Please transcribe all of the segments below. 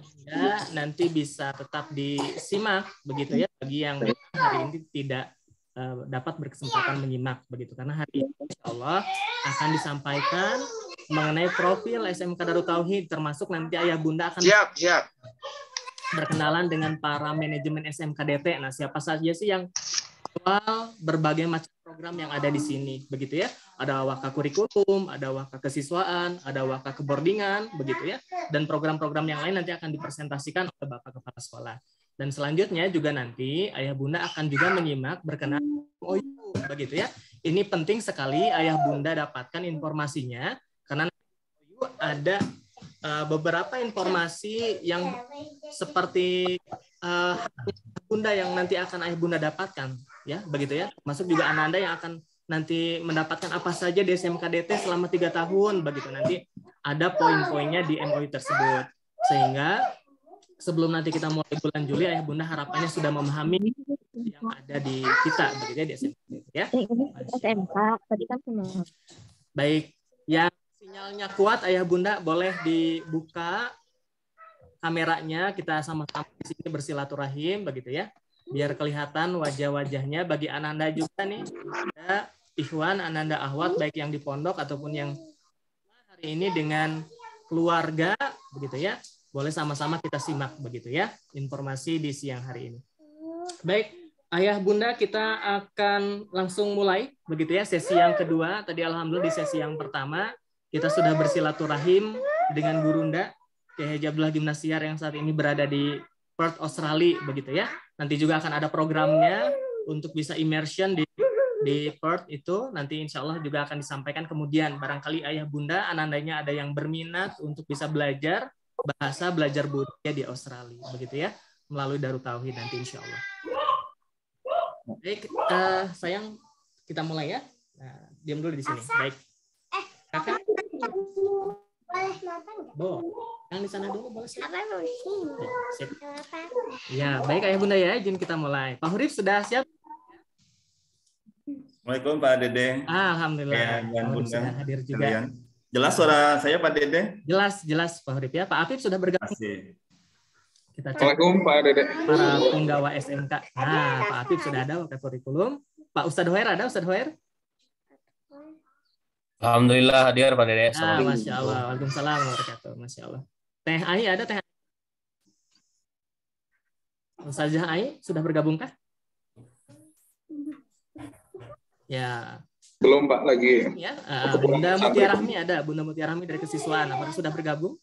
sehingga nanti bisa tetap disimak begitu ya bagi yang hari ini tidak dapat berkesempatan menyimak begitu, karena hari ini insya Allah akan disampaikan mengenai profil SMK Darut Tauhid, termasuk nanti ayah bunda akan berkenalan dengan para manajemen SMK DT. Nah, siapa saja sih yang berbagai macam program yang ada di sini begitu ya. Ada waka kurikulum, ada waka kesiswaan, ada waka keboardingan begitu ya, dan program-program yang lain nanti akan dipresentasikan oleh Bapak Kepala Sekolah. Dan selanjutnya juga nanti ayah bunda akan juga menyimak berkenan MOU begitu ya. Ini penting sekali ayah bunda dapatkan informasinya, karena ada beberapa informasi yang seperti bunda yang nanti akan ayah bunda dapatkan ya begitu ya, masuk juga anak-anak yang akan nanti mendapatkan apa saja di SMK DT selama 3 tahun begitu, nanti ada poin-poinnya di MOU tersebut, sehingga sebelum nanti kita mulai bulan Juli ayah bunda harapannya sudah memahami yang ada di kita begitu ya, di SMK ya. SMK tadi kan semua. Baik, yang sinyalnya kuat ayah bunda boleh dibuka kameranya, kita sama-sama di sini bersilaturahim begitu ya, biar kelihatan wajah-wajahnya bagi ananda juga nih, ada ikhwan, ananda ahwat baik yang di pondok ataupun yang hari ini dengan keluarga begitu ya, boleh sama-sama kita simak begitu ya informasi di siang hari ini. Baik, ayah bunda kita akan langsung mulai begitu ya sesi yang kedua. Tadi alhamdulillah di sesi yang pertama kita sudah bersilaturahim dengan Gurunda Kiai Haji Abdullah Gimnasiar yang saat ini berada di Perth, Australia begitu ya. Nanti juga akan ada programnya untuk bisa immersion di Perth itu, nanti insya Allah juga akan disampaikan kemudian. Barangkali ayah bunda anandanya ada yang berminat untuk bisa belajar bahasa, belajar budaya di Australia begitu ya, melalui Darut Tauhid nanti insya Allah. Baik, sayang kita mulai ya. Nah, diam dulu di sini. Baik. Kakak. Boleh. Yang di sana dulu boleh sih. Ya, baik ayah bunda ya, izin kita mulai. Pak Hurif sudah siap? Assalamualaikum Pak Dede. Alhamdulillah. Dan bunda sudah hadir juga. Kalian. Jelas suara saya Pak Dede? Jelas Pak Hurif ya. Pak Afif sudah bergabung. Masih. Kita cek Assalamualaikum Pak Dede. para penggawa SMK. Nah, Pak Afif sudah ada waka kurikulum. Pak Ustadz Hoer ada, Ustadz Hoer? Alhamdulillah hadir Pak Dede. Masya Allah. Waalaikumsalam warahmatullahi wabarakatuh. Masya Allah. Teh Ai ada Teh? Ustazah Ai sudah bergabungkah? Ya. Belum Pak lagi. Ya. Bunda Mutia Rahmi ada. Bunda Mutia Rahmi dari kesiswaan. Apakah sudah bergabung?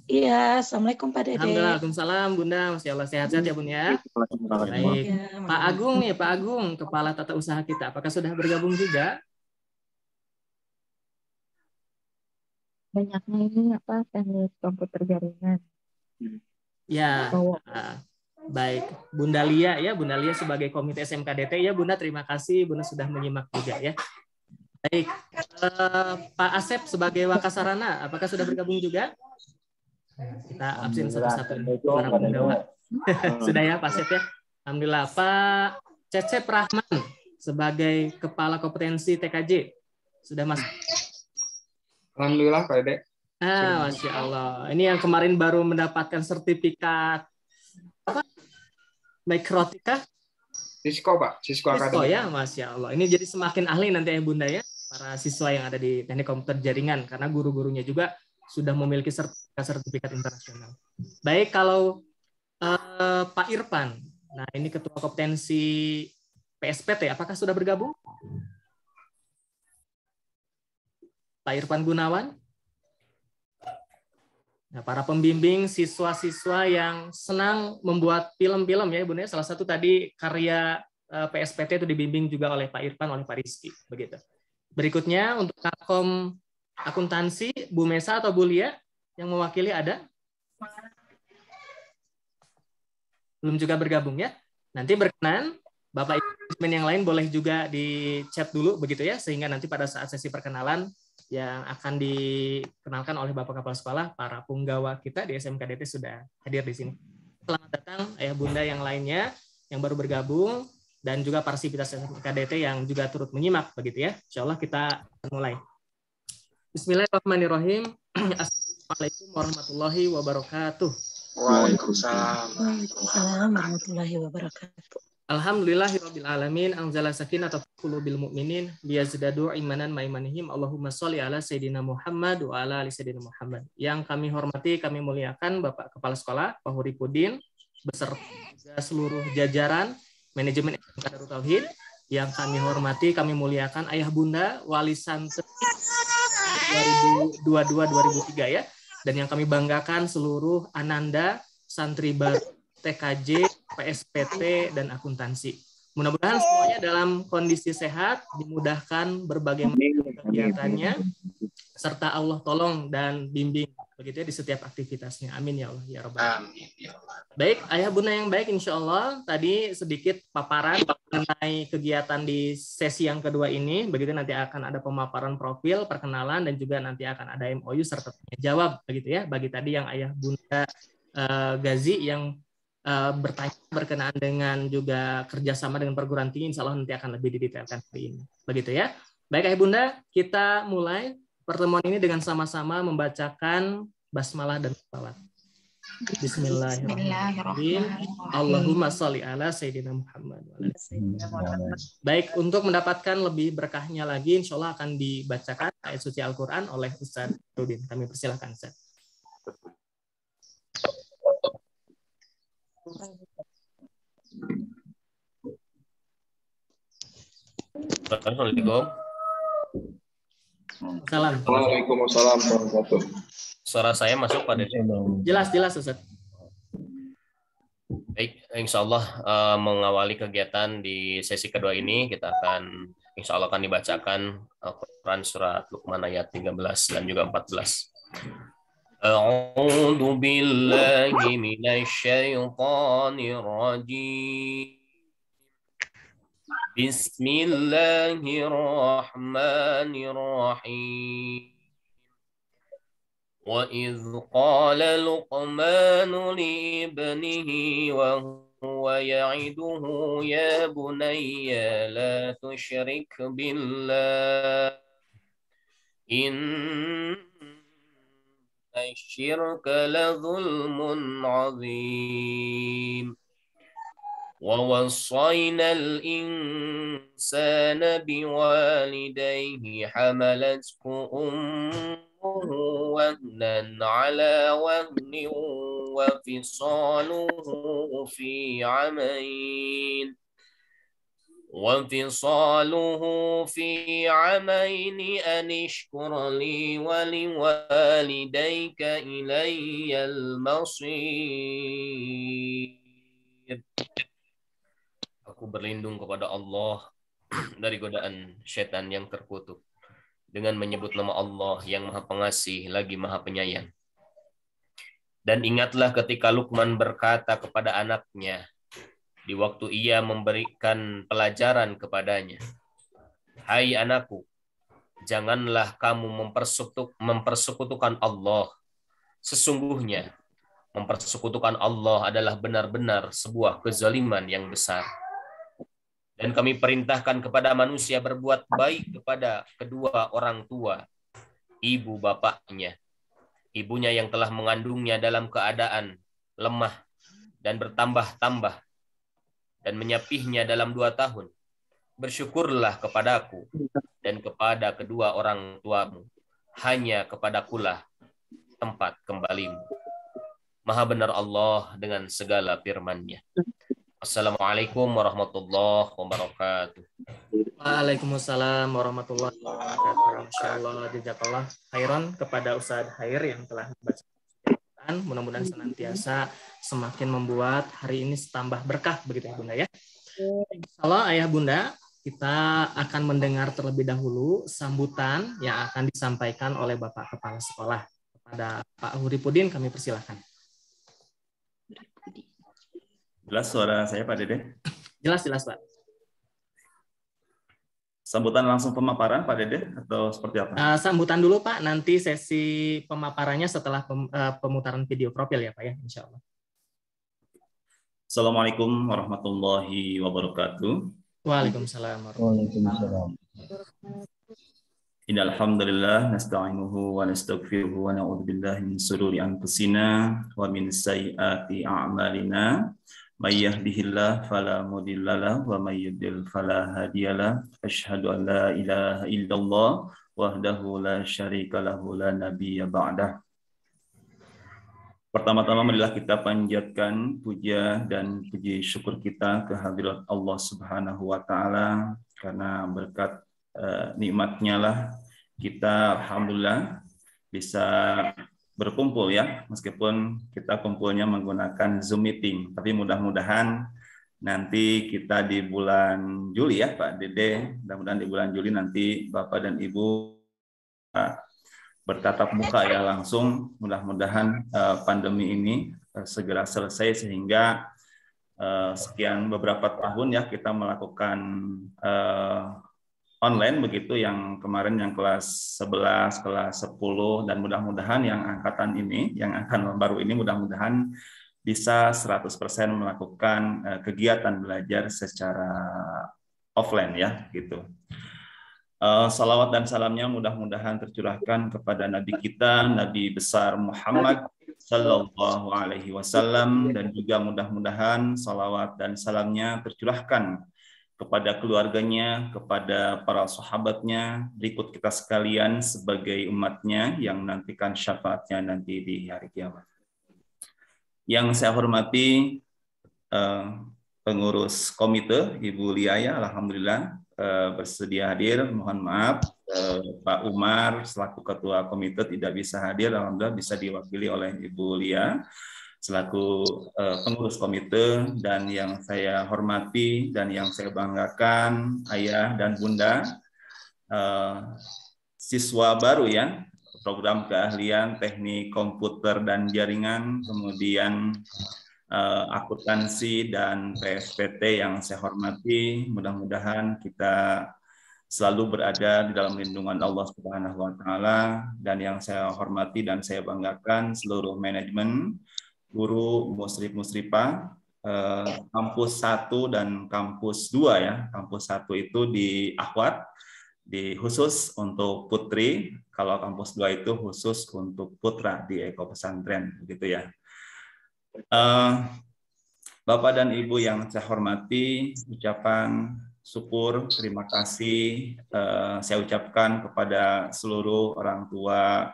Iya. Assalamualaikum Pak Dede. Alhamdulillah. Waalaikumsalam Bunda. Masya Allah. Sehat-sehat ya Bun ya. Baik. Pak Agung nih. Pak Agung. Kepala Tata Usaha kita. Apakah sudah bergabung juga? Banyaknya ini apa teknik komputer jaringan. Ya, baik. Bunda Lia ya, Bunda Lia sebagai komite SMK DT ya, Bunda terima kasih, Bunda sudah menyimak juga ya. Baik, Pak Asep sebagai Wakasarana, apakah sudah bergabung juga? Kita absen satu-satu para penggawa. Sudah ya Pak Asep ya. Alhamdulillah. Pak Cecep Rahman sebagai kepala kompetensi TKJ sudah masuk. Alhamdulillah Pak Dede. Masya Allah. Ini yang kemarin baru mendapatkan sertifikat apa? Mikrotika? Sisko Pak, Sisko Akademi. Ya, Masya Allah. Ini jadi semakin ahli nanti ya Bunda ya, para siswa yang ada di teknik komputer jaringan, karena guru-gurunya juga sudah memiliki sertifikat internasional. Baik, kalau Pak Irfan, nah ini Ketua Kompetensi PSPT, apakah sudah bergabung? Pak Irfan Gunawan. Nah, para pembimbing siswa-siswa yang senang membuat film-film ya Bunda. Salah satu tadi karya PSPT itu dibimbing juga oleh Pak Irfan, oleh Pak Rizky. Begitu. Berikutnya untuk Kakom Akuntansi, Bu Mesa atau Bu Lia yang mewakili ada? Belum juga bergabung ya. Nanti berkenan, Bapak Ibu yang lain boleh juga di chat dulu begitu ya, sehingga nanti pada saat sesi perkenalan yang akan dikenalkan oleh Bapak Kepala Sekolah, para punggawa kita di SMK DT sudah hadir di sini. Selamat datang ayah bunda yang lainnya yang baru bergabung dan juga para sivitas SMK DT yang juga turut menyimak begitu ya. Insya Allah kita mulai. Bismillahirrahmanirrahim. Assalamualaikum warahmatullahi wabarakatuh. Waalaikumsalam. Waalaikumsalam warahmatullahi wabarakatuh. Alhamdulillahirabbil alamin anzala sakinata fi qulubil mu'minin liyazdadu imanan maimanihim. Allahumma sholli ala sayidina Muhammad wa ala ali sayidina Muhammad. Yang kami hormati, kami muliakan Bapak Kepala Sekolah Pak Huripudin beserta seluruh jajaran manajemen SMK Darut Tauhid. Yang kami hormati, kami muliakan Ayah Bunda Wali Santri 2022-2003 ya. Dan yang kami banggakan seluruh Ananda santri baru TKJ, PSPT, dan akuntansi. Mudah-mudahan semuanya dalam kondisi sehat, dimudahkan berbagai macam kegiatannya, serta Allah tolong dan bimbing begitu ya di setiap aktivitasnya. Amin ya Allah ya Rabbal alamin. Baik, Ayah Bunda yang baik, insya Allah tadi sedikit paparan mengenai kegiatan di sesi yang kedua ini. Begitu nanti akan ada pemaparan profil, perkenalan, dan juga nanti akan ada MOU serta tanya jawab begitu ya. Bagi tadi yang Ayah Bunda Gazi yang bertanya berkenaan dengan juga kerjasama dengan perguruan tinggi, insya Allah nanti akan lebih didetailkan hari ini. Begitu ya. Baik Ayah Bunda, kita mulai pertemuan ini dengan sama-sama membacakan basmalah dan shalawat. Bismillahirrahmanirrahim. Allahumma sholli ala sayyidina Muhammad. Baik, untuk mendapatkan lebih berkahnya lagi, insya Allah akan dibacakan ayat suci Al-Quran oleh Ustaz Rudin. Kami persilahkan Ustaz. Assalamualaikum. Salam. Waalaikumsalam warahmatullahi wabarakatuh. Suara saya masuk Pak Dede? Jelas Ustaz. Baik, insya Allah mengawali kegiatan di sesi kedua ini, kita akan insya Allah akan dibacakan Al-Quran surat Luqman ayat 13 dan juga 14. A'udzu billahi minasyaitonir rajim. Bismillahirrahmanirrahim. وَإِذْ قَالَ لُقْمَانُ لِابْنِهِ وَهُوَ يَعِظُهُ يَا بُنَيَّ لَا تُشْرِكْ بِاللَّهِ إِنَّ الشِّرْكَ لَظُلْمٌ عَظِيمٌ وَوَصَّيْنَا الْإِنسَانَ بِوَالِدَيْهِ حَمَلَتْهُ أُمُّهُ وهنا على وهن وفصاله في عامين أن اشكر لي ولوالديك إلي المصير. Aku berlindung kepada Allah dari godaan setan yang terkutuk dengan menyebut nama Allah yang Maha Pengasih lagi Maha Penyayang. Dan ingatlah ketika Luqman berkata kepada anaknya di waktu ia memberikan pelajaran kepadanya, "Hai anakku, janganlah kamu mempersekutukan Allah. Sesungguhnya mempersekutukan Allah adalah benar-benar sebuah kezaliman yang besar. Dan kami perintahkan kepada manusia berbuat baik kepada kedua orang tua, ibu bapaknya, ibunya yang telah mengandungnya dalam keadaan lemah dan bertambah-tambah, dan menyapihnya dalam 2 tahun. Bersyukurlah kepadaku dan kepada kedua orang tuamu. Hanya kepadakulah tempat kembalimu. Maha benar Allah dengan segala firman-Nya. Assalamualaikum warahmatullahi wabarakatuh. Waalaikumsalam warahmatullahi wabarakatuh. Insyaallah jazakallah khairan kepada Ustaz Khair yang telah membaca Al-Quran. Mudah-mudahan senantiasa semakin membuat hari ini tambah berkah begitu ya Bunda ya. Insyaallah Ayah Bunda, kita akan mendengar terlebih dahulu sambutan yang akan disampaikan oleh Bapak Kepala Sekolah. Kepada Pak Huripudin kami persilahkan. Jelas suara saya Pak Dede? Jelas Pak. Sambutan langsung pemaparan Pak Dede atau seperti apa? Sambutan dulu Pak, nanti sesi pemaparannya setelah pemutaran video profil ya Pak ya, insya Allah. Assalamualaikum warahmatullahi wabarakatuh. Waalaikumsalam warahmatullahi wabarakatuh. Innal hamdalillah nasta'inuhu wa nastaghfiruhu wa na'udzu billahi min shururi anfusina wa min sayyiati a'malina. May yahdihillahu fala mudilla lahu wa may yudlil fala hadiyalah. Asyhadu an la ilaha illallah wahdahu la syarika lahu la nabiyya ba'dah. Pertama-tama marilah kita panjatkan puja dan puji syukur kita kehadirat Allah Subhanahu wa taala karena berkat nikmatnya lah kita alhamdulillah bisa berkumpul ya, meskipun kita kumpulnya menggunakan Zoom meeting, tapi mudah-mudahan nanti kita di bulan Juli ya Pak Dede, mudah-mudahan di bulan Juli nanti Bapak dan Ibu bertatap muka ya langsung, mudah-mudahan pandemi ini segera selesai sehingga sekian beberapa tahun ya kita melakukan online begitu, yang kemarin yang kelas 11, kelas 10, dan mudah-mudahan yang angkatan ini, yang angkatan baru ini mudah-mudahan bisa 100% melakukan kegiatan belajar secara offline ya gitu. Salawat dan salamnya mudah-mudahan tercurahkan kepada Nabi kita, Nabi besar Muhammad Sallallahu Alaihi Wasallam, dan juga mudah-mudahan salawat dan salamnya tercurahkan kepada keluarganya, kepada para sahabatnya, berikut kita sekalian sebagai umatnya yang menantikan syafaatnya nanti di hari kiamat. Yang saya hormati pengurus komite Ibu Liaya, alhamdulillah bersedia hadir. Mohon maaf Pak Umar selaku ketua komite tidak bisa hadir, alhamdulillah bisa diwakili oleh Ibu Lia selaku pengurus komite. Dan yang saya hormati dan yang saya banggakan ayah dan bunda siswa baru ya, program keahlian teknik komputer dan jaringan, kemudian akuntansi dan PSPT yang saya hormati. Mudah-mudahan kita selalu berada di dalam lindungan Allah Subhanahu wa taala. Dan yang saya hormati dan saya banggakan seluruh manajemen, guru, musrif musrifah kampus 1 dan kampus 2 ya. Kampus 1 itu di Ahwat, di khusus untuk putri, kalau kampus 2 itu khusus untuk putra di Eko Pesantren begitu ya. Bapak dan Ibu yang saya hormati, ucapan syukur, terima kasih saya ucapkan kepada seluruh orang tua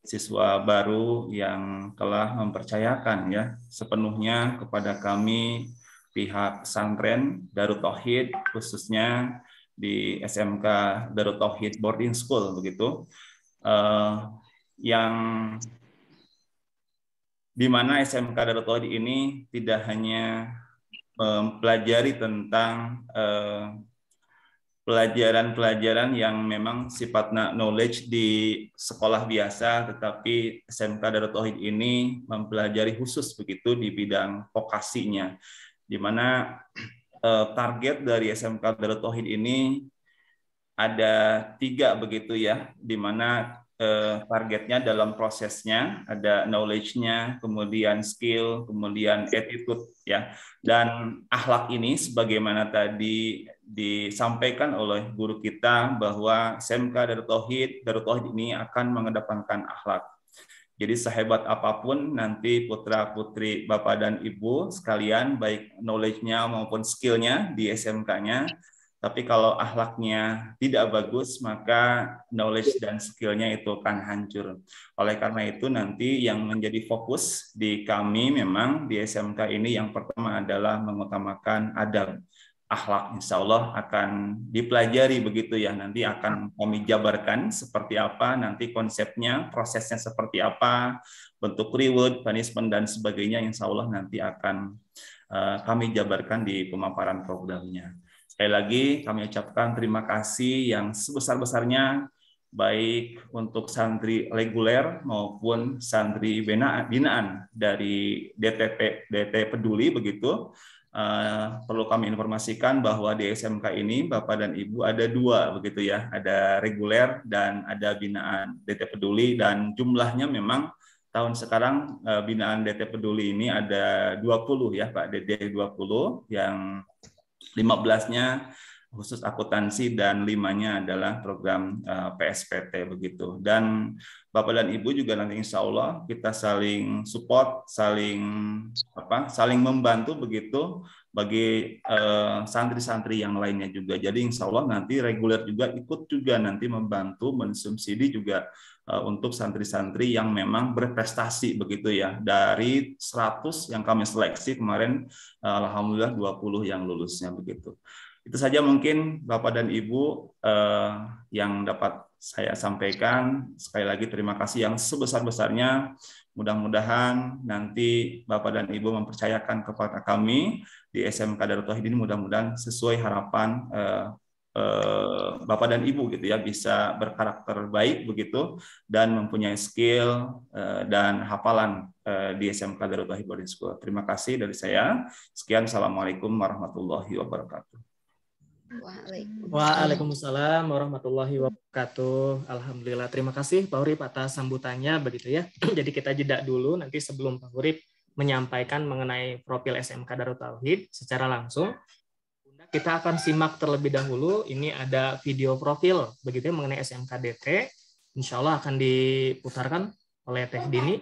siswa baru yang telah mempercayakan ya sepenuhnya kepada kami pihak pesantren Darut Tauhid, khususnya di SMK Darut Tauhid Boarding School begitu, yang di mana SMK Darut Tauhid ini tidak hanya mempelajari tentang pelajaran-pelajaran yang memang sifatnya knowledge di sekolah biasa, tetapi SMK Darut Tauhid ini mempelajari khusus begitu di bidang vokasinya, di mana target dari SMK Darut Tauhid ini ada 3 begitu ya, di mana targetnya dalam prosesnya ada knowledge-nya, kemudian skill, kemudian attitude ya, dan akhlak ini sebagaimana tadi disampaikan oleh guru kita bahwa SMK Darut Tauhid ini akan mengedepankan akhlak. Jadi sehebat apapun nanti putra-putri Bapak dan Ibu sekalian, baik knowledge-nya maupun skill-nya di SMK-nya, tapi kalau akhlaknya tidak bagus, maka knowledge dan skill-nya itu akan hancur. Oleh karena itu nanti yang menjadi fokus di kami memang di SMK ini yang pertama adalah mengutamakan adab. Akhlak insya Allah akan dipelajari begitu ya, nanti akan kami jabarkan seperti apa, nanti konsepnya, prosesnya seperti apa, bentuk reward, punishment, dan sebagainya insya Allah nanti akan kami jabarkan di pemaparan programnya. Sekali lagi kami ucapkan terima kasih yang sebesar-besarnya baik untuk santri reguler maupun santri binaan dari DT Peduli begitu. Perlu kami informasikan bahwa di SMK ini Bapak dan Ibu ada 2 begitu ya, ada reguler dan ada binaan DT Peduli, dan jumlahnya memang tahun sekarang binaan DT Peduli ini ada 20 ya Pak Dede, 20 yang 15-nya khusus akuntansi, dan 5-nya adalah program PSPT begitu. Dan Bapak dan Ibu juga nanti insya Allah kita saling support, saling membantu begitu bagi santri-santri yang lainnya juga. Jadi insya Allah nanti reguler juga ikut juga nanti membantu mensubsidi juga untuk santri-santri yang memang berprestasi begitu ya. Dari 100 yang kami seleksi kemarin, alhamdulillah 20 yang lulusnya begitu. Itu saja mungkin Bapak dan Ibu yang dapat saya sampaikan. Sekali lagi terima kasih yang sebesar-besarnya. Mudah-mudahan nanti Bapak dan Ibu mempercayakan kepada kami di SMK Darut Tauhid ini, mudah-mudahan sesuai harapan Bapak dan Ibu gitu ya, bisa berkarakter baik begitu dan mempunyai skill dan hafalan di SMK Darut Tauhid Boarding School. Terima kasih dari saya. Sekian, Assalamualaikum warahmatullahi wabarakatuh. Waalaikumsalam warahmatullahi wabarakatuh. Alhamdulillah, terima kasih Pak Urip atas sambutannya begitu ya. Jadi kita jeda dulu, nanti sebelum Pak Urip menyampaikan mengenai profil SMK Darut Tauhid secara langsung, kita akan simak terlebih dahulu. Ini ada video profil begitu ya mengenai SMK DT. Insya Allah akan diputarkan oleh Teh Dini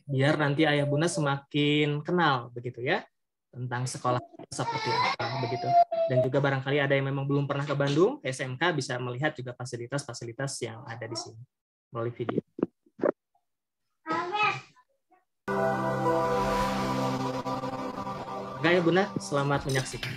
biar nanti ayah bunda semakin kenal begitu ya tentang sekolah seperti apa begitu. Dan juga barangkali ada yang memang belum pernah ke Bandung, SMK bisa melihat juga fasilitas-fasilitas yang ada di sini melalui video. Oke ya Bunda, selamat menyaksikan.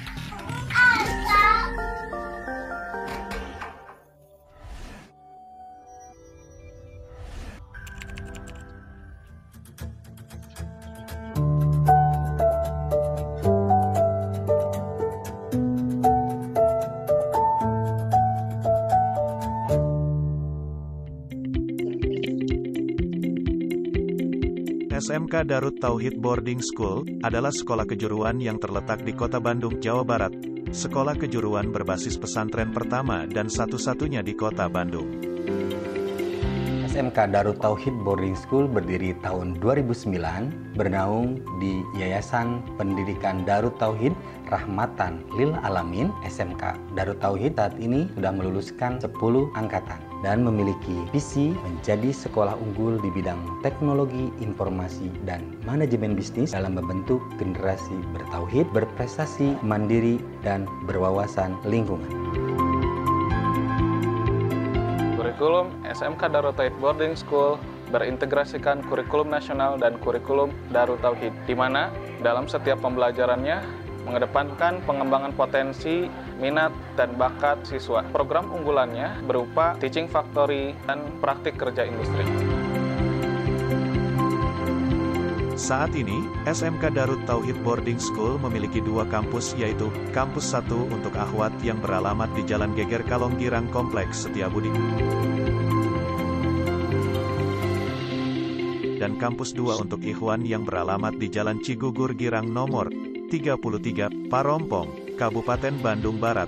SMK Darut Tauhid Boarding School adalah sekolah kejuruan yang terletak di Kota Bandung, Jawa Barat. Sekolah kejuruan berbasis pesantren pertama dan satu-satunya di Kota Bandung. SMK Darut Tauhid Boarding School berdiri tahun 2009, bernaung di Yayasan Pendidikan Darut Tauhid Rahmatan Lil Alamin. SMK Darut Tauhid saat ini sudah meluluskan 10 angkatan dan memiliki visi menjadi sekolah unggul di bidang teknologi, informasi, dan manajemen bisnis dalam membentuk generasi bertauhid, berprestasi, mandiri, dan berwawasan lingkungan. Kurikulum SMK Darut Tauhid Boarding School berintegrasikan kurikulum nasional dan kurikulum Darut Tauhid, di mana dalam setiap pembelajarannya mengedepankan pengembangan potensi, minat, dan bakat siswa. Program unggulannya berupa teaching factory dan praktik kerja industri. Saat ini, SMK Darut Tauhid Boarding School memiliki 2 kampus, yaitu Kampus 1 untuk Akhwat yang beralamat di Jalan Geger Kalong Girang Kompleks Setiabudi, dan Kampus 2 untuk Ikhwan yang beralamat di Jalan Cigugur Girang nomor 33, Parompong, Kabupaten Bandung Barat.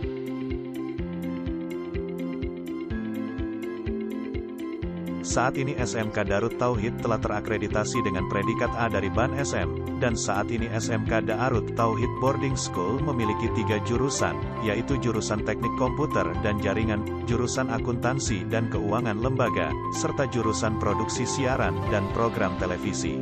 Saat ini SMK Darut Tauhid telah terakreditasi dengan predikat A dari BAN SM, dan saat ini SMK Darut Tauhid Boarding School memiliki 3 jurusan, yaitu jurusan Teknik Komputer dan Jaringan, jurusan Akuntansi dan Keuangan Lembaga, serta jurusan Produksi Siaran dan Program Televisi.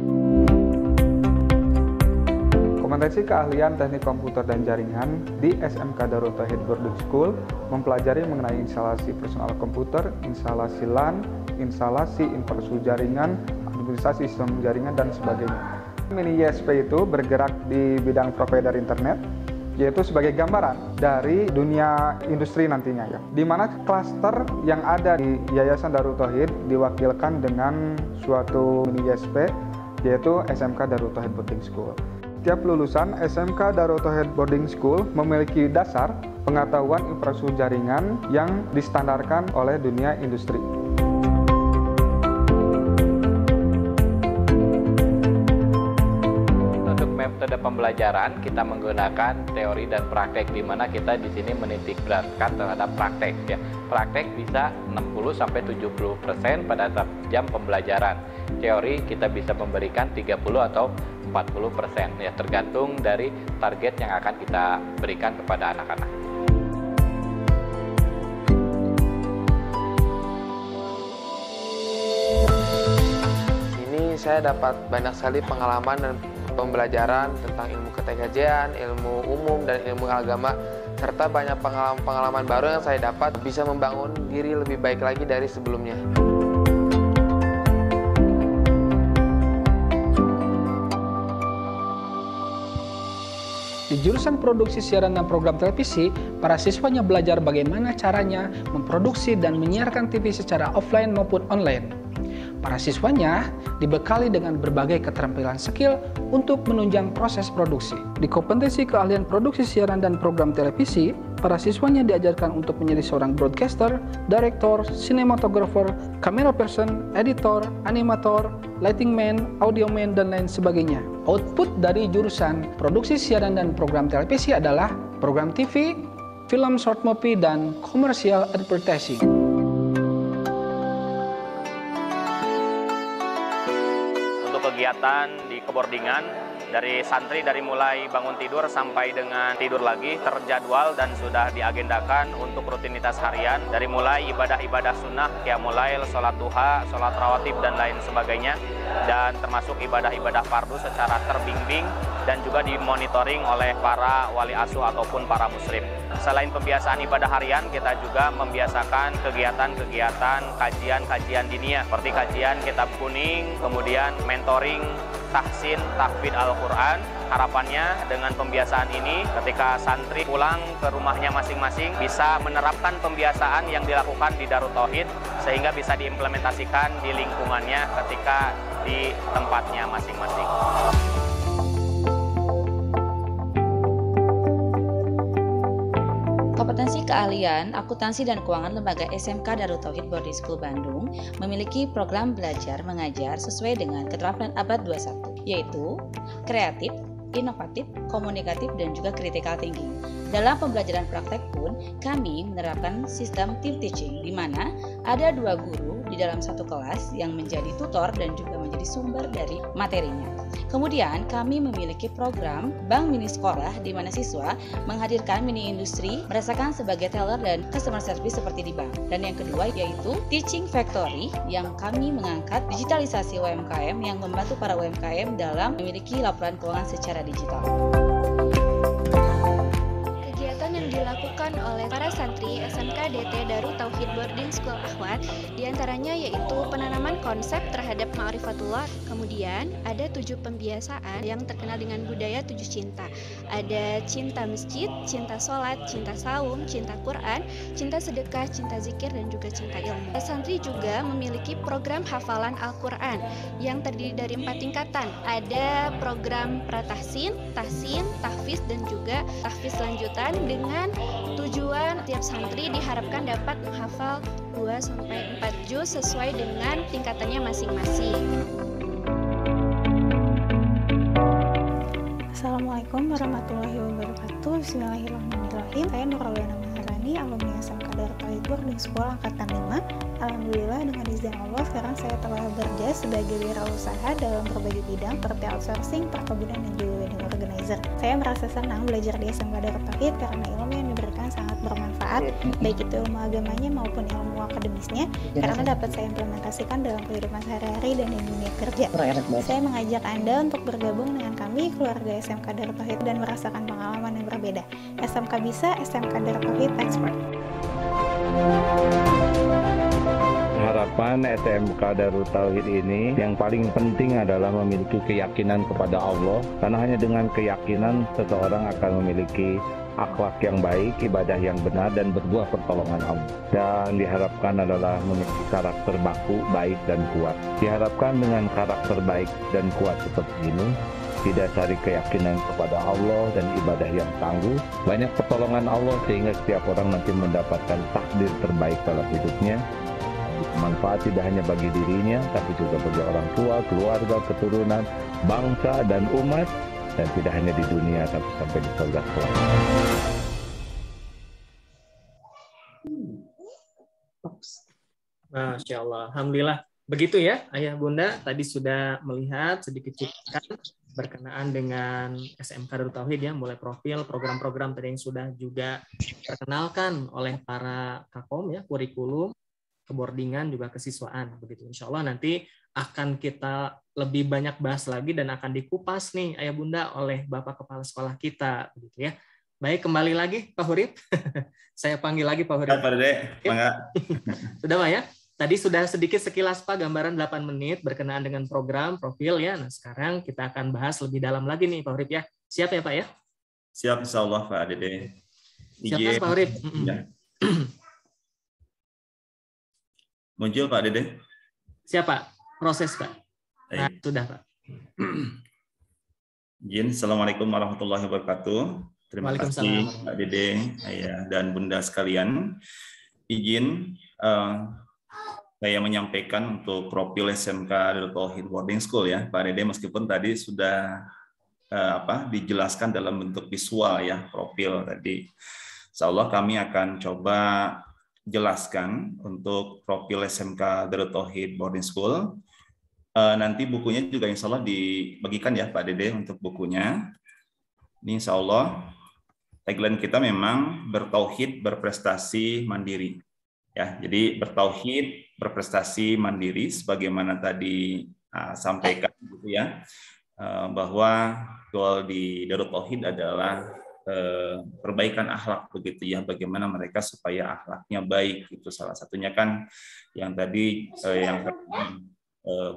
Kompetensi keahlian teknik komputer dan jaringan di SMK Darut Tauhid Boarding School mempelajari mengenai instalasi personal komputer, instalasi LAN, instalasi infrastruktur jaringan, administrasi sistem jaringan, dan sebagainya. Mini YSP itu bergerak di bidang provider internet, yaitu sebagai gambaran dari dunia industri nantinya ya. Di mana klaster yang ada di Yayasan Darut Tauhid diwakilkan dengan suatu mini YSP, yaitu SMK Darut Tauhid Boarding School. Setiap lulusan SMK Darut Tauhid Boarding School memiliki dasar pengetahuan infrastruktur jaringan yang distandarkan oleh dunia industri. Untuk metode pembelajaran kita menggunakan teori dan praktek, di mana kita di sini menitik beratkan terhadap praktek ya. Praktek bisa 60-70% pada jam pembelajaran. Teori kita bisa memberikan 30 atau 40% ya, tergantung dari target yang akan kita berikan kepada anak-anak. ini saya dapat banyak sekali pengalaman dan pembelajaran tentang ilmu keteknologian, ilmu umum, dan ilmu agama, serta banyak pengalaman baru yang saya dapat bisa membangun diri lebih baik lagi dari sebelumnya. Di jurusan produksi siaran dan program televisi, para siswanya belajar bagaimana caranya memproduksi dan menyiarkan TV secara offline maupun online. Para siswanya dibekali dengan berbagai keterampilan skill untuk menunjang proses produksi. Di kompetensi keahlian produksi siaran dan program televisi, para siswanya diajarkan untuk menjadi seorang broadcaster, director, cinematographer, camera person, editor, animator, lighting man, audio man, dan lain sebagainya. Output dari jurusan produksi siaran dan program televisi adalah program TV, film short movie, dan commercial advertising. Kegiatan di keboardingan dari santri dari mulai bangun tidur sampai dengan tidur lagi terjadwal dan sudah diagendakan untuk rutinitas harian dari mulai ibadah-ibadah sunnah, qiyamul lail, sholat duha, sholat rawatib dan lain sebagainya, dan termasuk ibadah-ibadah fardu secara terbimbing dan juga dimonitoring oleh para wali asuh ataupun para muslim. Selain pembiasaan ibadah harian, kita juga membiasakan kegiatan-kegiatan kajian-kajian diniyah seperti kajian kitab kuning, kemudian mentoring, tahsin, tahfidz Al-Quran. Harapannya dengan pembiasaan ini ketika santri pulang ke rumahnya masing-masing bisa menerapkan pembiasaan yang dilakukan di Darut Tauhid sehingga bisa diimplementasikan di lingkungannya ketika di tempatnya masing-masing. Kompetensi keahlian akuntansi dan keuangan lembaga SMK Darut Tauhid Boarding School Bandung memiliki program belajar mengajar sesuai dengan keterampilan abad 21, yaitu kreatif, inovatif, komunikatif, dan juga critical thinking. Dalam pembelajaran praktek pun, kami menerapkan sistem team teaching, di mana ada 2 guru di dalam satu kelas yang menjadi tutor dan juga menjadi sumber dari materinya. Kemudian, kami memiliki program Bank Mini Sekolah, di mana siswa menghadirkan mini industri, merasakan sebagai teller dan customer service seperti di bank. Dan yang kedua yaitu Teaching Factory, yang kami mengangkat digitalisasi UMKM yang membantu para UMKM dalam memiliki laporan keuangan secara digital. Kegiatan yang dilakukan oleh para santri SMK DT Darut Tauhid Boarding School Ahwat diantaranya yaitu penanaman konsep terhadap ma'rifatullah, kemudian ada 7 pembiasaan yang terkenal dengan budaya 7 cinta. Ada cinta masjid, cinta sholat, cinta saum, cinta Quran, cinta sedekah, cinta zikir, dan juga cinta ilmu. Santri juga memiliki program hafalan Al-Quran yang terdiri dari 4 tingkatan. Ada program pratahsin, tahsin, tahfiz, dan juga tahfiz lanjutan dengan tujuan tiap santri diharapkan dapat menghafal 2-4 juz sesuai dengan tingkatannya masing-masing. Assalamualaikum warahmatullahi wabarakatuh. Bismillahirrahmanirrahim. Saya Nuraliana Maharani, alumni SMK Darut Tauhid Boarding School angkatan 5. Alhamdulillah dengan izin Allah sekarang saya telah bekerja sebagai wirausaha dalam berbagai bidang seperti outsourcing, perkebunan, dan juga wedding organizer. Saya merasa senang belajar di SMK Darut Tauhid karena ilmu yang diberikan sangat bermanfaat, baik itu ilmu agamanya maupun ilmu akademisnya, karena dapat saya implementasikan dalam kehidupan sehari-hari dan di dunia kerja. Saya mengajak Anda untuk bergabung dengan kami, keluarga SMK Darut Tauhid, dan merasakan pengalaman yang berbeda. SMK bisa, SMK Darut Tauhid expert. Harapan SMK Darut Tauhid ini yang paling penting adalah memiliki keyakinan kepada Allah, karena hanya dengan keyakinan seseorang akan memiliki akhlak yang baik, ibadah yang benar, dan berbuah pertolongan Allah. Dan diharapkan adalah memiliki karakter baku, baik, dan kuat. Diharapkan dengan karakter baik dan kuat seperti ini, didasari keyakinan kepada Allah dan ibadah yang tangguh, banyak pertolongan Allah sehingga setiap orang nanti mendapatkan takdir terbaik dalam hidupnya. Manfaat tidak hanya bagi dirinya, tapi juga bagi orang tua, keluarga, keturunan, bangsa, dan umat, dan tidak hanya di dunia, tapi sampai di surga kelak. Masya Allah, alhamdulillah. Begitu ya, Ayah Bunda tadi sudah melihat sedikit cuplikan berkenaan dengan SMK Darut Tauhid ya, mulai profil, program-program tadi yang sudah juga diperkenalkan oleh para Kakom ya, kurikulum, keboardingan, juga kesiswaan begitu. Insya Allah nanti akan kita lebih banyak bahas lagi dan akan dikupas nih Ayah Bunda oleh Bapak Kepala Sekolah kita, begitu ya. Baik, kembali lagi Pak Hurib. Saya panggil lagi Pak Hurib. Ya, Pak Dede, mangga. Sudah Pak ya? Tadi sudah sedikit sekilas Pak gambaran 8 menit berkenaan dengan program, profil ya. Nah sekarang kita akan bahas lebih dalam lagi nih Pak Hurib ya. Siap ya Pak ya? Siap, insya Allah Pak Dede. Siap Pak Hurib. Ya. Muncul Pak Dede. Siap Pak, proses Pak. Nah, sudah Pak. Izin, Assalamualaikum warahmatullahi wabarakatuh. Terima kasih Pak Dede, Ayah dan Bunda sekalian. Izin saya menyampaikan untuk profil SMK Darut Tauhid Boarding School ya, Pak Dede, meskipun tadi sudah dijelaskan dalam bentuk visual ya profil tadi. Insya Allah kami akan coba jelaskan untuk profil SMK Darut Tauhid Boarding School. Nanti bukunya juga insya Allah dibagikan ya Pak Dede untuk bukunya. Ini insya Allah tagline kita memang bertauhid, berprestasi, mandiri. Ya, jadi bertauhid, berprestasi, mandiri, sebagaimana tadi sampaikan gitu ya, bahwa goal di Darut Tauhid adalah perbaikan akhlak begitu ya, bagaimana mereka supaya akhlaknya baik itu salah satunya kan yang tadi yang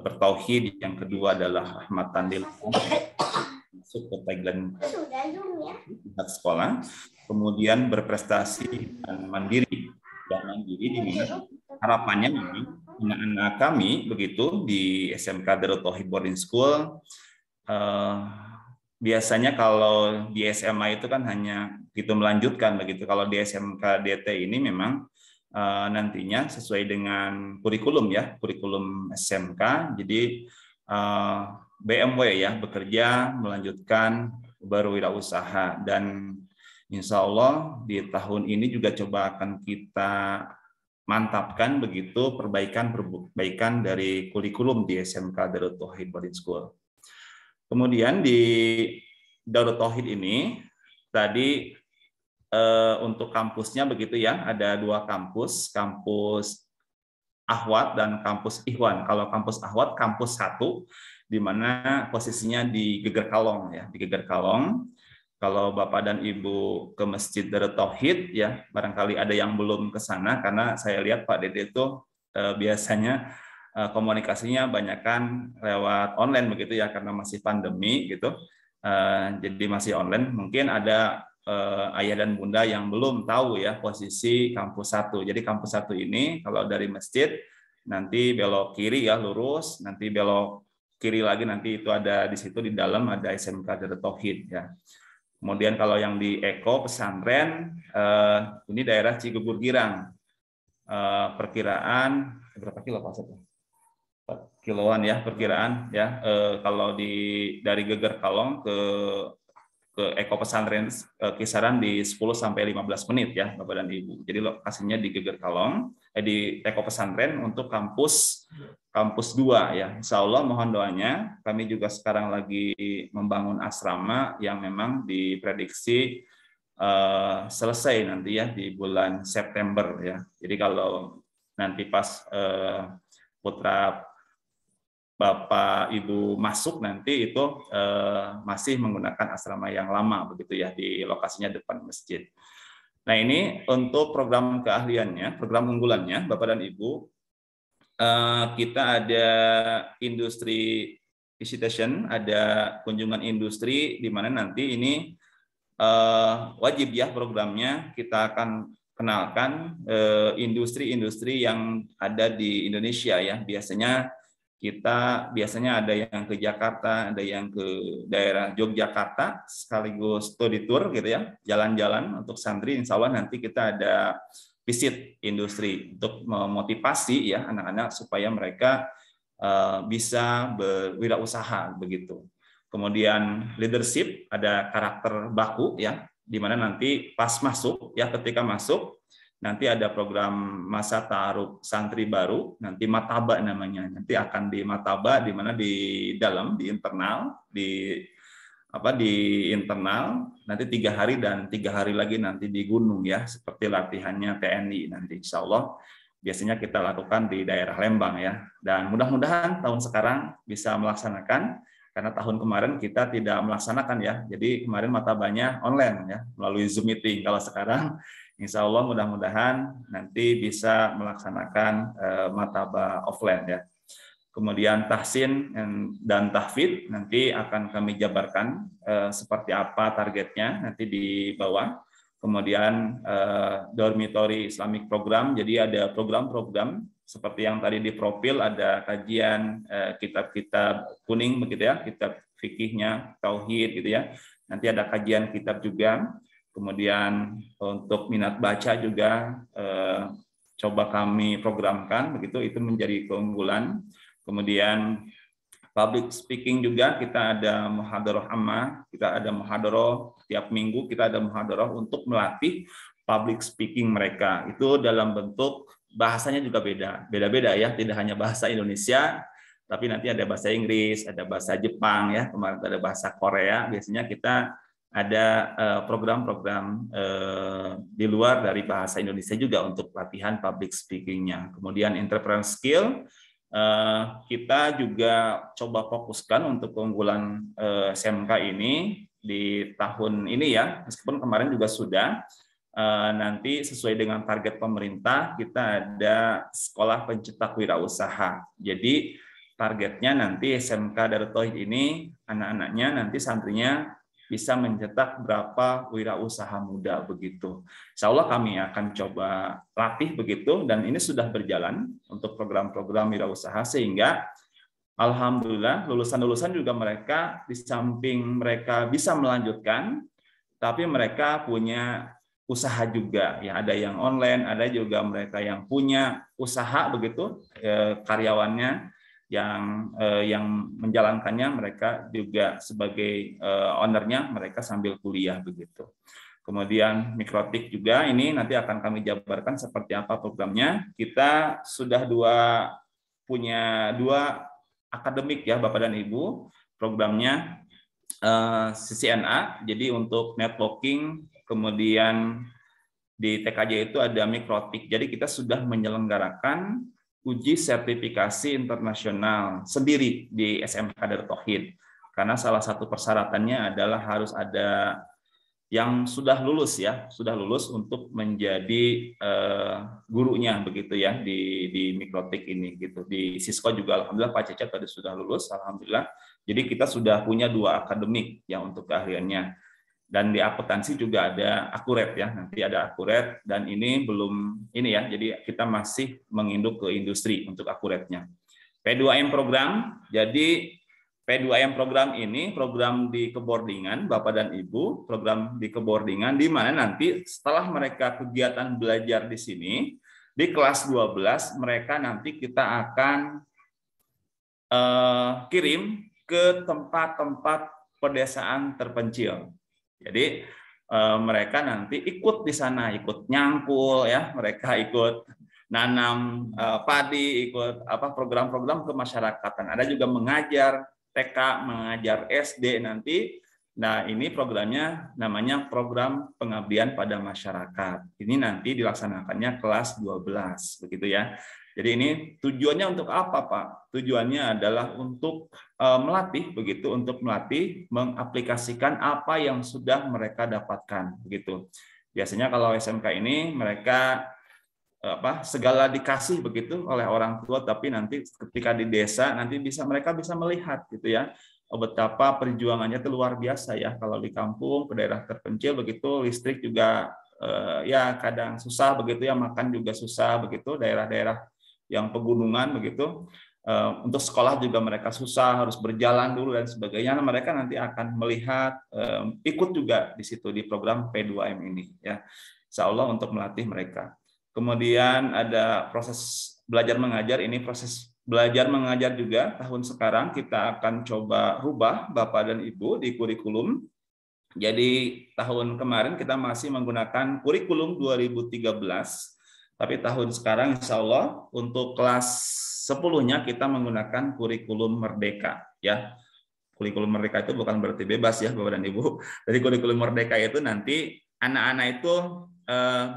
bertauhid, yang kedua adalah rahmatan lil masuk ke tagline pihak sekolah, kemudian berprestasi dan mandiri. Dan mandiri di mana harapannya memang anak-anak kami begitu di SMK Darut Tauhid Boarding School biasanya kalau di SMA itu kan hanya gitu melanjutkan begitu. Kalau di SMK DT ini memang nantinya sesuai dengan kurikulum ya, kurikulum SMK. Jadi BMW ya, bekerja melanjutkan berwirausaha, dan insya Allah di tahun ini juga coba akan kita mantapkan begitu perbaikan dari kurikulum di SMK Darut Tauhid Boarding School. Kemudian di Darut Tauhid ini tadi untuk kampusnya begitu ya, ada 2 kampus, kampus Ahwat dan kampus Ikhwan. Kalau kampus Ahwat kampus 1 di mana posisinya di Geger Kalong ya, di Geger Kalong. Kalau Bapak dan Ibu ke Masjid Darut Tauhid ya, barangkali ada yang belum ke sana karena saya lihat Pak Dede itu biasanya komunikasinya banyakkan lewat online begitu ya, karena masih pandemi gitu. Jadi masih online. Mungkin ada ayah dan bunda yang belum tahu ya posisi kampus 1. Jadi kampus 1 ini kalau dari masjid nanti belok kiri ya, lurus, nanti belok kiri lagi, nanti itu ada di situ di dalam ada SMK Darut Tauhid ya. Kemudian kalau yang di Eko pesantren ini daerah Cigugur Girang, perkiraan berapa kilo Pak? 4 kiloan ya perkiraan ya. Kalau dari Geger Kalong ke Eko pesantren kisaran di 10 sampai 15 menit ya Bapak dan Ibu. Jadi lokasinya di Geger Kalong, di Eko pesantren untuk kampus 2 ya. Insya Allah mohon doanya. Kami juga sekarang lagi membangun asrama yang memang diprediksi selesai nanti ya di bulan September ya. Jadi kalau nanti pas putra Bapak Ibu masuk nanti itu masih menggunakan asrama yang lama begitu ya, di lokasinya depan masjid. Nah ini untuk program keahliannya, program unggulannya Bapak dan Ibu, kita ada industri visitation, ada kunjungan industri di mana nanti ini wajib ya programnya kita akan kenalkan industri-industri yang ada di Indonesia ya. Biasanya ada yang ke Jakarta, ada yang ke daerah Yogyakarta, sekaligus studi tour gitu ya, jalan-jalan untuk santri. Insya Allah nanti kita ada visit industri untuk memotivasi ya anak-anak supaya mereka bisa berwirausaha begitu. Kemudian leadership, ada karakter baku ya, di mana nanti pas masuk ya, ketika masuk nanti ada program masa ta'aruf santri baru, nanti mataba namanya. Nanti akan di mataba di mana di dalam, di internal, di internal nanti 3 hari dan 3 hari lagi nanti di gunung ya, seperti latihannya TNI nanti insya Allah. biasanya kita lakukan di daerah Lembang ya. Dan mudah-mudahan tahun sekarang bisa melaksanakan, karena tahun kemarin kita tidak melaksanakan ya. Jadi kemarin matabanya online ya, melalui Zoom meeting. Kalau sekarang insya Allah mudah-mudahan nanti bisa melaksanakan mataba offline ya. Kemudian tahsin dan tahfidz nanti akan kami jabarkan seperti apa targetnya nanti di bawah. Kemudian dormitory Islamic program, jadi ada program-program seperti yang tadi di profil, ada kajian kitab-kitab kuning begitu ya, kitab fikihnya, tauhid gitu ya. Nanti ada kajian kitab juga. Kemudian untuk minat baca juga coba kami programkan begitu, itu menjadi keunggulan. Kemudian public speaking juga kita ada muhadharah ammah, kita ada muhadharah tiap minggu, kita ada muhadharah untuk melatih public speaking mereka. Itu dalam bentuk bahasanya juga beda-beda ya, tidak hanya bahasa Indonesia, tapi nanti ada bahasa Inggris, ada bahasa Jepang ya, kemarin ada bahasa Korea. Biasanya kita ada program-program di luar dari bahasa Indonesia juga untuk latihan public speaking-nya. Kemudian entrepreneur skill, kita juga coba fokuskan untuk keunggulan SMK ini di tahun ini ya, meskipun kemarin juga sudah. Nanti sesuai dengan target pemerintah kita ada sekolah pencetak wirausaha. Jadi targetnya nanti SMK Darut Tauhid ini anak-anaknya nanti santrinya bisa mencetak berapa wirausaha muda begitu. Insya Allah kami akan coba latih begitu, dan ini sudah berjalan untuk program-program wirausaha sehingga alhamdulillah lulusan-lulusan juga mereka di samping mereka bisa melanjutkan, tapi mereka punya usaha juga ya, ada yang online, ada juga mereka yang punya usaha begitu, karyawannya yang menjalankannya mereka juga sebagai ownernya mereka sambil kuliah begitu. Kemudian mikrotik juga ini nanti akan kami jabarkan seperti apa programnya. Kita sudah punya dua akademik ya Bapak dan Ibu, programnya CCNA, jadi untuk networking. Kemudian di TKJ itu ada mikrotik. Jadi kita sudah menyelenggarakan uji sertifikasi internasional sendiri di SMK Darut Tauhid. Karena salah satu persyaratannya adalah harus ada yang sudah lulus ya, sudah lulus untuk menjadi gurunya begitu ya di mikrotik ini gitu. Di Cisco juga alhamdulillah Pak Cecep tadi sudah lulus alhamdulillah. Jadi kita sudah punya dua akademik ya untuk keahliannya. Dan di akuntansi juga ada akurat ya, nanti ada akurat, dan ini belum ini ya, jadi kita masih menginduk ke industri untuk akuratnya. P2M program, jadi P2M program ini program di keboardingan Bapak dan Ibu, program di keboardingan di mana nanti setelah mereka kegiatan belajar di sini, di kelas 12 mereka nanti kita akan kirim ke tempat-tempat pedesaan terpencil. Jadi mereka nanti ikut di sana, ikut nyangkul ya, mereka ikut nanam padi, ikut program-program kemasyarakatan. Ada juga mengajar TK, mengajar SD nanti. Nah, ini programnya namanya program pengabdian pada masyarakat. Ini nanti dilaksanakannya kelas 12 begitu ya. Jadi ini tujuannya untuk apa, Pak? Tujuannya adalah untuk melatih begitu, untuk melatih mengaplikasikan apa yang sudah mereka dapatkan begitu. Biasanya kalau SMK ini mereka segala dikasih begitu oleh orang tua, tapi nanti ketika di desa nanti mereka bisa melihat gitu ya. Betapa perjuangannya itu luar biasa ya, kalau di kampung ke daerah terpencil begitu, listrik juga ya kadang susah begitu ya, makan juga susah begitu, daerah-daerah yang pegunungan begitu, untuk sekolah juga mereka susah, harus berjalan dulu dan sebagainya. Nah, mereka nanti akan melihat, ikut juga di situ di program P2M ini ya, insya Allah untuk melatih mereka. Kemudian ada proses belajar mengajar, ini proses belajar mengajar juga tahun sekarang kita akan coba rubah Bapak dan Ibu di kurikulum. Jadi tahun kemarin kita masih menggunakan kurikulum 2013. Tapi tahun sekarang insya Allah untuk kelas 10-nya kita menggunakan kurikulum merdeka ya. Kurikulum merdeka itu bukan berarti bebas ya Bapak dan Ibu. Jadi kurikulum merdeka itu nanti anak-anak itu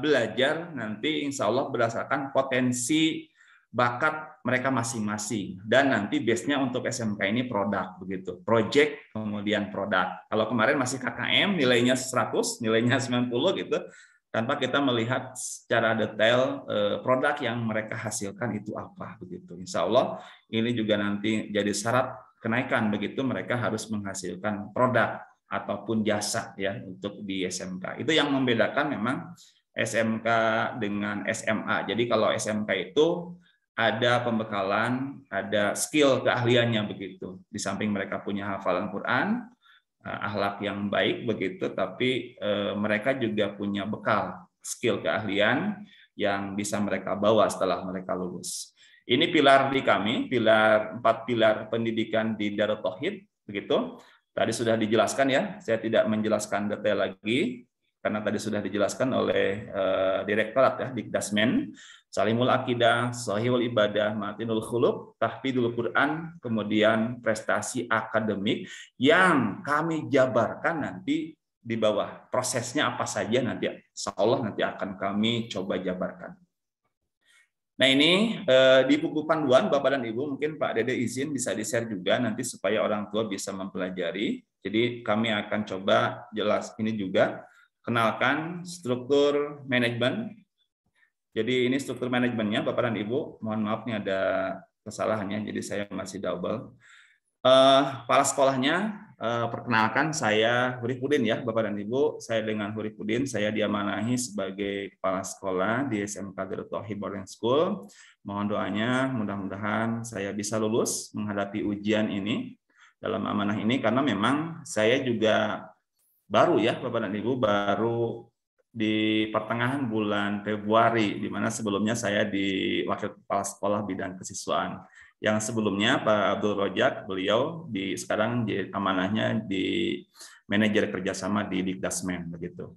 belajar nanti insya Allah berdasarkan potensi bakat mereka masing-masing, dan nanti base-nya untuk SMK ini produk begitu, project kemudian produk. Kalau kemarin masih KKM nilainya 100, nilainya 90 gitu, tanpa kita melihat secara detail produk yang mereka hasilkan itu apa begitu. Insya Allah ini juga nanti jadi syarat kenaikan begitu, mereka harus menghasilkan produk ataupun jasa ya untuk di SMK. Itu yang membedakan memang SMK dengan SMA. Jadi kalau SMK itu ada pembekalan, ada skill keahliannya begitu. Di samping mereka punya hafalan Quran, akhlak yang baik begitu, tapi mereka juga punya bekal skill keahlian yang bisa mereka bawa setelah mereka lulus. Ini pilar di kami, 4 pilar pendidikan di Darut Tauhid begitu. Tadi sudah dijelaskan ya, saya tidak menjelaskan detail lagi karena tadi sudah dijelaskan oleh Direktorat ya, Dikdasmen, Salimul Akidah, Shahihul Ibadah, Matinul Khuluq, Tahfidul Quran, kemudian prestasi akademik yang kami jabarkan nanti di bawah. Prosesnya apa saja nanti, insya Allah nanti akan kami coba jabarkan. Nah ini di buku panduan Bapak dan Ibu, mungkin Pak Dede izin bisa di-share juga nanti supaya orang tua bisa mempelajari. Jadi kami akan coba jelas ini juga. Kenalkan struktur manajemen. Jadi ini struktur manajemennya Bapak dan Ibu. Mohon maaf nih ada kesalahannya, jadi saya masih double. Kepala sekolahnya, perkenalkan saya Hurifudin ya Bapak dan Ibu. Saya dengan Hurifudin, saya diamanahi sebagai kepala sekolah di SMK Darut Tauhid Boarding School. Mohon doanya, mudah-mudahan saya bisa lulus menghadapi ujian ini dalam amanah ini, karena memang saya juga baru ya Bapak dan Ibu, baru di pertengahan bulan Februari, di mana sebelumnya saya di Wakil Kepala Sekolah Bidang Kesiswaan. Yang sebelumnya Pak Abdul Rojak, beliau sekarang amanahnya di manajer kerjasama di Dikdasmen begitu.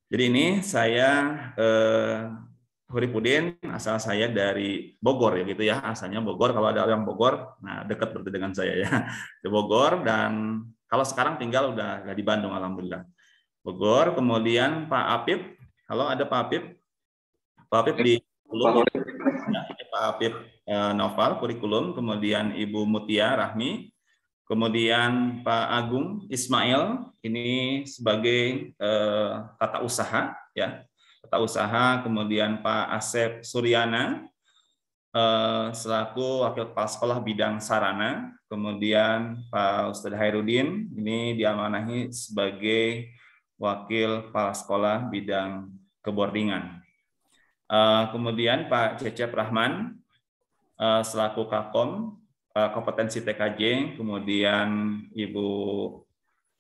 Jadi ini saya Hurifudin, asal saya dari Bogor ya gitu ya, asalnya Bogor. Kalau ada orang Bogor, nah dekat berarti dengan saya ya, di Bogor. Dan kalau sekarang tinggal udah di Bandung, alhamdulillah. Bogor, kemudian Pak Apip. Halo, ada Pak Apip? Pak Apip di kurikulum. Ya, ini Pak Apip Noval, kurikulum. Kemudian Ibu Mutia Rahmi. Kemudian Pak Agung Ismail, ini sebagai tata usaha. Ya, tata usaha. Kemudian Pak Asep Suryana, selaku Wakil Kepala Sekolah Bidang Sarana. Kemudian Pak Ustadz Hairudin, ini diamanahi sebagai Wakil Kepala Sekolah Bidang Keboardingan. Kemudian Pak Cecep Rahman, selaku Kakom, kompetensi TKJ. Kemudian Ibu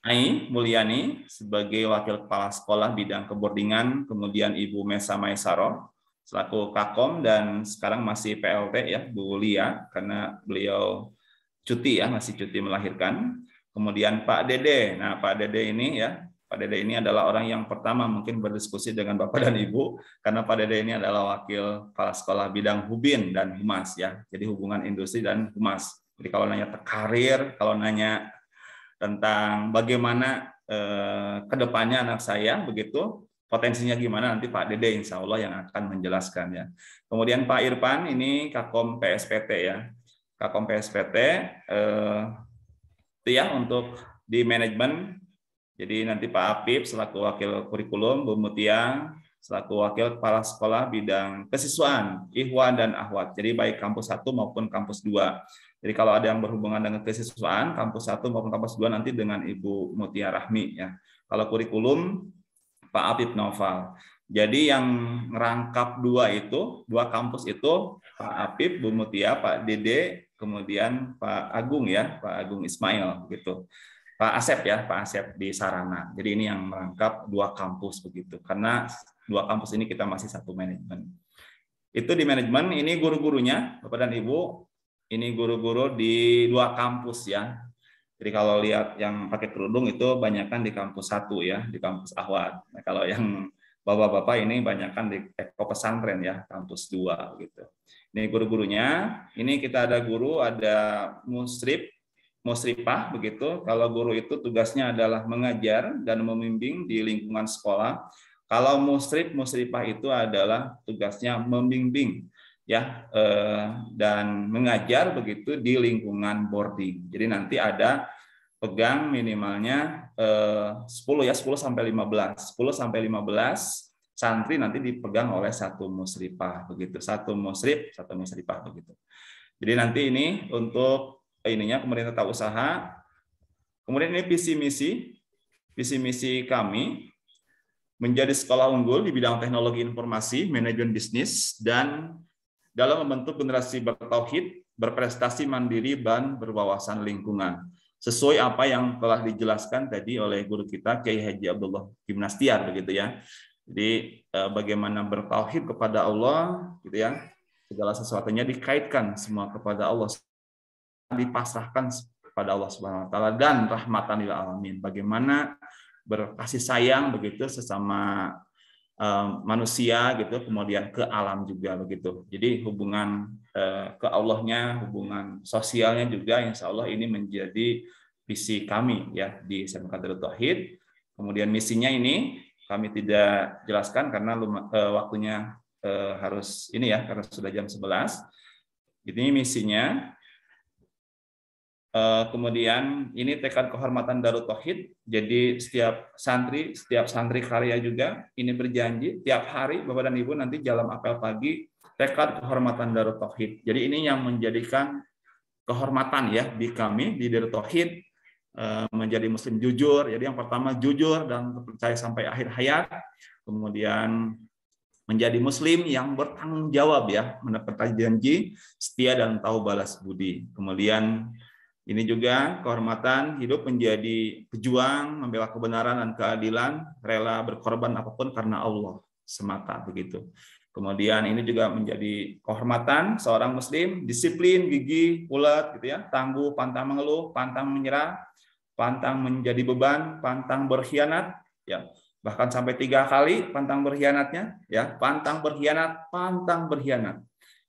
Ai Mulyani, sebagai Wakil Kepala Sekolah Bidang Keboardingan. Kemudian Ibu Mesa Maisaro, selaku Kakom, dan sekarang masih PLT ya, Bu Lia, karena beliau cuti ya, masih cuti melahirkan. Kemudian Pak Dede. Nah, Pak Dede ini ya, Pak Dede ini adalah orang yang pertama mungkin berdiskusi dengan Bapak dan Ibu, karena Pak Dede ini adalah Wakil Kepala Sekolah Bidang Hubin dan Humas ya. Jadi hubungan industri dan humas. Jadi kalau nanya karir, kalau nanya tentang bagaimana kedepannya anak saya begitu, potensinya gimana, nanti Pak Dede insya Allah yang akan menjelaskan ya. Kemudian Pak Irfan ini Kakom PSPT ya. Kakom PSPT itu ya untuk di manajemen. Jadi nanti Pak Apip selaku Wakil Kurikulum, Bu Mutia selaku Wakil Kepala Sekolah Bidang Kesiswaan, Ikhwan dan Akhwat. Jadi baik kampus 1 maupun kampus 2. Jadi kalau ada yang berhubungan dengan kesiswaan, kampus 1 maupun kampus 2 nanti dengan Ibu Mutia Rahmi ya. Kalau kurikulum Pak Apip Noval. Jadi yang merangkap 2 itu, 2 kampus itu Pak Apip, Bu Mutia, Pak Dede, kemudian Pak Agung ya, Pak Agung Ismail gitu. Pak Asep ya, Pak Asep di Sarana. Jadi ini yang merangkap 2 kampus begitu. Karena 2 kampus ini kita masih satu manajemen. Itu di manajemen, ini guru-gurunya, Bapak dan Ibu. Ini guru-guru di 2 kampus ya. Jadi kalau lihat yang pakai kerudung itu banyakkan di kampus 1 ya, di kampus Ahwat. Nah, kalau yang bapak-bapak ini banyakkan di Eko Pesantren ya, kampus 2 gitu. Ini guru-gurunya. Ini kita ada guru, ada musrib, musrifah begitu. Kalau guru itu tugasnya adalah mengajar dan membimbing di lingkungan sekolah. Kalau musrifah itu adalah tugasnya membimbing ya dan mengajar begitu di lingkungan boarding. Jadi nanti ada pegang minimalnya 10 sampai 15 santri nanti dipegang oleh satu musrifah begitu, satu musrifah begitu. Jadi nanti ini untuk ininya kemudian tata usaha, kemudian ini visi misi kami menjadi sekolah unggul di bidang teknologi informasi, manajemen bisnis, dan dalam membentuk generasi bertauhid, berprestasi mandiri, dan berwawasan lingkungan. Sesuai apa yang telah dijelaskan tadi oleh guru kita, Kiai Haji Abdullah Gimnastiar, begitu ya. Jadi bagaimana bertauhid kepada Allah, gitu ya. Segala sesuatunya dikaitkan semua kepada Allah, dipasrahkan kepada Allah Subhanahu wa taala dan rahmatan lil alamin. Bagaimana berkasih sayang begitu sesama manusia gitu, kemudian ke alam juga begitu. Jadi hubungan ke Allahnya, hubungan sosialnya juga insya Allah ini menjadi visi kami ya di SMK Darut Tauhid. Kemudian misinya ini kami tidak jelaskan karena waktunya harus ini ya, karena sudah jam 11. Ini misinya. Kemudian ini tekad kehormatan Darut Tauhid. Jadi setiap santri karya juga ini berjanji tiap hari Bapak dan Ibu nanti dalam apel pagi tekad kehormatan Darut Tauhid. Jadi ini yang menjadikan kehormatan ya di kami di Darut Tauhid menjadi muslim jujur. Jadi yang pertama jujur dan percaya sampai akhir hayat. Kemudian menjadi muslim yang bertanggung jawab ya, menepati janji, setia dan tahu balas budi. Kemudian ini juga kehormatan hidup menjadi pejuang, membela kebenaran dan keadilan, rela berkorban apapun karena Allah semata begitu. Kemudian ini juga menjadi kehormatan seorang muslim, disiplin, gigih, ulet gitu ya, tangguh, pantang mengeluh, pantang menyerah, pantang menjadi beban, pantang berkhianat ya. Bahkan sampai 3 kali pantang berkhianatnya ya, pantang berkhianat.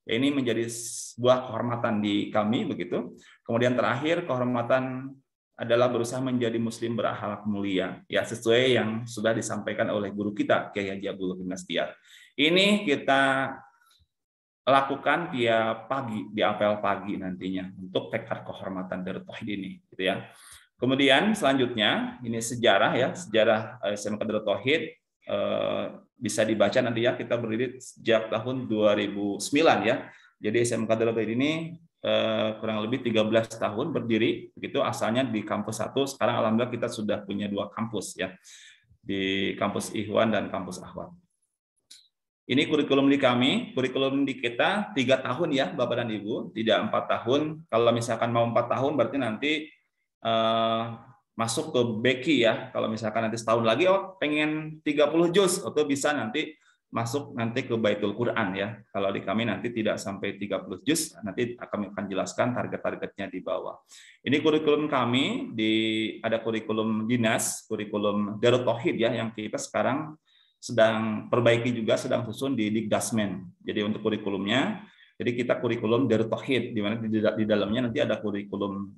Ini menjadi sebuah kehormatan di kami begitu. Kemudian terakhir kehormatan adalah berusaha menjadi muslim berakhlak mulia ya, sesuai yang sudah disampaikan oleh guru kita Kiai Haji Abdullah Gimnastiar. Ini kita lakukan tiap pagi di apel pagi nantinya untuk tekad kehormatan Darut Tauhid ini gitu ya. Kemudian selanjutnya ini sejarah ya, sejarah SMK Darut Tauhid bisa dibaca nanti ya, kita berdiri sejak tahun 2009 ya. Jadi SMK Darut Tauhid ini kurang lebih 13 tahun berdiri begitu, asalnya di kampus 1, sekarang alhamdulillah kita sudah punya 2 kampus ya. Di kampus Ikhwan dan kampus Ahwat. Ini kurikulum di kami, kurikulum di kita 3 tahun ya Bapak dan Ibu, tidak 4 tahun. Kalau misalkan mau 4 tahun berarti nanti masuk ke Beki ya. Kalau misalkan nanti setahun lagi pengen 30 juz, atau bisa nanti masuk nanti ke Baitul Quran ya. Kalau di kami nanti tidak sampai 30 juz, nanti kami akan jelaskan target-targetnya di bawah. Ini kurikulum kami, ada kurikulum dinas, kurikulum Darut Tauhid ya, yang kita sekarang sedang perbaiki juga, sedang susun di Dikdasmen. Jadi untuk kurikulumnya, jadi kita kurikulum Darut Tauhid, di mana di dalamnya nanti ada kurikulum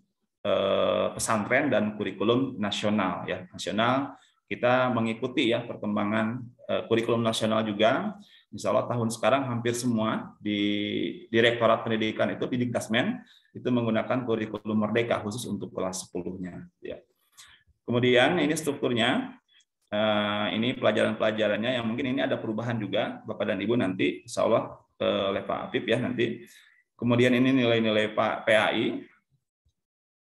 pesantren dan kurikulum nasional ya. Nasional kita mengikuti ya perkembangan kurikulum nasional juga. Insya Allah tahun sekarang hampir semua di Direktorat Pendidikan itu di Dikdasmen itu menggunakan kurikulum Merdeka khusus untuk kelas 10-nya ya. Kemudian ini strukturnya, ini pelajaran-pelajarannya yang mungkin ini ada perubahan juga Bapak dan Ibu nanti insya Allah oleh Pak Apip ya nanti. Kemudian ini nilai-nilai PAI,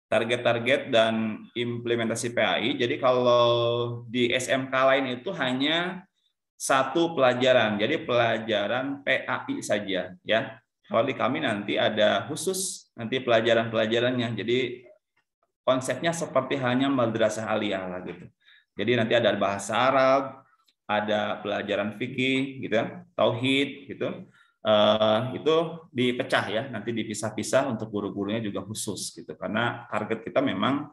target-target dan implementasi PAI. Jadi kalau di SMK lain itu hanya 1 pelajaran, jadi pelajaran PAI saja ya. Kalau di kami nanti ada khusus nanti pelajaran-pelajarannya. Jadi konsepnya seperti hanya madrasah aliyah lah gitu. Jadi nanti ada bahasa Arab, ada pelajaran fikih gitu, tauhid gitu. Itu dipecah ya, nanti dipisah-pisah untuk guru-gurunya juga khusus gitu, karena target kita memang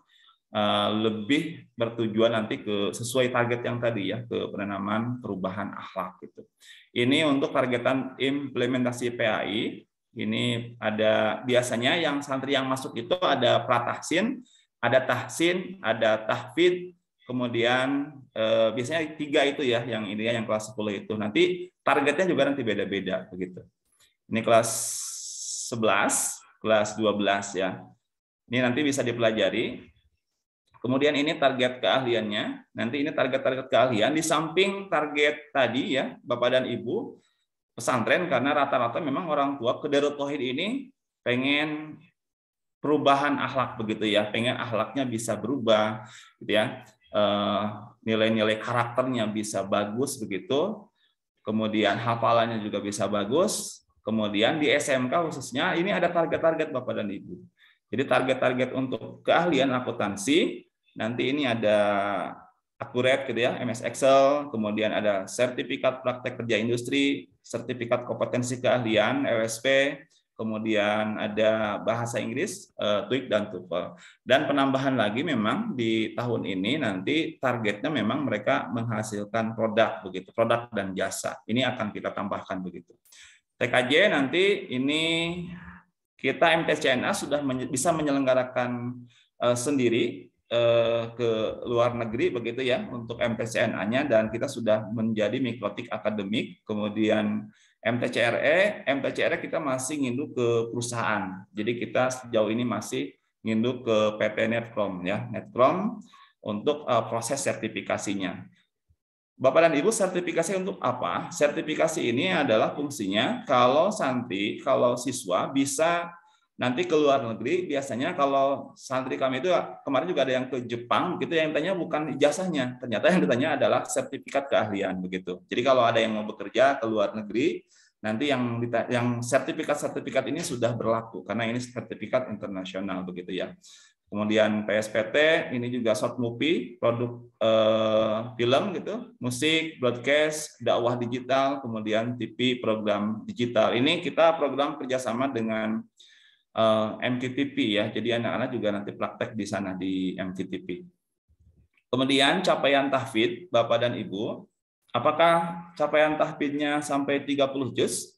lebih bertujuan nanti ke sesuai target yang tadi ya, ke penanaman perubahan akhlak gitu. Ini untuk targetan implementasi PAI Ini ada biasanya yang santri yang masuk itu ada pratahsin, ada tahsin, ada tahfidz, kemudian biasanya 3 itu ya, yang ini ya, yang kelas 10 itu. Nanti targetnya juga nanti beda-beda begitu. Ini kelas 11, kelas 12 ya. Ini nanti bisa dipelajari. Kemudian ini target keahliannya. Nanti ini target-target keahlian di samping target tadi ya, Bapak dan Ibu, pesantren, karena rata-rata memang orang tua ke Darut Tauhid ini pengen perubahan akhlak begitu ya, pengen akhlaknya bisa berubah gitu ya, nilai-nilai karakternya bisa bagus begitu, kemudian hafalannya juga bisa bagus, kemudian di SMK khususnya ini ada target-target Bapak dan Ibu. Jadi target-target untuk keahlian akuntansi, nanti ini ada akurat gitu ya, MS Excel, kemudian ada sertifikat praktek kerja industri, sertifikat kompetensi keahlian EWSP, kemudian ada bahasa Inggris, TOEIC dan TOEFL. Dan penambahan lagi memang di tahun ini nanti targetnya memang mereka menghasilkan produk begitu, produk dan jasa. Ini akan kita tambahkan begitu. TKJ nanti ini kita MTCNA sudah bisa menyelenggarakan sendiri ke luar negeri begitu ya untuk MTCNA-nya, dan kita sudah menjadi mikrotik akademik. Kemudian MTCRE kita masih nginduk ke perusahaan. Jadi kita sejauh ini masih nginduk ke PT Netcom ya, Netcom untuk proses sertifikasinya. Bapak dan Ibu, sertifikasi untuk apa? Sertifikasi ini adalah fungsinya kalau santri, kalau siswa bisa nanti ke luar negeri. Biasanya kalau santri kami itu kemarin juga ada yang ke Jepang gitu, yang ditanya bukan ijazahnya, ternyata yang ditanya adalah sertifikat keahlian begitu. Jadi kalau ada yang mau bekerja ke luar negeri, nanti yang sertifikat ini sudah berlaku karena ini sertifikat internasional begitu ya. Kemudian PSPT ini juga short movie, produk film gitu, musik, broadcast, dakwah digital, kemudian TV program digital. Ini kita program kerjasama dengan MKTP ya, jadi anak-anak juga nanti praktek di sana di MKTP. Kemudian capaian tahfidz Bapak dan Ibu, apakah capaian tahfidznya sampai 30 juz?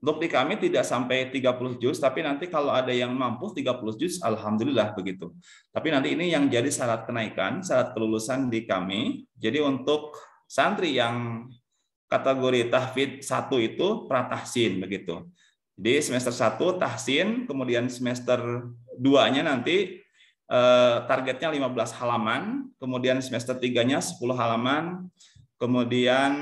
Untuk di kami tidak sampai 30 juz, tapi nanti kalau ada yang mampu 30 juz, alhamdulillah begitu. Tapi nanti ini yang jadi syarat kenaikan, syarat kelulusan di kami. Jadi untuk santri yang kategori tahfidz 1 itu pratahsin begitu. Di semester 1 tahsin, kemudian semester 2-nya nanti targetnya 15 halaman, kemudian semester 3-nya 10 halaman, kemudian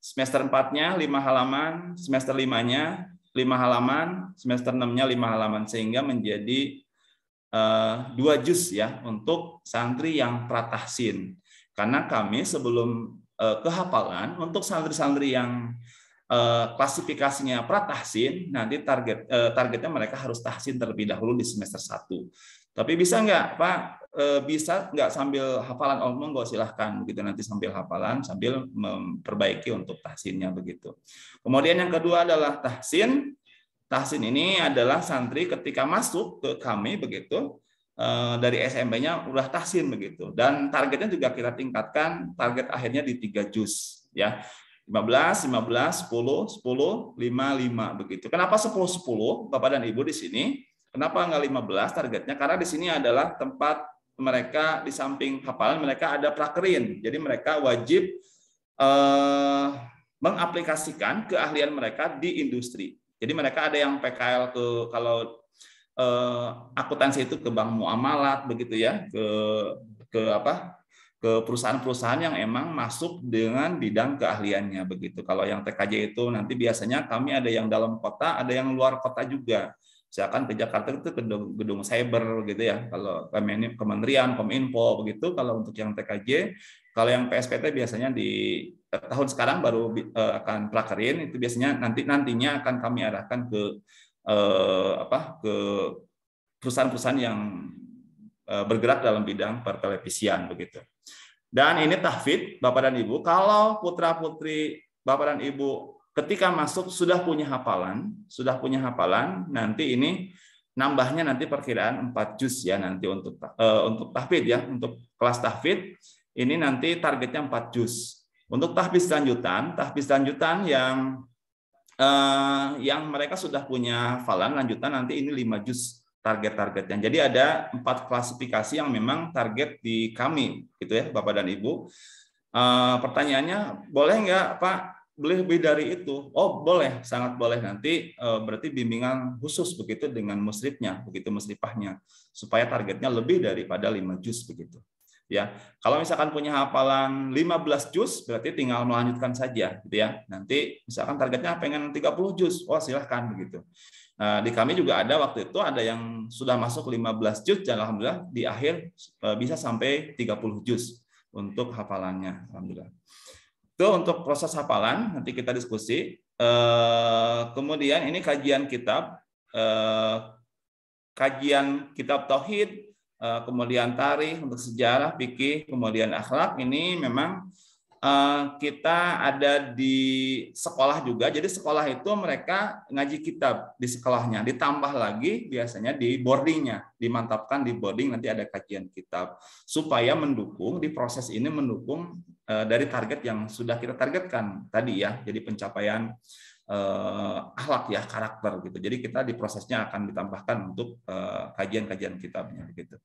semester 4-nya 5 halaman, semester 5-nya 5 halaman, semester 6-nya 5 halaman, sehingga menjadi 2 juz ya untuk santri yang pratahsin. Karena kami sebelum kehafalan, untuk santri-santri yang klasifikasinya pratahsin, nanti targetnya mereka harus tahsin terlebih dahulu di semester 1. Tapi bisa nggak Pak? Bisa nggak sambil hafalan? Oh monggo silahkan begitu, nanti sambil hafalan sambil memperbaiki untuk tahsinnya begitu. Kemudian yang kedua adalah tahsin. Tahsin ini adalah santri ketika masuk ke kami begitu, dari SMP-nya udah tahsin begitu, dan targetnya juga kita tingkatkan, target akhirnya di 3 juz ya. 15, 10, 5 begitu. Kenapa 10 Bapak dan Ibu di sini? Kenapa nggak 15 targetnya? Karena di sini adalah tempat mereka di samping hafalan mereka ada prakerin. Jadi mereka wajib mengaplikasikan keahlian mereka di industri. Jadi mereka ada yang PKL kalau akuntansi itu ke bank muamalat begitu ya, ke perusahaan-perusahaan yang emang masuk dengan bidang keahliannya begitu. Kalau yang TKJ itu nanti biasanya kami ada yang dalam kota, ada yang luar kota juga. Misalkan ke Jakarta itu ke gedung cyber gitu ya. Kalau Kementerian, Kominfo begitu. Kalau untuk yang TKJ, kalau yang PSPT biasanya di tahun sekarang baru akan prakerin, itu biasanya nantinya akan kami arahkan ke ke perusahaan-perusahaan yang bergerak dalam bidang pertelevisian begitu. Dan ini tahfidz Bapak dan Ibu, kalau putra-putri Bapak dan Ibu ketika masuk sudah punya hafalan, nanti ini nambahnya nanti perkiraan 4 juz ya nanti untuk tahfidz ya, untuk kelas tahfidz ini nanti targetnya 4 juz. Untuk tahfidz lanjutan yang yang mereka sudah punya hafalan lanjutan nanti ini 5 juz target-targetnya. Jadi ada 4 klasifikasi yang memang target di kami, gitu ya, Bapak dan Ibu. Pertanyaannya, boleh nggak Pak? Boleh lebih dari itu? Oh boleh, sangat boleh. Nanti berarti bimbingan khusus begitu dengan musrifnya, begitu musrifahnya, supaya targetnya lebih daripada 5 juz begitu. Ya, kalau misalkan punya hafalan 15 juz, berarti tinggal melanjutkan saja, gitu ya. Nanti misalkan targetnya pengen 30 juz, oh silahkan begitu. Di kami juga ada waktu itu ada yang sudah masuk 15 juz, dan alhamdulillah di akhir bisa sampai 30 juz untuk hafalannya, alhamdulillah. Itu untuk proses hafalan, nanti kita diskusi. Kemudian ini kajian kitab tauhid, kemudian tarikh untuk sejarah, fikih, kemudian akhlak. Ini memang kita ada di sekolah juga. Jadi sekolah itu mereka ngaji kitab di sekolahnya. Ditambah lagi biasanya di boardingnya, dimantapkan di boarding nanti ada kajian kitab supaya mendukung di proses ini, mendukung dari target yang sudah kita targetkan tadi ya. Jadi pencapaian akhlak ya, karakter gitu. Jadi kita di prosesnya akan ditambahkan untuk kajian-kajian kitabnya gitu.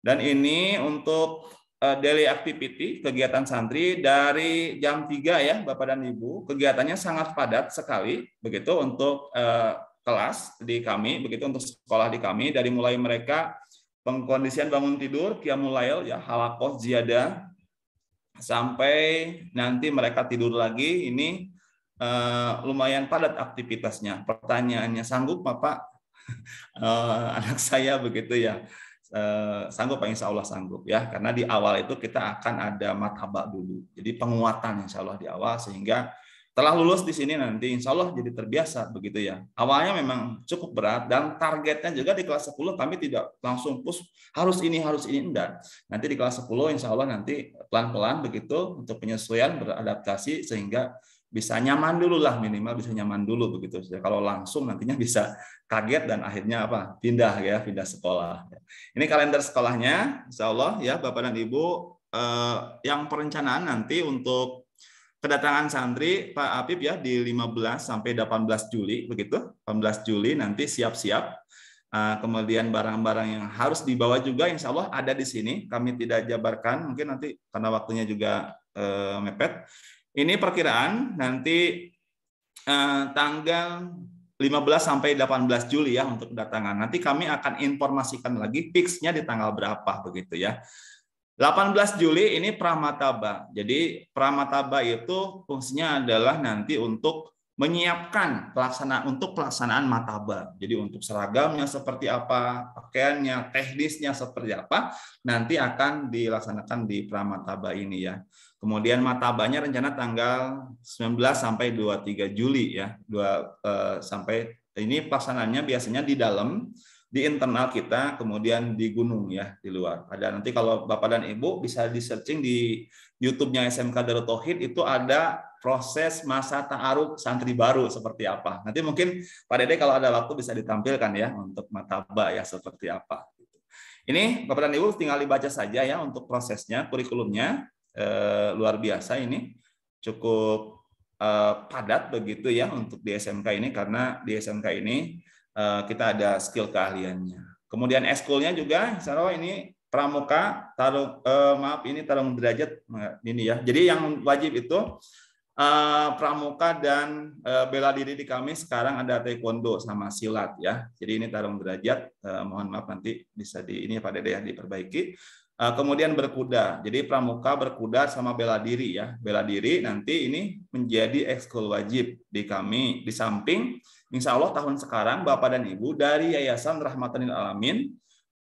Dan ini untuk daily activity, kegiatan santri dari jam 3 ya Bapak dan Ibu. Kegiatannya sangat padat sekali begitu untuk kelas di kami, begitu untuk sekolah di kami, dari mulai mereka pengkondisian bangun tidur, qiyamul lail ya, halaqah ziyadah, sampai nanti mereka tidur lagi. Ini lumayan padat aktivitasnya. Pertanyaannya, sanggup Bapak? Anak saya begitu ya. Sanggup Pak, insya Allah sanggup ya, karena di awal itu kita akan ada martabak dulu, jadi penguatan insya Allah di awal, sehingga setelah lulus di sini nanti insya Allah jadi terbiasa begitu ya. Awalnya memang cukup berat, dan targetnya juga di kelas 10 kami tidak langsung push harus ini enggak. Nanti di kelas 10 insya Allah nanti pelan-pelan begitu untuk penyesuaian, beradaptasi, sehingga bisa nyaman dulu lah, minimal bisa nyaman dulu begitu. Kalau langsung nantinya bisa kaget dan akhirnya pindah sekolah. Ini kalender sekolahnya, insya Allah ya Bapak dan Ibu, yang perencanaan nanti untuk kedatangan santri Pak Apip ya di 15 sampai 18 Juli begitu. 18 Juli nanti siap-siap. Kemudian barang-barang yang harus dibawa juga insya Allah ada di sini. Kami tidak jabarkan, mungkin nanti karena waktunya juga mepet. Ini perkiraan nanti tanggal 15 sampai 18 Juli ya untuk kedatangan. Nanti kami akan informasikan lagi fixnya di tanggal berapa begitu ya. 18 Juli ini pramataba. Jadi pramataba itu fungsinya adalah nanti untuk menyiapkan pelaksanaan mataba. Jadi untuk seragamnya seperti apa, pakaiannya, teknisnya seperti apa, nanti akan dilaksanakan di pramataba ini ya. Kemudian matabanya rencana tanggal 19 sampai 23 Juli ya. Sampai ini pelaksanaannya biasanya di dalam, di internal kita, kemudian di gunung ya, di luar. Ada nanti kalau Bapak dan Ibu bisa di-searching di YouTube-nya SMK Darut Tauhid, itu ada proses masa ta'aruf santri baru seperti apa. Nanti mungkin Pak Dede kalau ada waktu bisa ditampilkan ya untuk mataba ya seperti apa. Ini Bapak dan Ibu tinggal dibaca saja ya untuk prosesnya, kurikulumnya. Luar biasa ini, cukup padat begitu ya untuk di SMK ini, karena di SMK ini kita ada skill keahliannya. Kemudian eskulnya juga, insya Allah ini pramuka, tarung derajat ini ya. Jadi yang wajib itu pramuka dan bela diri di kami sekarang ada taekwondo sama silat ya. Jadi ini tarung derajat, mohon maaf nanti bisa ini Pak Dede ya diperbaiki. Kemudian berkuda, jadi pramuka, berkuda sama bela diri ya. Bela diri nanti ini menjadi ekskul wajib di kami. Di samping, insya Allah tahun sekarang Bapak dan Ibu dari Yayasan Rahmatan Lil Alamin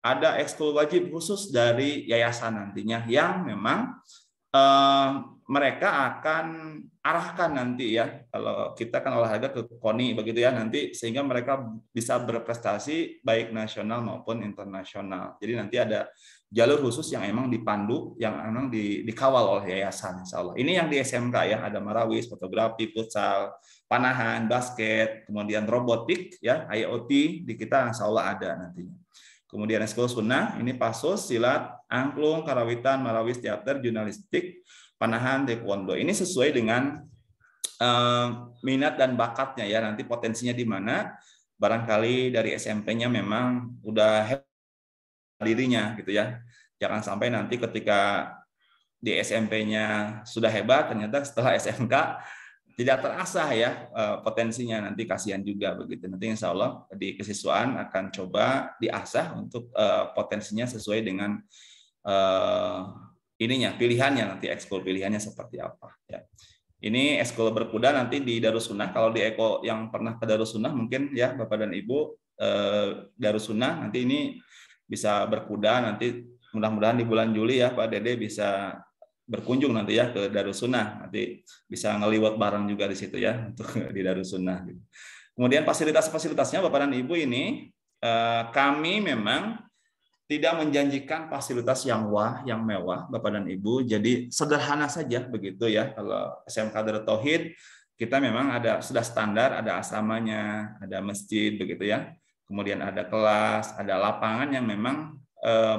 ada ekskul wajib khusus dari yayasan nantinya yang memang mereka akan arahkan nanti ya, kalau kita kan olahraga ke KONI begitu ya nanti, sehingga mereka bisa berprestasi baik nasional maupun internasional. Jadi nanti ada jalur khusus yang emang dipandu, yang emang dikawal oleh yayasan insya Allah. Ini yang di SMK ya, ada marawis, fotografi, futsal, panahan, basket, kemudian robotik ya, IoT di kita insya Allah ada nantinya. Kemudian ekskul sunnah, ini pasus, silat, angklung, karawitan, marawis, teater, jurnalistik, panahan, taekwondo. Ini sesuai dengan minat dan bakatnya ya, nanti potensinya di mana. Barangkali dari SMP-nya memang udah hebat dirinya gitu ya. Jangan sampai nanti ketika di SMP-nya sudah hebat, ternyata setelah SMK tidak terasah ya potensinya, nanti kasihan juga begitu. Nanti insya Allah di kesiswaan akan coba diasah untuk potensinya sesuai dengan pilihannya, nanti ekskul pilihannya seperti apa ya. Ini ekskul berkuda nanti di Darussunnah. Kalau di Eko yang pernah ke Darussunnah mungkin ya Bapak dan Ibu, Darussunnah nanti ini bisa berkuda, nanti mudah-mudahan di bulan Juli ya Pak Dede bisa berkunjung nanti ya ke Darussunnah, nanti bisa ngeliwat bareng juga di situ ya untuk di Darussunnah. Kemudian fasilitas-fasilitasnya Bapak dan Ibu ini kami memang tidak menjanjikan fasilitas yang yang mewah Bapak dan Ibu, jadi sederhana saja begitu ya. Kalau SMK Darut Tauhid kita memang sudah standar, ada asramanya, ada masjid begitu ya. Kemudian ada kelas, ada lapangan yang memang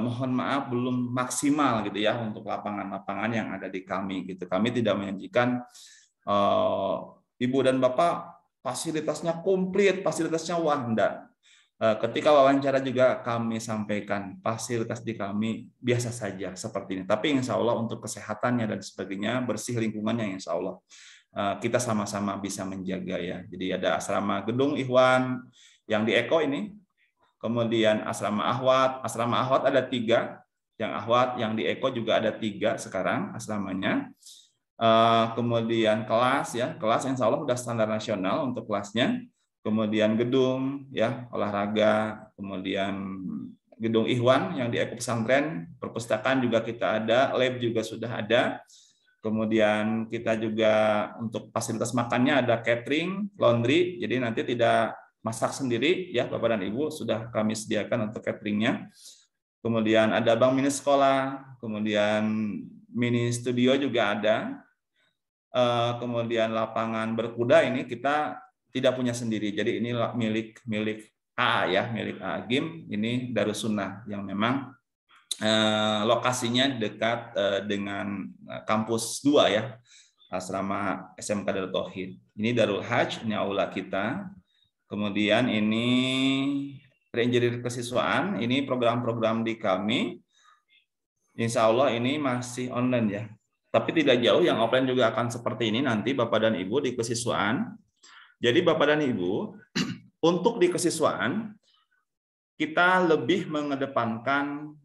mohon maaf belum maksimal gitu ya untuk lapangan-lapangan yang ada di kami gitu. Kami tidak menjanjikan Ibu dan Bapak fasilitasnya komplit, fasilitasnya wanda. Ketika wawancara juga kami sampaikan fasilitas di kami biasa saja seperti ini. Tapi insya Allah untuk kesehatannya dan sebagainya, bersih lingkungannya insya Allah kita sama-sama bisa menjaga ya. Jadi ada asrama Gedung Ikhwan yang di Eko ini, kemudian asrama Ahwat ada 3, yang Ahwat yang di Eko juga ada 3 sekarang asramanya. Kemudian kelas insya Allah sudah standar nasional untuk kelasnya. Kemudian gedung ya olahraga, kemudian Gedung Ikhwan yang di Eko Pesantren, perpustakaan juga kita ada, lab juga sudah ada. Kemudian kita juga untuk fasilitas makannya ada catering, laundry, jadi nanti tidak masak sendiri ya Bapak dan Ibu, sudah kami sediakan untuk cateringnya. Kemudian ada bank mini sekolah, kemudian mini studio juga ada. Kemudian lapangan berkuda ini kita tidak punya sendiri, jadi ini milik AA ya, milik AA GIM, ini Darussunnah yang memang lokasinya dekat dengan kampus 2 ya, asrama SMK Darut Tauhid. Ini Darul Hajj, ini aula kita. Kemudian ini reinjineering kesiswaan, ini program-program di kami. Insya Allah ini masih online ya, tapi tidak jauh, yang offline juga akan seperti ini nanti Bapak dan Ibu di kesiswaan. Jadi Bapak dan Ibu, untuk di kesiswaan, kita lebih mengedepankan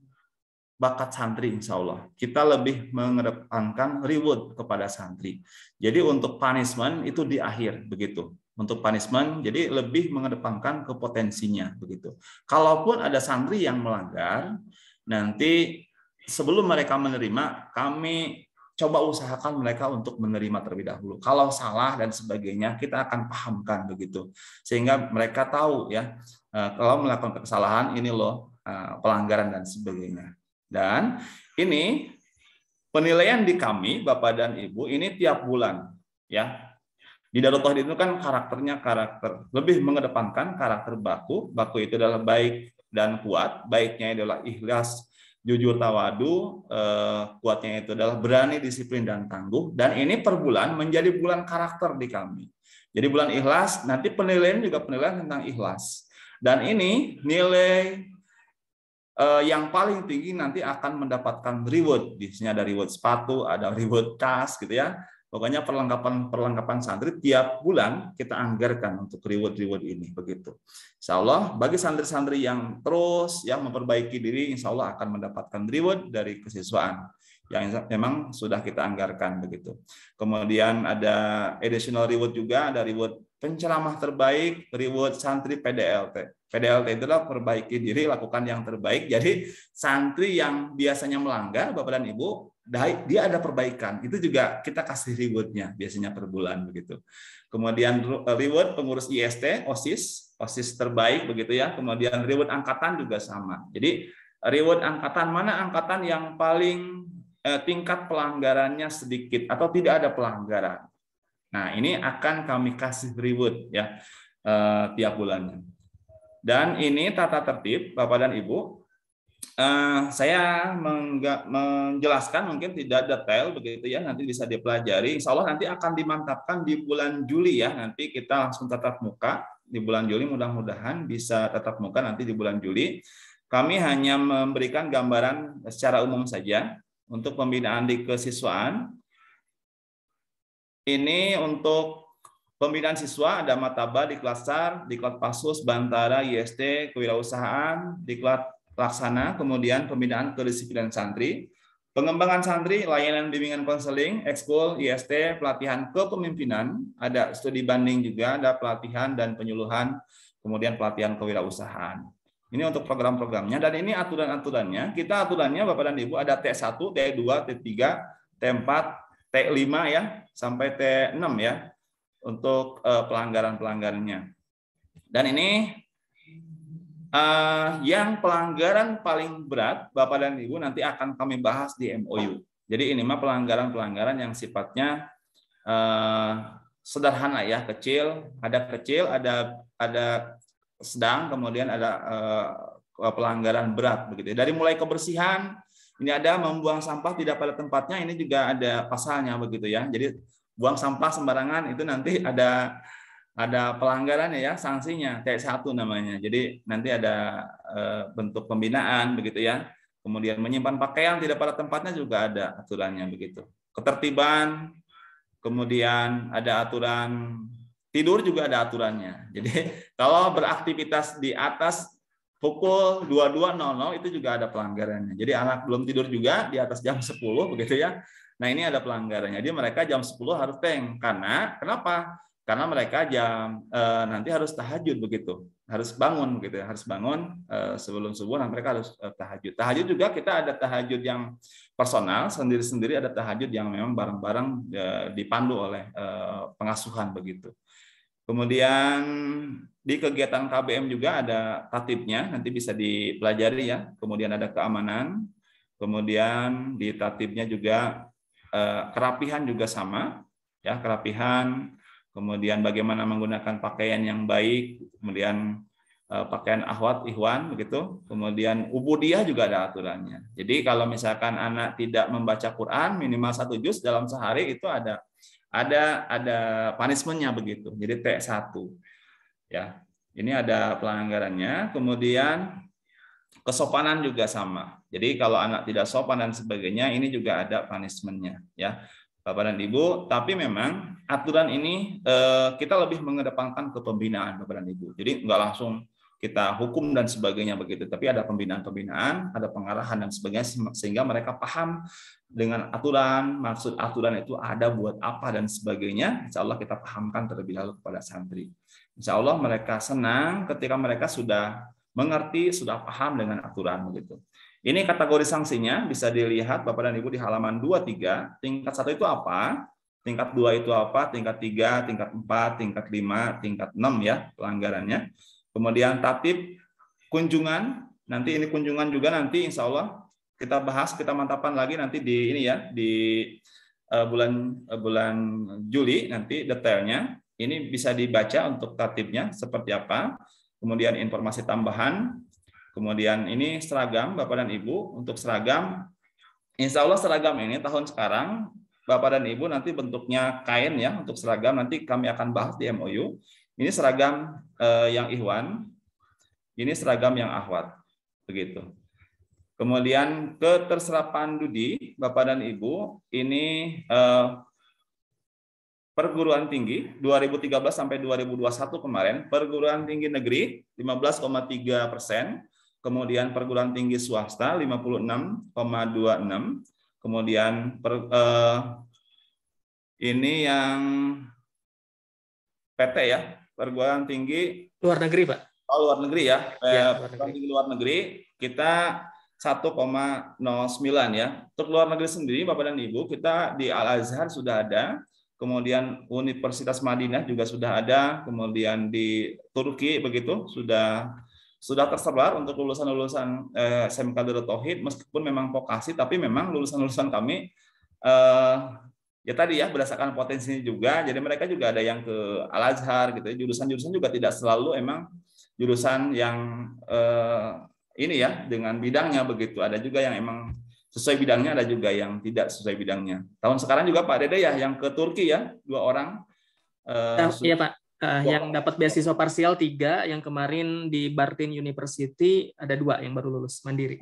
bakat santri insya Allah. Kita lebih mengedepankan reward kepada santri. Jadi untuk punishment itu di akhir, begitu. Untuk punishment, jadi lebih mengedepankan ke potensinya, begitu. Kalaupun ada santri yang melanggar, nanti sebelum mereka menerima, kami coba usahakan mereka untuk menerima terlebih dahulu. Kalau salah dan sebagainya, kita akan pahamkan begitu, sehingga mereka tahu ya kalau melakukan kesalahan ini loh pelanggaran dan sebagainya. Dan ini penilaian di kami Bapak dan Ibu ini tiap bulan ya. Di Darut Tauhid itu kan karakternya karakter lebih mengedepankan karakter baku. Baku itu adalah baik dan kuat. Baiknya adalah ikhlas, jujur, tawadu, kuatnya itu adalah berani, disiplin, dan tangguh. Dan ini per bulan menjadi bulan karakter di kami. Jadi bulan ikhlas, nanti penilaian juga penilaian tentang ikhlas. Dan ini nilai yang paling tinggi nanti akan mendapatkan reward. Di sini ada reward sepatu, ada reward tas gitu ya. Pokoknya perlengkapan santri tiap bulan kita anggarkan untuk reward ini begitu. Insya Allah bagi santri-santri yang terus yang memperbaiki diri, insya Allah akan mendapatkan reward dari kesiswaan yang memang sudah kita anggarkan begitu. Kemudian ada additional reward juga, ada reward penceramah terbaik, reward santri PDLT. PDLT itulah perbaiki diri, lakukan yang terbaik. Jadi santri yang biasanya melanggar, Bapak dan Ibu, dia ada perbaikan. Itu juga kita kasih rewardnya biasanya per bulan begitu. Kemudian reward pengurus IST, OSIS terbaik begitu ya. Kemudian reward angkatan juga sama. Jadi reward angkatan, mana angkatan yang paling tingkat pelanggarannya sedikit atau tidak ada pelanggaran. Nah, ini akan kami kasih reward ya tiap bulannya. Dan ini tata tertib Bapak dan Ibu. Saya menjelaskan mungkin tidak detail begitu ya, nanti bisa dipelajari. Insya Allah nanti akan dimantapkan di bulan Juli ya, nanti kita langsung tatap muka di bulan Juli, mudah-mudahan bisa tatap muka nanti di bulan Juli. Kami hanya memberikan gambaran secara umum saja untuk pembinaan di kesiswaan. Ini untuk pembinaan siswa ada Mataba, Diklat SAR, Diklat Pasus, Bantara, IST, Kewirausahaan, Diklat Laksana, kemudian pembinaan kedisiplinan santri, pengembangan santri, layanan bimbingan konseling, ekskul, IST, pelatihan kepemimpinan, ada studi banding juga, ada pelatihan dan penyuluhan, kemudian pelatihan kewirausahaan. Ini untuk program-programnya, dan ini aturan-aturannya. Kita aturannya Bapak dan Ibu ada T1, T2, T3, T4, T5 ya, sampai T6 ya, untuk pelanggaran-pelanggarannya. Dan ini yang pelanggaran paling berat, Bapak dan Ibu, nanti akan kami bahas di MOU. Jadi ini mah pelanggaran-pelanggaran yang sifatnya sederhana ya, kecil, ada sedang, kemudian ada pelanggaran berat begitu. Dari mulai kebersihan, ini ada membuang sampah tidak pada tempatnya, ini juga ada pasalnya begitu ya. Jadi buang sampah sembarangan itu nanti ada pelanggarannya ya, sanksinya T1 namanya. Jadi nanti ada bentuk pembinaan begitu ya. Kemudian menyimpan pakaian tidak pada tempatnya juga ada aturannya begitu. Ketertiban, kemudian ada aturan tidur juga ada aturannya. Jadi kalau beraktivitas di atas pukul 22.00 itu juga ada pelanggarannya. Jadi anak belum tidur juga di atas jam 10 begitu ya. Nah, ini ada pelanggarannya. Jadi mereka jam 10 harus tank. Kenapa? Karena mereka nanti harus tahajud begitu. Harus bangun begitu ya. Harus bangun sebelum subuh, nah mereka harus tahajud. Tahajud juga kita ada tahajud yang personal, sendiri-sendiri, ada tahajud yang memang bareng-bareng dipandu oleh pengasuhan begitu. Kemudian di kegiatan KBM juga ada tatibnya, nanti bisa dipelajari ya. Kemudian ada keamanan, kemudian di tatibnya juga kerapihan juga sama, ya kerapihan. Kemudian bagaimana menggunakan pakaian yang baik, kemudian pakaian akhwat, ikhwan begitu. Kemudian ubudiyah juga ada aturannya. Jadi kalau misalkan anak tidak membaca Quran minimal 1 juz dalam sehari itu ada punishment-nya begitu. Jadi T1. Ya. Ini ada pelanggarannya. Kemudian kesopanan juga sama. Jadi kalau anak tidak sopan dan sebagainya, ini juga ada punishment-nya ya. Bapak dan Ibu, tapi memang aturan ini kita lebih mengedepankan ke pembinaan Bapak dan Ibu. Jadi enggak langsung kita hukum dan sebagainya begitu, tapi ada pembinaan-pembinaan, ada pengarahan dan sebagainya sehingga mereka paham dengan aturan, maksud aturan itu ada buat apa dan sebagainya. Insya Allah kita pahamkan terlebih dahulu kepada santri. Insya Allah mereka senang ketika mereka sudah mengerti, sudah paham dengan aturan begitu. Ini kategori sanksinya bisa dilihat Bapak dan Ibu di halaman 23. Tingkat 1 itu apa? Tingkat 2 itu apa? Tingkat 3, tingkat 4, tingkat 5, tingkat 6 ya pelanggarannya. Kemudian tatib kunjungan, nanti ini kunjungan juga nanti insya Allah kita bahas, kita mantapkan lagi nanti di ini ya, di bulan Juli nanti detailnya. Ini bisa dibaca untuk tatibnya seperti apa. Kemudian informasi tambahan. Kemudian ini seragam Bapak dan Ibu, untuk seragam insya Allah seragam ini tahun sekarang Bapak dan Ibu nanti bentuknya kain ya, untuk seragam nanti kami akan bahas di MOU. Ini seragam yang ikhwan, ini seragam yang akhwat, begitu. Kemudian keterserapan Dudi, Bapak dan Ibu, ini perguruan tinggi 2013 sampai 2021 kemarin, perguruan tinggi negeri 15,3%, kemudian perguruan tinggi swasta 56,26%, kemudian ini yang PT ya. Perguruan tinggi luar negeri, Pak. Oh, luar negeri ya. Perguruan tinggi luar negeri kita 1,09 ya. Untuk luar negeri sendiri Bapak dan Ibu, kita di Al-Azhar sudah ada, kemudian Universitas Madinah juga sudah ada, kemudian di Turki begitu sudah tersebar untuk lulusan-lulusan SMK Darut Tauhid, meskipun memang vokasi, tapi memang lulusan-lulusan kami ya tadi ya berdasarkan potensinya juga, jadi mereka juga ada yang ke Al-Azhar gitu. Jurusan-jurusan juga tidak selalu emang jurusan yang ini ya dengan bidangnya begitu. Ada juga yang emang sesuai bidangnya, ada juga yang tidak sesuai bidangnya. Tahun sekarang juga Pak Dede ya yang ke Turki ya 2 orang. Iya Pak, yang dapat beasiswa parsial 3, yang kemarin di Bartin University ada 2 yang baru lulus mandiri.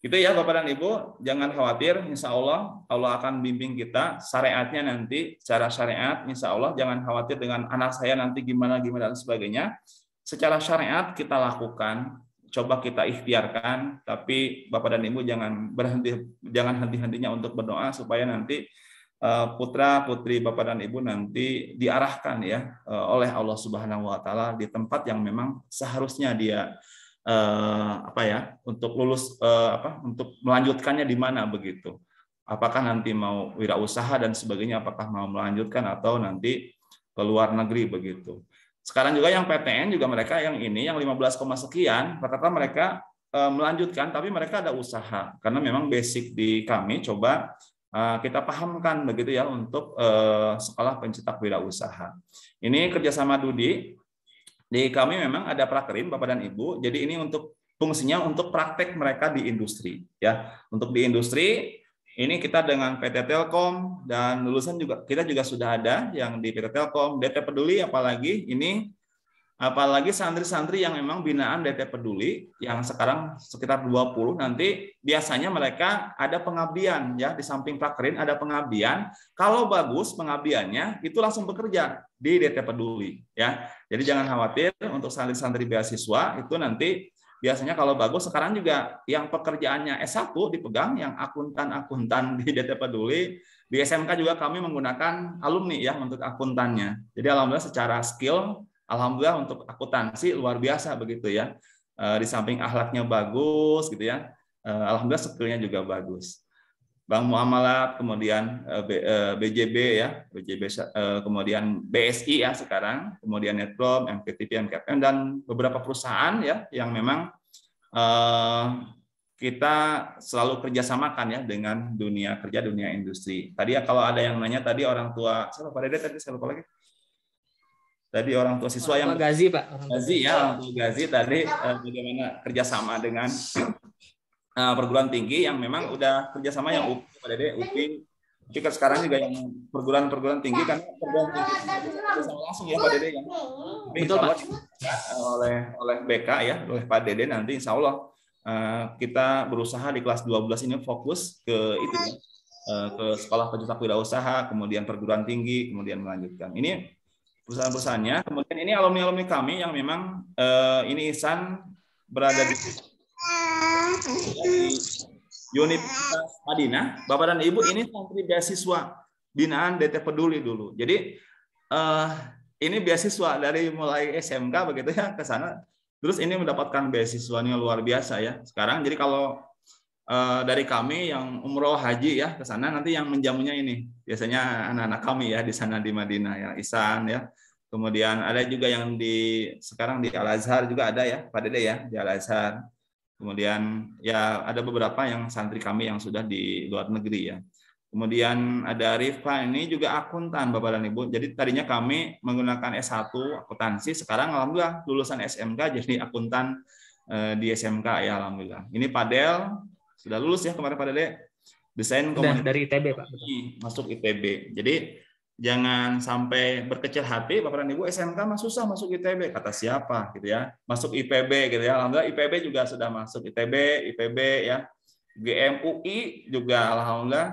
Gitu ya Bapak dan Ibu, jangan khawatir, insya Allah akan bimbing kita syariatnya nanti secara syariat, insya Allah jangan khawatir dengan anak saya nanti gimana dan sebagainya. Secara syariat kita lakukan, coba kita ikhtiarkan, tapi Bapak dan Ibu jangan henti-hentinya untuk berdoa supaya nanti putra putri Bapak dan Ibu nanti diarahkan ya oleh Allah Subhanahu wa taala di tempat yang memang seharusnya dia untuk lulus untuk melanjutkannya di mana begitu. Apakah nanti mau wirausaha dan sebagainya, apakah mau melanjutkan atau nanti ke luar negeri begitu. Sekarang juga yang PTN juga mereka yang 15, sekian rata-rata mereka melanjutkan, tapi mereka ada usaha karena memang basic di kami coba kita pahamkan begitu ya untuk sekolah pencetak wirausaha. Ini kerjasama Dudi. Di kami memang ada prakerin Bapak dan Ibu. Jadi ini untuk fungsinya untuk praktek mereka di industri ya. Untuk di industri ini kita dengan PT Telkom dan lulusan juga kita juga sudah ada yang di PT Telkom, DT Peduli apalagi santri-santri yang memang binaan DT Peduli yang sekarang sekitar 20 nanti biasanya mereka ada pengabdian ya di samping prakerin ada pengabdian. Kalau bagus pengabdiannya itu langsung bekerja di DT Peduli ya. Jadi jangan khawatir untuk santri-santri beasiswa itu nanti biasanya kalau bagus sekarang juga yang pekerjaannya S1 dipegang yang akuntan di DT Peduli. Di SMK juga kami menggunakan alumni ya untuk akuntannya. Jadi alhamdulillah secara skill alhamdulillah untuk akuntansi luar biasa begitu ya. Di samping akhlaknya bagus gitu ya. Alhamdulillah skillnya juga bagus. Bank Muamalat, kemudian BJB ya, kemudian BSI ya sekarang, kemudian Netprom, MPTP, MKPM dan beberapa perusahaan ya yang memang kita selalu kerjasamakan ya dengan dunia kerja, dunia industri. Tadi ya kalau ada yang nanya tadi orang tua, siapa Pak Dede tadi saya lupa lagi. Tadi orang tua siswa yang Gazi Pak. Gazi ya, orang tua Gazi tadi bagaimana kerjasama dengan perguruan tinggi yang memang udah kerjasama yang UPI, Pak Dede, UPI. Tapi sekarang juga yang perguruan tinggi kan perguruan tinggi kerjasama langsung ya Pak Dede yang betul Pak. oleh BK ya, oleh Pak Dede nanti Insya Allah kita berusaha di kelas 12 ini fokus ke itu ya, ke sekolah pencetak wirausaha, kemudian perguruan tinggi, kemudian melanjutkan. Ini perusahaan-perusahaannya. Kemudian ini alumni-alumni kami yang memang ini Ihsan berada di Universitas Madinah. Bapak dan Ibu ini santri beasiswa binaan DT Peduli dulu. Jadi ini beasiswa dari mulai SMK begitu ya ke sana. Terus ini mendapatkan beasiswanya luar biasa ya. Sekarang jadi kalau dari kami yang umroh haji ya ke sana nanti yang menjamunya ini biasanya anak-anak kami ya di sana di Madinah ya Ihsan ya. Kemudian ada juga yang sekarang di Al Azhar juga ada ya Pak Dede ya di Al Azhar. Kemudian ya ada beberapa yang santri kami yang sudah di luar negeri ya. Kemudian ada Rifka ini juga akuntan Bapak dan Ibu. Jadi tadinya kami menggunakan S1 akuntansi, sekarang alhamdulillah lulusan SMK jadi akuntan di SMK ya alhamdulillah. Ini Pak Del sudah lulus ya kemarin Pak Dede. Desain komunikasi dari ITB Pak. Masuk ITB. Jadi jangan sampai berkecil hati Bapak dan Ibu, SMK mah susah masuk ITB kata siapa gitu ya. Masuk IPB gitu ya. Alhamdulillah IPB juga sudah masuk ITB, IPB ya. GMUI juga alhamdulillah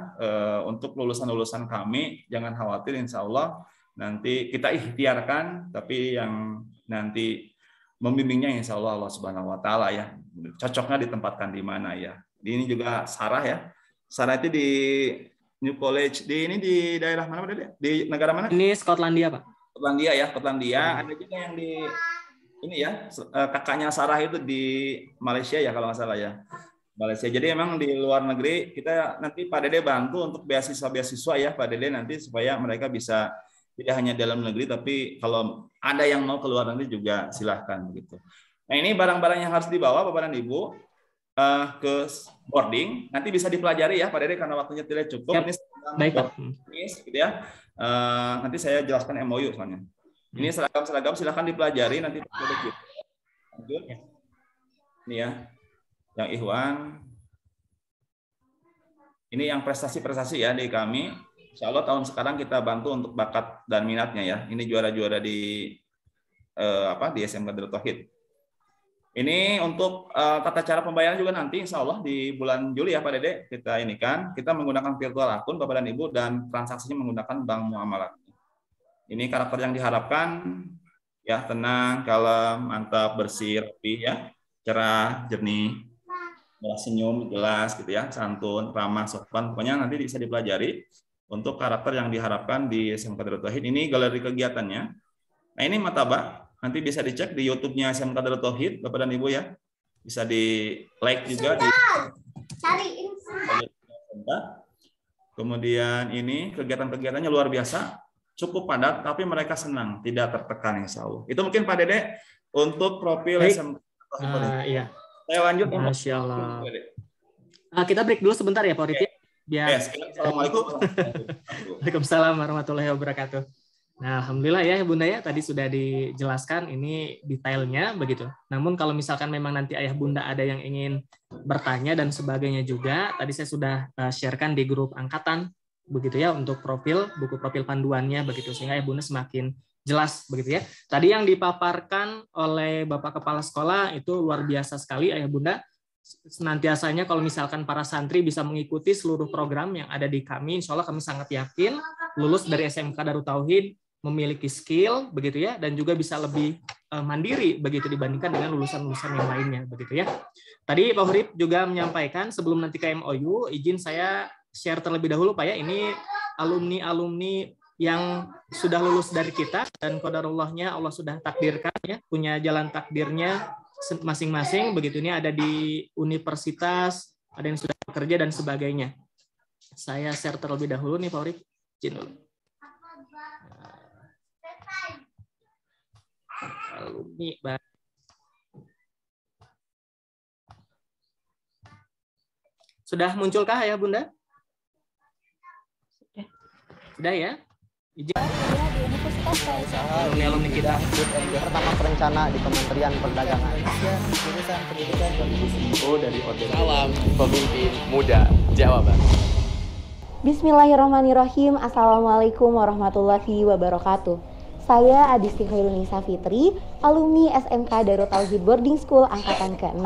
untuk lulusan-lulusan kami jangan khawatir insya Allah nanti kita ikhtiarkan tapi yang nanti membimbingnya insya Allah Allah Subhanahu wa taala ya. Cocoknya ditempatkan di mana ya. Ini juga Sarah ya. Sarah itu di New College di daerah mana Pak? Di negara mana? Ini Skotlandia Pak. Skotlandia ya, Skotlandia. Ada juga yang di ini ya, kakaknya Sarah itu di Malaysia ya kalau nggak salah ya. Malaysia. Jadi memang di luar negeri kita nanti Pak Dede bantu untuk beasiswa ya Pak Dede nanti supaya mereka bisa tidak hanya dalam negeri tapi kalau ada yang mau ke luar negeri juga silahkan begitu. Nah ini barang-barang yang harus dibawa Bapak dan Ibu ke boarding nanti bisa dipelajari ya Pak Dede karena waktunya tidak cukup. Ini baik Pak. Gitu ya. Nanti saya jelaskan MOU soalnya. Ini seragam silahkan dipelajari nanti Pak Dede. Lanjut. Ini ya. yang Ikhwan. Ini yang prestasi-prestasi ya di kami. Insya Allah tahun sekarang kita bantu untuk bakat dan minatnya ya. Ini juara-juara di di SMK Darut Tauhid. Ini untuk tata cara pembayaran juga nanti insya Allah di bulan Juli ya Pak Dede kita ini kan kita menggunakan virtual akun Bapak dan Ibu dan transaksinya menggunakan bank muamalat. Ini karakter yang diharapkan ya, tenang, kalem, mantap, bersih, rapi ya, cerah, jernih, senyum jelas gitu ya, santun, ramah, sopan. Pokoknya nanti bisa dipelajari untuk karakter yang diharapkan di SMK Darut Tauhid. Ini galeri kegiatannya. Nah ini Mataba. Nanti bisa dicek di YouTube-nya SMK Darut Tauhid, Bapak dan Ibu ya. Bisa di like juga di cariin. Kemudian ini kegiatan-kegiatannya luar biasa, cukup padat, tapi mereka senang, tidak tertekan insya Allah. Itu mungkin Pak Dede untuk profil SMK Darut Tauhid. Iya. Saya lanjut. Masya Allah. Kita break dulu sebentar ya Pak Riti. Biar. Assalamualaikum. Waalaikumsalam warahmatullahi wabarakatuh. Nah, alhamdulillah ya Bunda ya, tadi sudah dijelaskan ini detailnya begitu. Namun kalau misalkan memang nanti Ayah Bunda ada yang ingin bertanya dan sebagainya juga, tadi saya sudah sharekan di grup angkatan begitu ya untuk buku profil panduannya begitu sehingga Ayah Bunda semakin jelas begitu ya. Tadi yang dipaparkan oleh Bapak Kepala Sekolah itu luar biasa sekali Ayah Bunda. Senantiasanya kalau misalkan para santri bisa mengikuti seluruh program yang ada di kami, insya Allah kami sangat yakin lulus dari SMK Darut Tauhid memiliki skill begitu ya dan juga bisa lebih mandiri begitu dibandingkan dengan lulusan-lulusan yang lainnya begitu ya. Tadi Pak Hurib juga menyampaikan sebelum nanti ke MOU, izin saya share terlebih dahulu Pak ya, ini alumni-alumni yang sudah lulus dari kita dan qadarullahnya Allah sudah takdirkan ya, punya jalan takdirnya masing-masing begitu. Ini ada di universitas, ada yang sudah bekerja dan sebagainya. Saya share terlebih dahulu nih Pak Hurib, izin dulu. Alumni sudah munculkah ya Bunda? Sudah ya? Izin. Alumni kita pertama perencana di Kementerian Perdagangan. Jurusan Pendidikan CEO dari Order. Salam pemimpin muda Jawa Barat. Bismillahirrahmanirrahim. Assalamualaikum warahmatullahi wabarakatuh. Saya Adisti Khairunisa Fitri, alumni SMK Darut Tauhid Boarding School angkatan ke-6.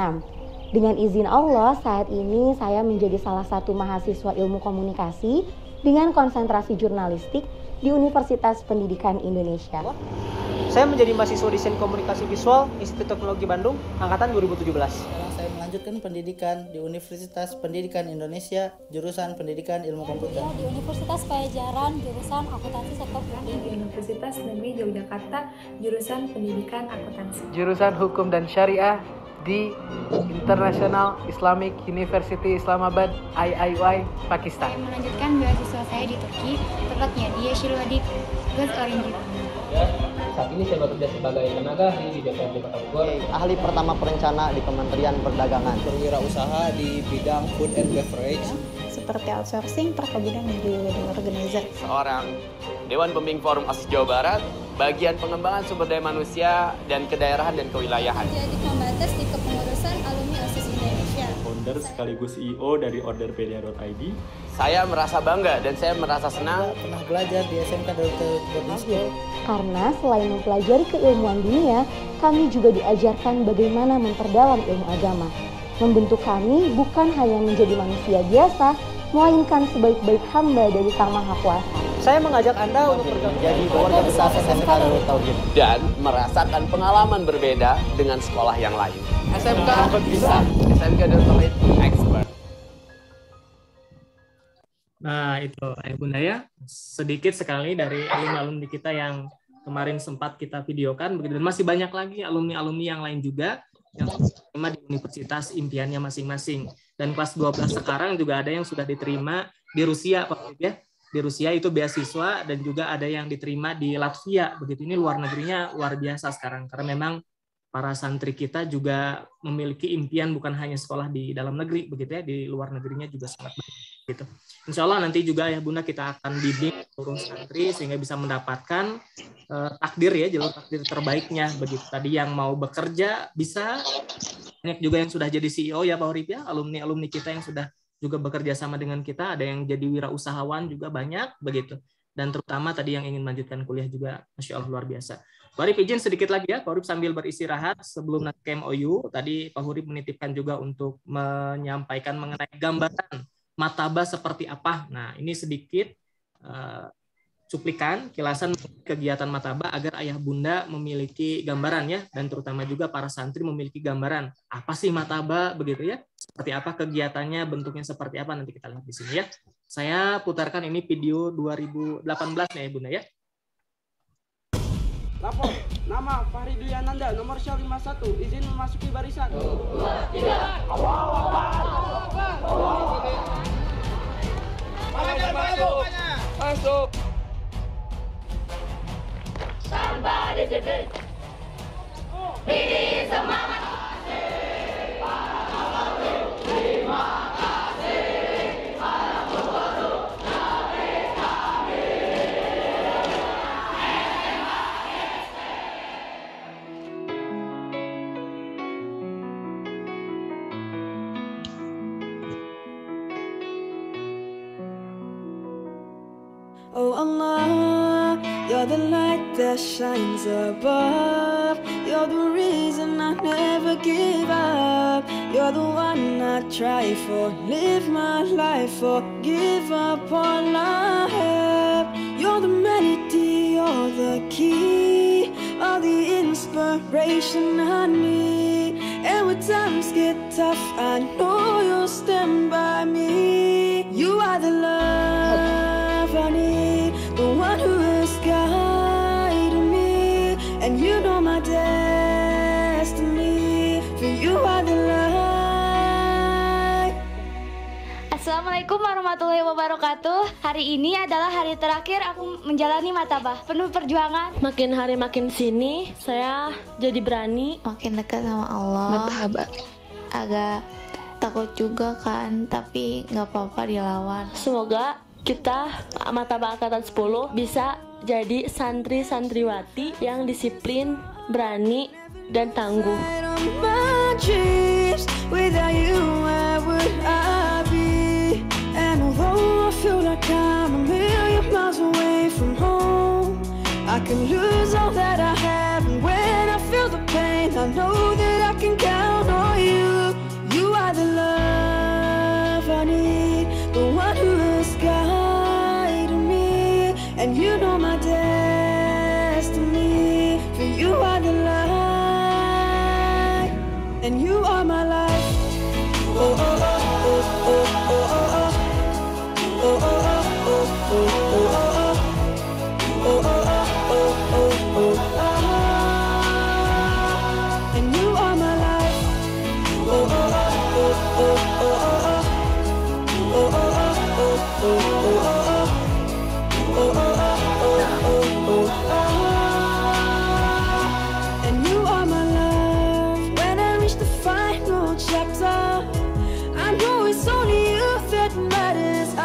Dengan izin Allah, saat ini saya menjadi salah satu mahasiswa ilmu komunikasi dengan konsentrasi jurnalistik di Universitas Pendidikan Indonesia. Saya menjadi mahasiswa desain komunikasi visual Institut Teknologi Bandung angkatan 2017. Sekarang saya melanjutkan pendidikan di Universitas Pendidikan Indonesia, jurusan Pendidikan Ilmu Komputer. Di Universitas Pajajaran, jurusan Akuntansi Sektor Publik. Di Universitas Negeri Yogyakarta, jurusan Pendidikan Akuntansi. Jurusan Hukum dan Syariah di International Islamic University Islamabad, IIY, Pakistan. Saya melanjutkan beasiswa saya di Turki, tepatnya di Yeşilvadik, Göz Orange. Saat ini saya bekerja sebagai tenaga di DPRD Kota Bogor. Ahli pertama perencana di Kementerian Perdagangan. Berwirausaha di bidang food and beverage. Seperti outsourcing, perkebunan, dan juga wedding organizer. Seorang Dewan Pembimbing Forum ASIS Jawa Barat, bagian pengembangan sumber daya manusia dan kedaerahan dan kewilayahan. Jadi pembatas di kepengurusan alumni ASIS Indonesia. Founder sekaligus CEO dari orderpedia.id. Saya merasa bangga dan saya merasa senang pernah belajar di SMK Darut Tauhid Boarding School. Karena selain mempelajari keilmuan dunia, kami juga diajarkan bagaimana memperdalam ilmu agama. Membentuk kami bukan hanya menjadi manusia biasa, melainkan sebaik-baik hamba dari Sang Maha Kuasa. Saya mengajak Anda untuk bergabung menjadi keluarga besar SMK Darut Tauhid dan merasakan pengalaman berbeda dengan sekolah yang lain. SMK bisa, SMK Darut Tauhid expert. Nah itu Ayah Bunda ya, sedikit sekali dari alumni-alumni kita yang kemarin sempat kita videokan begitu, dan masih banyak lagi alumni-alumni yang lain juga yang diterima di universitas impiannya masing-masing. Dan kelas 12 sekarang juga ada yang sudah diterima di Rusia Pak ya. Di Rusia itu beasiswa dan juga ada yang diterima di Latvia begitu. Ini luar negerinya luar biasa sekarang karena memang para santri kita juga memiliki impian bukan hanya sekolah di dalam negeri begitu ya, di luar negerinya juga sangat banyak gitu. Insya Allah nanti juga ya Bunda kita akan bimbing seluruh santri sehingga bisa mendapatkan takdir ya, jalur takdir terbaiknya begitu. Tadi yang mau bekerja bisa, Banyak juga yang sudah jadi CEO ya Pak Urip ya, alumni-alumni kita yang sudah juga bekerja sama dengan kita, ada yang jadi wirausahawan juga banyak begitu. Dan terutama tadi yang ingin melanjutkan kuliah juga, Masya Allah luar biasa. Pak Urip izin sedikit lagi ya, Pak Urip sambil beristirahat sebelum nanti ke MOU, tadi Pak Urip menitipkan juga untuk menyampaikan mengenai gambaran Mataba seperti apa. Nah ini sedikit cuplikan kilasan kegiatan Mataba agar ayah bunda memiliki gambaran ya, dan terutama juga para santri memiliki gambaran apa sih Mataba begitu ya, seperti apa kegiatannya, bentuknya seperti apa, nanti kita lihat di sini ya. Saya putarkan ini video 2018 nih ya bunda ya. Lapor, nama Fahri Dwi Ananda, nomor syal 51, izin memasuki barisan. 2, 3, masuk. Tanpa disiplin, ini semangat. Terima kasih para guru dari kami. Oh Allah, you're the light that shines above. You're the reason I never give up. You're the one I try for, live my life for, give up all I have. You're the melody, you're the key, all the inspiration I need. And when times get tough, I know you'll stand by me. You are the love I need, the one who has guided me, and you know my destiny, for you are the light. Assalamualaikum warahmatullahi wabarakatuh. Hari ini adalah hari terakhir aku menjalani Mataba, penuh perjuangan. Makin hari makin sini, saya jadi berani, makin dekat sama Allah. Mataba. Agak takut juga kan, tapi nggak apa-apa dilawan. Semoga kita Mataba Angkatan 10 bisa jadi santri-santriwati yang disiplin, berani, dan tangguh. Without you, where would I be? And although I feel like I'm a million miles away from home, I can lose all that I have, and when I feel the pain, I know that I can count on you. You are the love I need, the one who has guided me, and you know my destiny, for you are the light, and you are my life. Oh, oh, oh, oh, oh, oh, oh, oh. Oh, oh, oh, oh, oh, oh, oh. Oh, oh, oh, oh, oh, oh, oh. And you are my life. Oh, oh, oh, oh, oh, oh, oh. Oh, oh, oh, oh, oh, oh, oh. Oh, oh, oh, oh, oh, oh. And you are my love. When I reach the final chapter, I know it's only you that matters.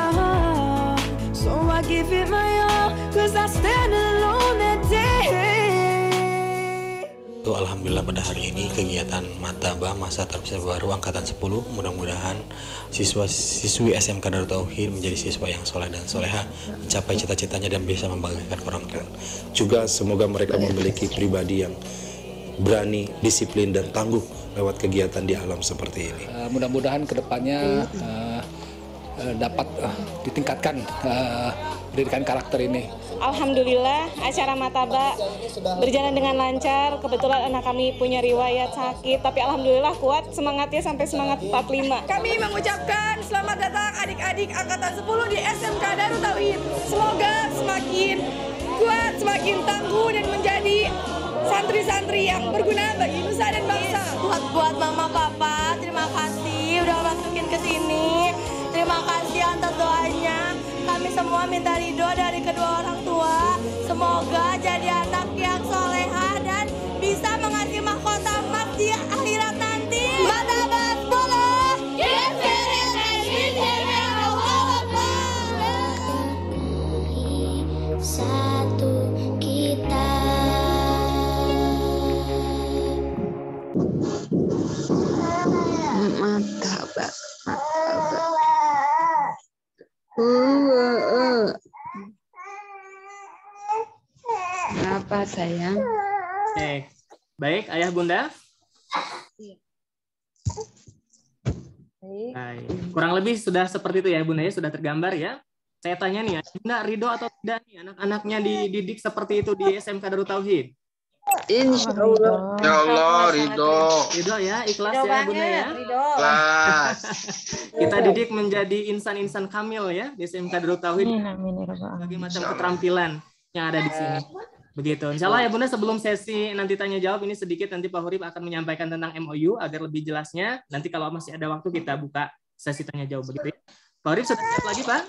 So I give it my all, cause I stand alone that day. Alhamdulillah pada hari ini kegiatan Mataba masa terpisah baru Angkatan 10, mudah-mudahan siswa-siswi SMK Darut Tauhid menjadi siswa yang soleh dan soleha, mencapai cita-citanya dan bisa membanggakan orang tua. Juga semoga mereka memiliki pribadi yang berani, disiplin, dan tangguh lewat kegiatan di alam seperti ini. Mudah-mudahan kedepannya dapat ditingkatkan pendidikan karakter ini. Alhamdulillah acara Mataba berjalan dengan lancar. Kebetulan anak kami punya riwayat sakit, tapi alhamdulillah kuat, semangatnya sampai semangat 45. Kami mengucapkan selamat datang adik-adik Angkatan 10 di SMK Darut Tauhid. Semoga semakin kuat, semakin tangguh, dan menjadi santri-santri yang berguna bagi nusa dan bangsa. Buat mama papa, terima kasih udah masukin ke sini. Terima kasih atas doanya. Kami semua minta ridho dari kedua orang tua. Semoga jadi anak yang soleha dan bisa mengasih mahkota emas di akhirat nanti. Mataba 10. Satu kita. Apa sayang? Oke. Baik, Ayah Bunda. Baik. Kurang lebih sudah seperti itu ya Bunda ya, sudah tergambar ya. Saya tanya nih, Bunda ridho atau tidak nih anak-anaknya dididik seperti itu di SMK Darut Tauhid? Insya Allah. Ya Allah, ridho. Ridho ya, ikhlas Ridho ya Bunda ya. Ikhlas. Kita didik menjadi insan-insan kamil ya di SMK Darut Tauhid. Berbagai macam keterampilan yang ada di sini. Begitu. Insya Allah ya Bunda, sebelum sesi nanti tanya jawab ini sedikit nanti Pak Hurib akan menyampaikan tentang MOU agar lebih jelasnya. Nanti kalau masih ada waktu kita buka sesi tanya jawab begitu ya. Pak Hurib sudah siap lagi Pak?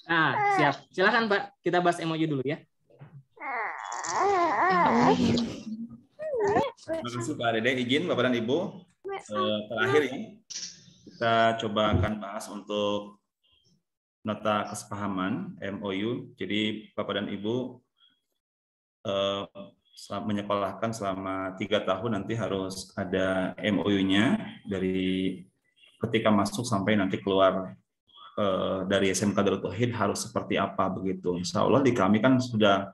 Nah, siap. Silakan Pak, kita bahas MOU dulu ya. Terima kasih Pak Dede. Izin Bapak dan Ibu, terakhir ya, kita coba akan bahas untuk nota kesepahaman MOU. Jadi Bapak dan Ibu menyekolahkan selama 3 tahun nanti harus ada MOU-nya dari ketika masuk sampai nanti keluar dari SMK Darut Tauhid harus seperti apa begitu. Insya Allah di kami kan sudah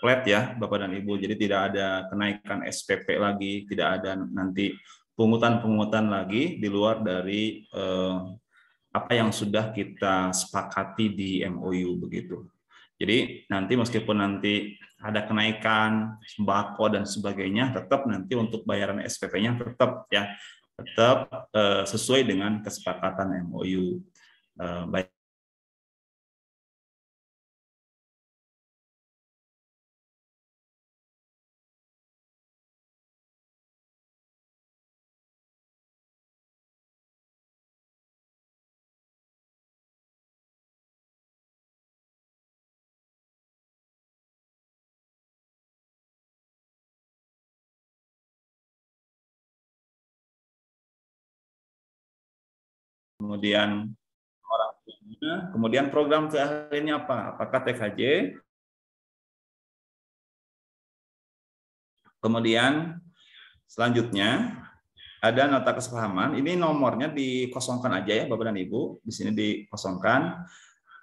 flat ya Bapak dan Ibu, jadi tidak ada kenaikan SPP lagi, tidak ada nanti pungutan-pungutan lagi di luar dari apa yang sudah kita sepakati di MOU begitu. Jadi nanti meskipun nanti ada kenaikan sembako dan sebagainya, tetap nanti untuk bayaran SPP-nya tetap ya, tetap sesuai dengan kesepakatan MOU. Baik. Kemudian orang tuanya, kemudian program keahliannya apa? Apakah TKJ? Kemudian selanjutnya ada nota kesepahaman. Ini nomornya dikosongkan aja ya Bapak dan Ibu. Di sini dikosongkan.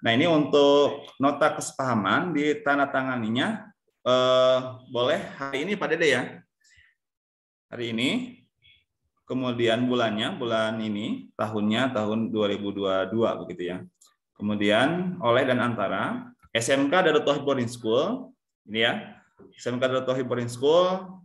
Nah ini untuk nota kesepahaman ditandatanganinya boleh hari ini Pak Dede ya. Hari ini. Kemudian bulannya, bulan ini, tahunnya tahun 2022 begitu ya. Kemudian oleh dan antara SMK Darut Tauhid Boarding School, ini ya, SMK Darut Tauhid Boarding School,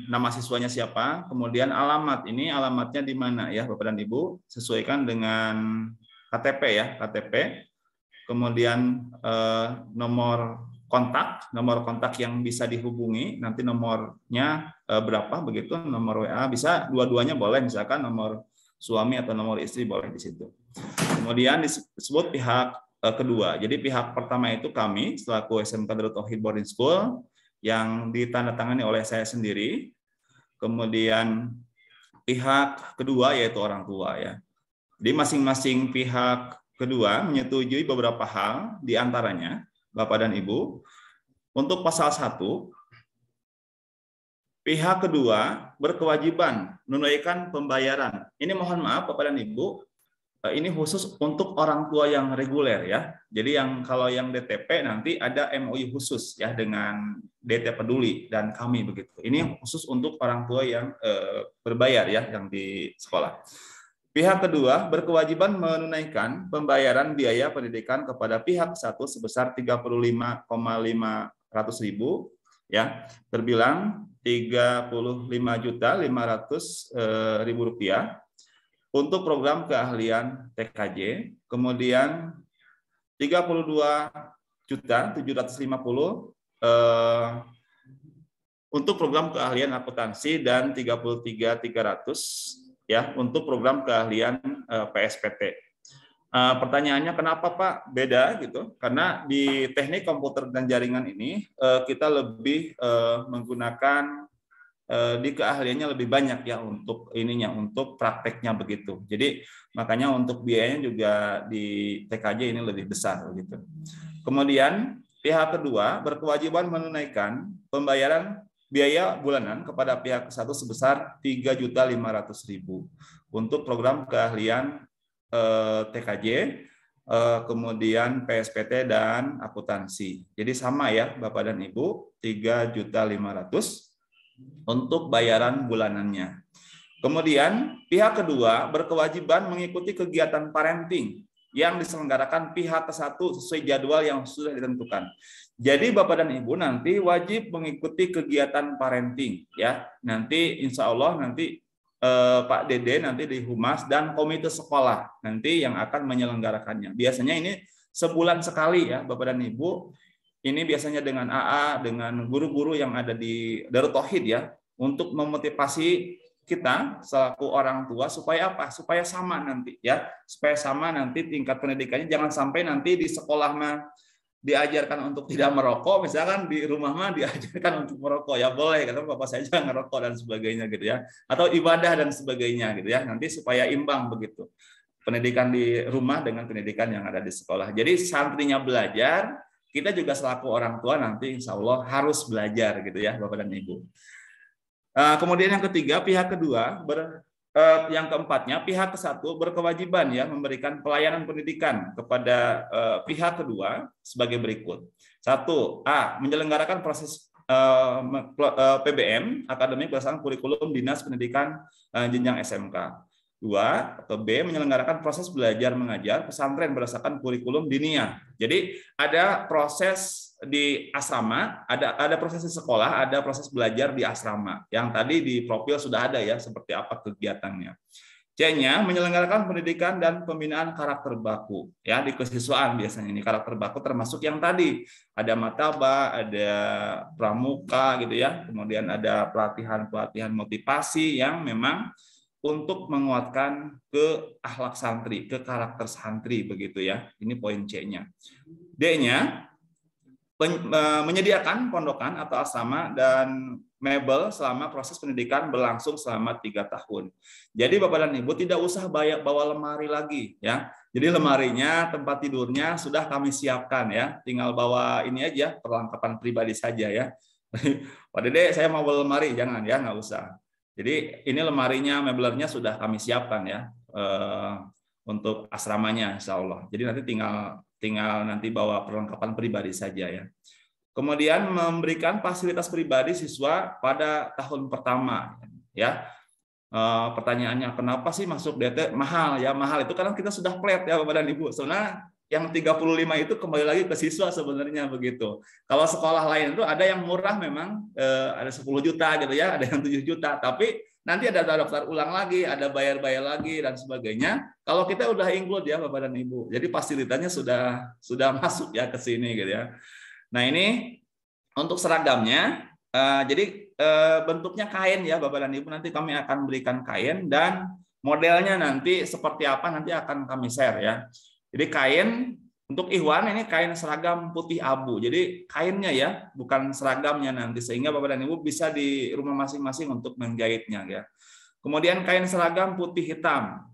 nama siswanya siapa, kemudian alamat, ini alamatnya di mana ya Bapak dan Ibu, sesuaikan dengan KTP ya, KTP, kemudian nomor kontak yang bisa dihubungi, nanti nomornya berapa begitu, nomor WA, bisa dua-duanya boleh, misalkan nomor suami atau nomor istri boleh di situ. Kemudian disebut pihak kedua, jadi pihak pertama itu kami, selaku SMK Darut Tauhid Boarding School, yang ditandatangani oleh saya sendiri. Kemudian pihak kedua yaitu orang tua ya. Jadi masing-masing pihak kedua menyetujui beberapa hal, diantaranya Bapak dan Ibu, untuk pasal 1, pihak kedua berkewajiban menunaikan pembayaran. Ini mohon maaf Bapak dan Ibu, ini khusus untuk orang tua yang reguler ya. Jadi yang kalau yang DTP nanti ada MOU khusus ya dengan DT Peduli dan kami begitu. Ini khusus untuk orang tua yang berbayar ya yang di sekolah. Pihak kedua berkewajiban menunaikan pembayaran biaya pendidikan kepada pihak satu sebesar 35,500.000 ya, terbilang 35.500.000 rupiah untuk program keahlian TKJ, kemudian 32.750.000 untuk program keahlian akuntansi dan 33.300 ya untuk program keahlian PSPT. Pertanyaannya kenapa Pak beda gitu? Karena di teknik komputer dan jaringan ini kita lebih menggunakan di keahliannya lebih banyak ya untuk ininya, untuk prakteknya begitu. Jadi makanya untuk biayanya juga di TKJ ini lebih besar begitu. Kemudian pihak kedua berkewajiban menunaikan pembayaran biaya bulanan kepada pihak satu sebesar 3.500.000 untuk program keahlian TKJ, kemudian PSPT dan akuntansi. Jadi sama ya Bapak dan Ibu, 3.500.000 untuk bayaran bulanannya. Kemudian pihak kedua berkewajiban mengikuti kegiatan parenting yang diselenggarakan pihak ke-1 sesuai jadwal yang sudah ditentukan. Jadi Bapak dan Ibu nanti wajib mengikuti kegiatan parenting ya. Nanti insya Allah nanti Pak Dede nanti di Humas dan komite sekolah nanti yang akan menyelenggarakannya. Biasanya ini sebulan sekali ya Bapak dan Ibu. Ini biasanya dengan AA, dengan guru-guru yang ada di Darut Tauhid ya, untuk memotivasi kita selaku orang tua supaya apa? Supaya sama nanti ya, supaya sama nanti tingkat pendidikannya. Jangan sampai nanti di sekolah mah diajarkan untuk tidak merokok, misalkan di rumah mah diajarkan untuk merokok, ya boleh, kata bapak saya jangan ngerokok dan sebagainya gitu ya, atau ibadah dan sebagainya gitu ya, nanti supaya imbang begitu pendidikan di rumah dengan pendidikan yang ada di sekolah. Jadi santrinya belajar, kita juga selaku orang tua nanti insya Allah harus belajar gitu ya Bapak dan Ibu. Kemudian yang ketiga, pihak kedua yang keempatnya, pihak ke-1 berkewajiban ya memberikan pelayanan pendidikan kepada pihak kedua sebagai berikut. 1. A. Menyelenggarakan proses PBM, akademik berdasarkan kurikulum Dinas Pendidikan jenjang SMK. 2. Atau B. Menyelenggarakan proses belajar mengajar pesantren berdasarkan kurikulum diniyah. Jadi ada proses di asrama, ada proses di sekolah, ada proses belajar di asrama. Yang tadi di profil sudah ada ya, seperti apa kegiatannya. C-nya menyelenggarakan pendidikan dan pembinaan karakter baku ya di kesiswaan. Biasanya ini karakter baku termasuk yang tadi ada mataba, ada pramuka gitu ya. Kemudian ada pelatihan motivasi yang memang untuk menguatkan ke akhlak santri, ke karakter santri begitu ya. Ini poin C-nya. D-nya menyediakan pondokan atau asrama dan mebel selama proses pendidikan berlangsung selama 3 tahun. Jadi Bapak dan Ibu tidak usah bawa lemari lagi ya. Jadi lemarinya, tempat tidurnya sudah kami siapkan ya. Tinggal bawa ini aja, perlengkapan pribadi saja ya. Pak Dede, saya mau bawa lemari, jangan ya, nggak usah. Jadi ini lemarinya, mebelnya sudah kami siapkan ya untuk asramanya insya Allah. Jadi nanti tinggal nanti bawa perlengkapan pribadi saja ya. Kemudian memberikan fasilitas pribadi siswa pada tahun pertama ya. Pertanyaannya kenapa sih masuk DT mahal ya? Mahal itu karena kita sudah flat ya Bapak dan Ibu. Soalnya yang 35 itu kembali lagi ke siswa sebenarnya begitu. Kalau sekolah lain itu ada yang murah memang ada 10 juta gitu ya, ada yang 7 juta, tapi nanti ada daftar ulang lagi, ada bayar-bayar lagi dan sebagainya. Kalau kita udah include ya Bapak dan Ibu. Jadi fasilitasnya sudah masuk ya ke sini gitu ya. Nah, ini untuk seragamnya jadi bentuknya kain ya Bapak dan Ibu, nanti kami akan berikan kain dan modelnya nanti seperti apa nanti akan kami share ya. Jadi kain untuk Ikhwan ini kain seragam putih abu. Jadi kainnya ya, bukan seragamnya nanti, sehingga Bapak dan Ibu bisa di rumah masing-masing untuk menjahitnya ya. Kemudian kain seragam putih hitam.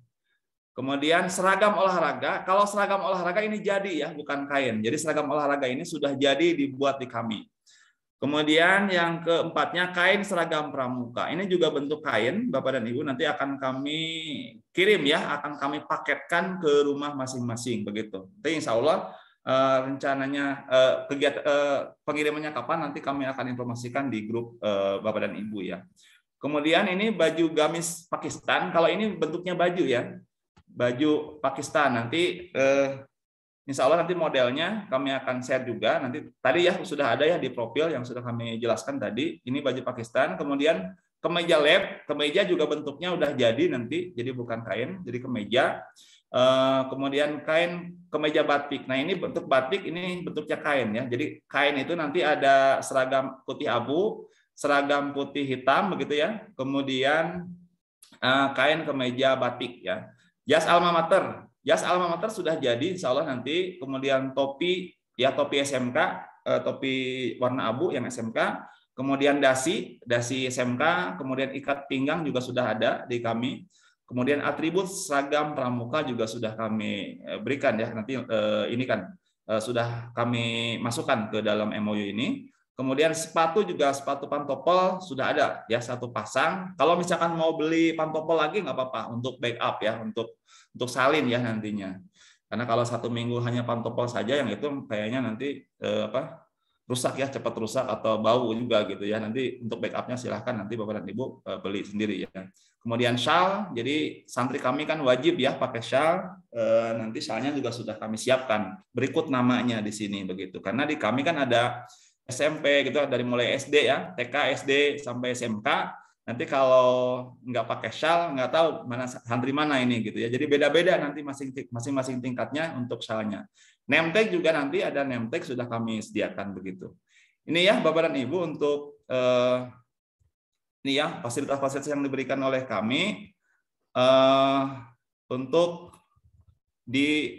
Kemudian seragam olahraga. Kalau seragam olahraga ini jadi ya, bukan kain. Jadi seragam olahraga ini sudah jadi dibuat di kami. Kemudian yang keempatnya kain seragam pramuka. Ini juga bentuk kain, Bapak dan Ibu nanti akan kami kirim ya, akan kami paketkan ke rumah masing-masing begitu. Nanti insya Allah rencananya kegiatan pengirimannya kapan nanti kami akan informasikan di grup Bapak dan Ibu ya. Kemudian ini baju gamis Pakistan. Kalau ini bentuknya baju ya, baju Pakistan nanti. Insya Allah nanti modelnya kami akan share juga. Nanti tadi ya sudah ada ya di profil yang sudah kami jelaskan tadi. Ini baju Pakistan. Kemudian kemeja lab, kemeja juga bentuknya udah jadi nanti. Jadi bukan kain, jadi kemeja. Kemudian kain kemeja batik. Nah ini bentuk batik, ini bentuknya kain ya. Jadi kain itu nanti ada seragam putih abu, seragam putih hitam begitu ya. Kemudian kain kemeja batik ya. Jas alma mater. Jas alma mater sudah jadi, insya Allah nanti. Kemudian topi, ya topi SMK, topi warna abu yang SMK. kemudian dasi SMK, kemudian ikat pinggang juga sudah ada di kami. Kemudian atribut seragam pramuka juga sudah kami berikan ya. Nanti ini kan sudah kami masukkan ke dalam MOU ini. Kemudian sepatu juga, sepatu pantopel sudah ada ya 1 pasang. Kalau misalkan mau beli pantopel lagi nggak apa-apa untuk backup ya, untuk salin ya nantinya. Karena kalau 1 minggu hanya pantopel saja yang itu kayaknya nanti rusak ya, cepat rusak atau bau juga gitu ya. Nanti untuk backupnya silahkan nanti Bapak dan Ibu beli sendiri ya. Kemudian shawl, jadi santri kami kan wajib ya pakai shawl. Nanti shawlnya juga sudah kami siapkan. Berikut namanya di sini begitu. Karena di kami kan ada SMP gitu dari mulai SD ya, TK, SD sampai SMK. Nanti kalau nggak pakai shawl nggak tahu mana santri mana ini gitu ya. Jadi beda-beda nanti masing-masing tingkatnya untuk shawlnya. Name tag juga nanti ada name tag sudah kami sediakan begitu. Ini ya Bapak dan Ibu untuk ini ya fasilitas-fasilitas yang diberikan oleh kami untuk di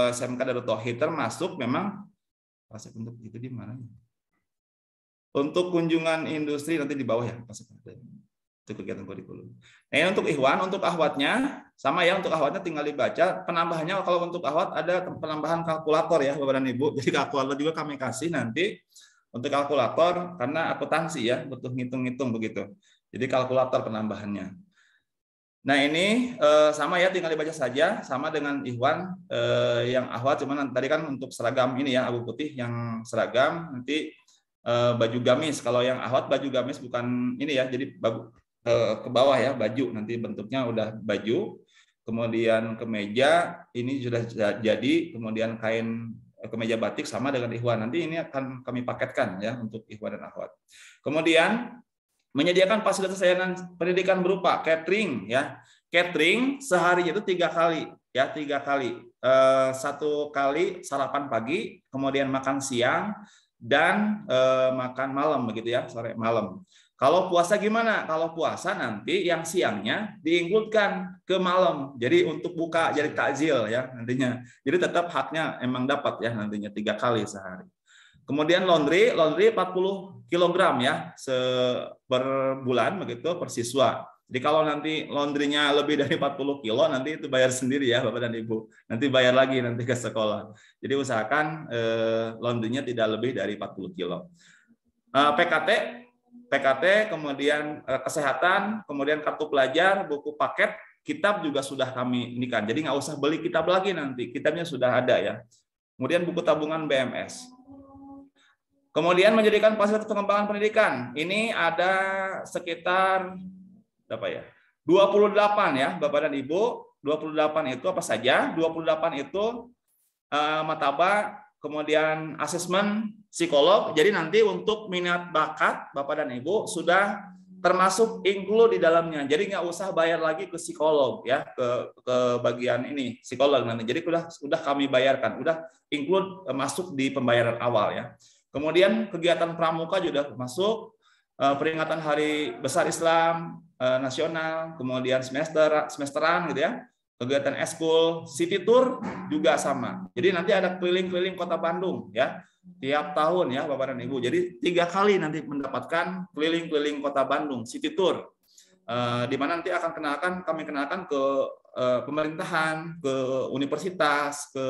SMK Darut Tauhid, termasuk memang untuk itu di mana? Untuk kunjungan industri nanti di bawah ya, itu kegiatan kurikulum. Nah, untuk Ikhwan, untuk akhwatnya sama ya, untuk akhwatnya tinggal dibaca. Penambahannya kalau untuk akhwat ada penambahan kalkulator ya Bapak dan Ibu. Jadi kalkulator juga kami kasih nanti untuk kalkulator karena akuntansi ya, butuh ngitung-ngitung begitu. Jadi kalkulator penambahannya. Nah ini sama ya, tinggal dibaca saja, sama dengan Ikhwan yang akhwat, cuman tadi kan untuk seragam ini ya, abu putih yang seragam, nanti baju gamis. Kalau yang akhwat baju gamis bukan ini ya, jadi ke bawah ya, baju nanti bentuknya udah baju, kemudian kemeja ini sudah jadi, kemudian kain kemeja batik sama dengan Ikhwan. Nanti ini akan kami paketkan ya untuk Ikhwan dan akhwat. Kemudian menyediakan fasilitas layanan pendidikan berupa catering ya. Catering sehari itu 3 kali ya, 3 kali. 1 kali sarapan pagi, kemudian makan siang dan makan malam begitu ya, sore malam. Kalau puasa gimana? Kalau puasa nanti yang siangnya diinkludkan ke malam. Jadi untuk buka jadi takjil ya nantinya. Jadi tetap haknya emang dapat ya nantinya 3 kali sehari. Kemudian laundry 40 kg ya per bulan begitu per siswa. Jadi kalau nanti laundrynya lebih dari 40 kilo nanti itu bayar sendiri ya Bapak dan Ibu. Nanti bayar lagi nanti ke sekolah. Jadi usahakan laundrynya tidak lebih dari 40 kilo. PKT, kemudian kesehatan, kemudian kartu pelajar, buku paket, kitab juga sudah kami inikan. Jadi nggak usah beli kitab lagi nanti, kitabnya sudah ada ya. Kemudian buku tabungan BMS. Kemudian menjadikan fasilitas pengembangan pendidikan. Ini ada sekitar berapa ya? 28 ya, Bapak dan Ibu. 28 itu apa saja? 28 itu mataba, kemudian asesmen psikolog. Jadi nanti untuk minat bakat Bapak dan Ibu sudah termasuk include di dalamnya. Jadi nggak usah bayar lagi ke psikolog ya, ke bagian ini psikolog nanti. Jadi sudah kami bayarkan, udah include masuk di pembayaran awal ya. Kemudian kegiatan pramuka juga masuk, peringatan Hari Besar Islam nasional, kemudian semesteran gitu ya. Kegiatan eskul, city tour juga sama. Jadi nanti ada keliling-keliling Kota Bandung ya. Tiap tahun ya Bapak dan Ibu. Jadi 3 kali nanti mendapatkan keliling-keliling Kota Bandung, city tour. Di mana nanti kami kenalkan ke pemerintahan, ke universitas, ke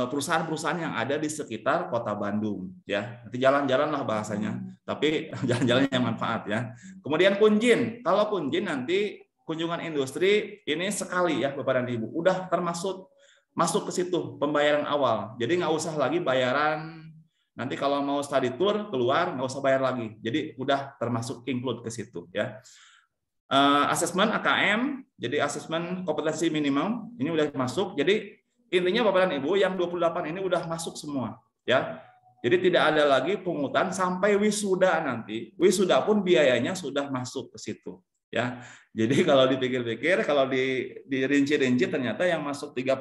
perusahaan-perusahaan yang ada di sekitar Kota Bandung ya. Nanti jalan-jalan lah bahasanya, tapi jalan-jalan yang manfaat ya. Kemudian kunjin. Kalau kunjin nanti kunjungan industri ini sekali ya Bapak dan Ibu. Udah termasuk masuk ke situ pembayaran awal. Jadi nggak usah lagi bayaran. Nanti kalau mau study tour keluar nggak usah bayar lagi. Jadi udah termasuk include ke situ ya. Asesmen AKM, jadi asesmen kompetensi minimum ini udah masuk. Jadi intinya Bapak dan Ibu yang 28 ini udah masuk semua ya. Jadi tidak ada lagi pungutan sampai wisuda nanti. Wisuda pun biayanya sudah masuk ke situ ya. Jadi kalau dipikir-pikir, kalau dirinci-rinci ternyata yang masuk 35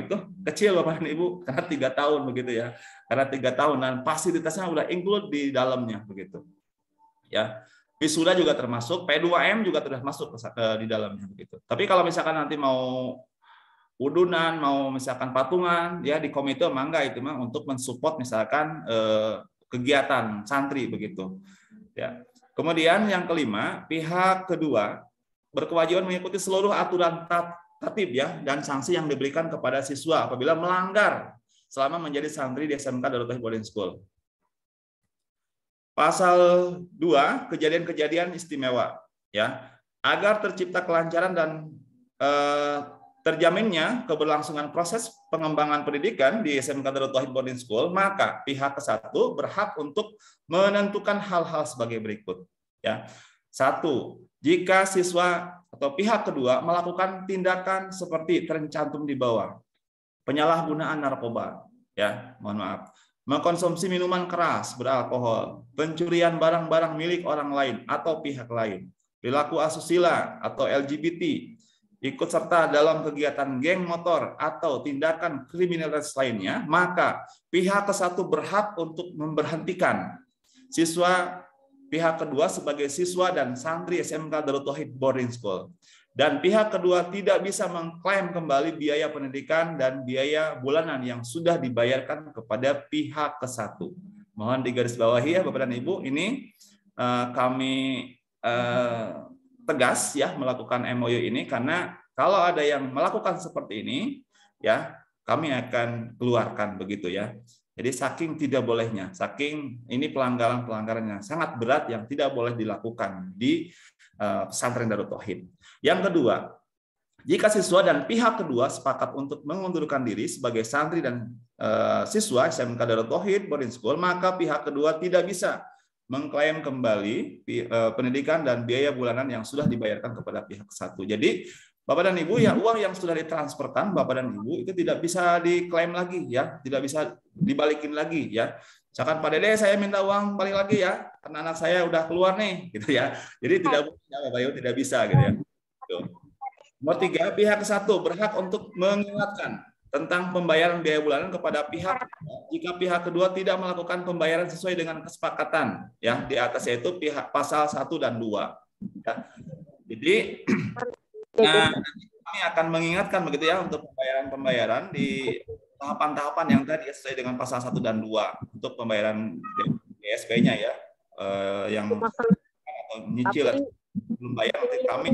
itu kecil Bapak dan Ibu karena 3 tahun begitu ya. Karena 3 tahun dan fasilitasnya udah include di dalamnya begitu. Ya. Wisuda juga termasuk, P2M juga sudah masuk di dalamnya begitu. Tapi kalau misalkan nanti mau udunan, mau misalkan patungan ya di komite mangga itu mah untuk mensupport misalkan kegiatan santri begitu. Ya. Kemudian yang kelima, pihak kedua berkewajiban mengikuti seluruh aturan tertib ya dan sanksi yang diberikan kepada siswa apabila melanggar selama menjadi santri di SMK Darut Tauhid Boarding School. Pasal 2, kejadian-kejadian istimewa ya. Agar tercipta kelancaran dan terjaminnya keberlangsungan proses pengembangan pendidikan di SMK Darut Tauhid Boarding School, maka pihak ke-1 berhak untuk menentukan hal-hal sebagai berikut. Ya. 1. Jika siswa atau pihak kedua melakukan tindakan seperti tercantum di bawah, penyalahgunaan narkoba, ya, mohon maaf, mengkonsumsi minuman keras beralkohol, pencurian barang-barang milik orang lain atau pihak lain, perilaku asusila atau LGBT, ikut serta dalam kegiatan geng motor atau tindakan kriminalitas lainnya, maka pihak ke-1 berhak untuk memberhentikan siswa pihak kedua sebagai siswa dan santri SMK Darut Tauhid Boarding School. Dan pihak kedua tidak bisa mengklaim kembali biaya pendidikan dan biaya bulanan yang sudah dibayarkan kepada pihak ke-1. Mohon digarisbawahi ya Bapak dan Ibu, ini kami tegas ya melakukan MOU ini, karena kalau ada yang melakukan seperti ini ya kami akan keluarkan begitu ya. Jadi saking tidak bolehnya, saking ini pelanggaran yang sangat berat yang tidak boleh dilakukan di pesantren Darut Tauhid. Yang kedua, jika siswa dan pihak kedua sepakat untuk mengundurkan diri sebagai santri dan siswa SMK Darut Tauhid Boarding School, maka pihak kedua tidak bisa mengklaim kembali pendidikan dan biaya bulanan yang sudah dibayarkan kepada pihak satu. Jadi Bapak dan Ibu, ya uang yang sudah ditransferkan Bapak dan Ibu itu tidak bisa diklaim lagi ya, tidak bisa dibalikin lagi ya. Misalkan Pak Dede saya minta uang balik lagi ya, karena anak saya udah keluar nih gitu ya. Jadi tidak boleh ya Bapak Ibu, tidak bisa gitu ya. Nomor 3, pihak satu berhak untuk mengingatkan tentang pembayaran biaya bulanan kepada pihak jika pihak kedua tidak melakukan pembayaran sesuai dengan kesepakatan ya di atas, yaitu pihak pasal 1 dan 2 ya. Jadi kami akan mengingatkan begitu ya untuk pembayaran di tahapan-tahapan yang tadi sesuai dengan pasal 1 dan 2 untuk pembayaran DSP-nya ya, yang atau nyicil belum bayar, nanti kami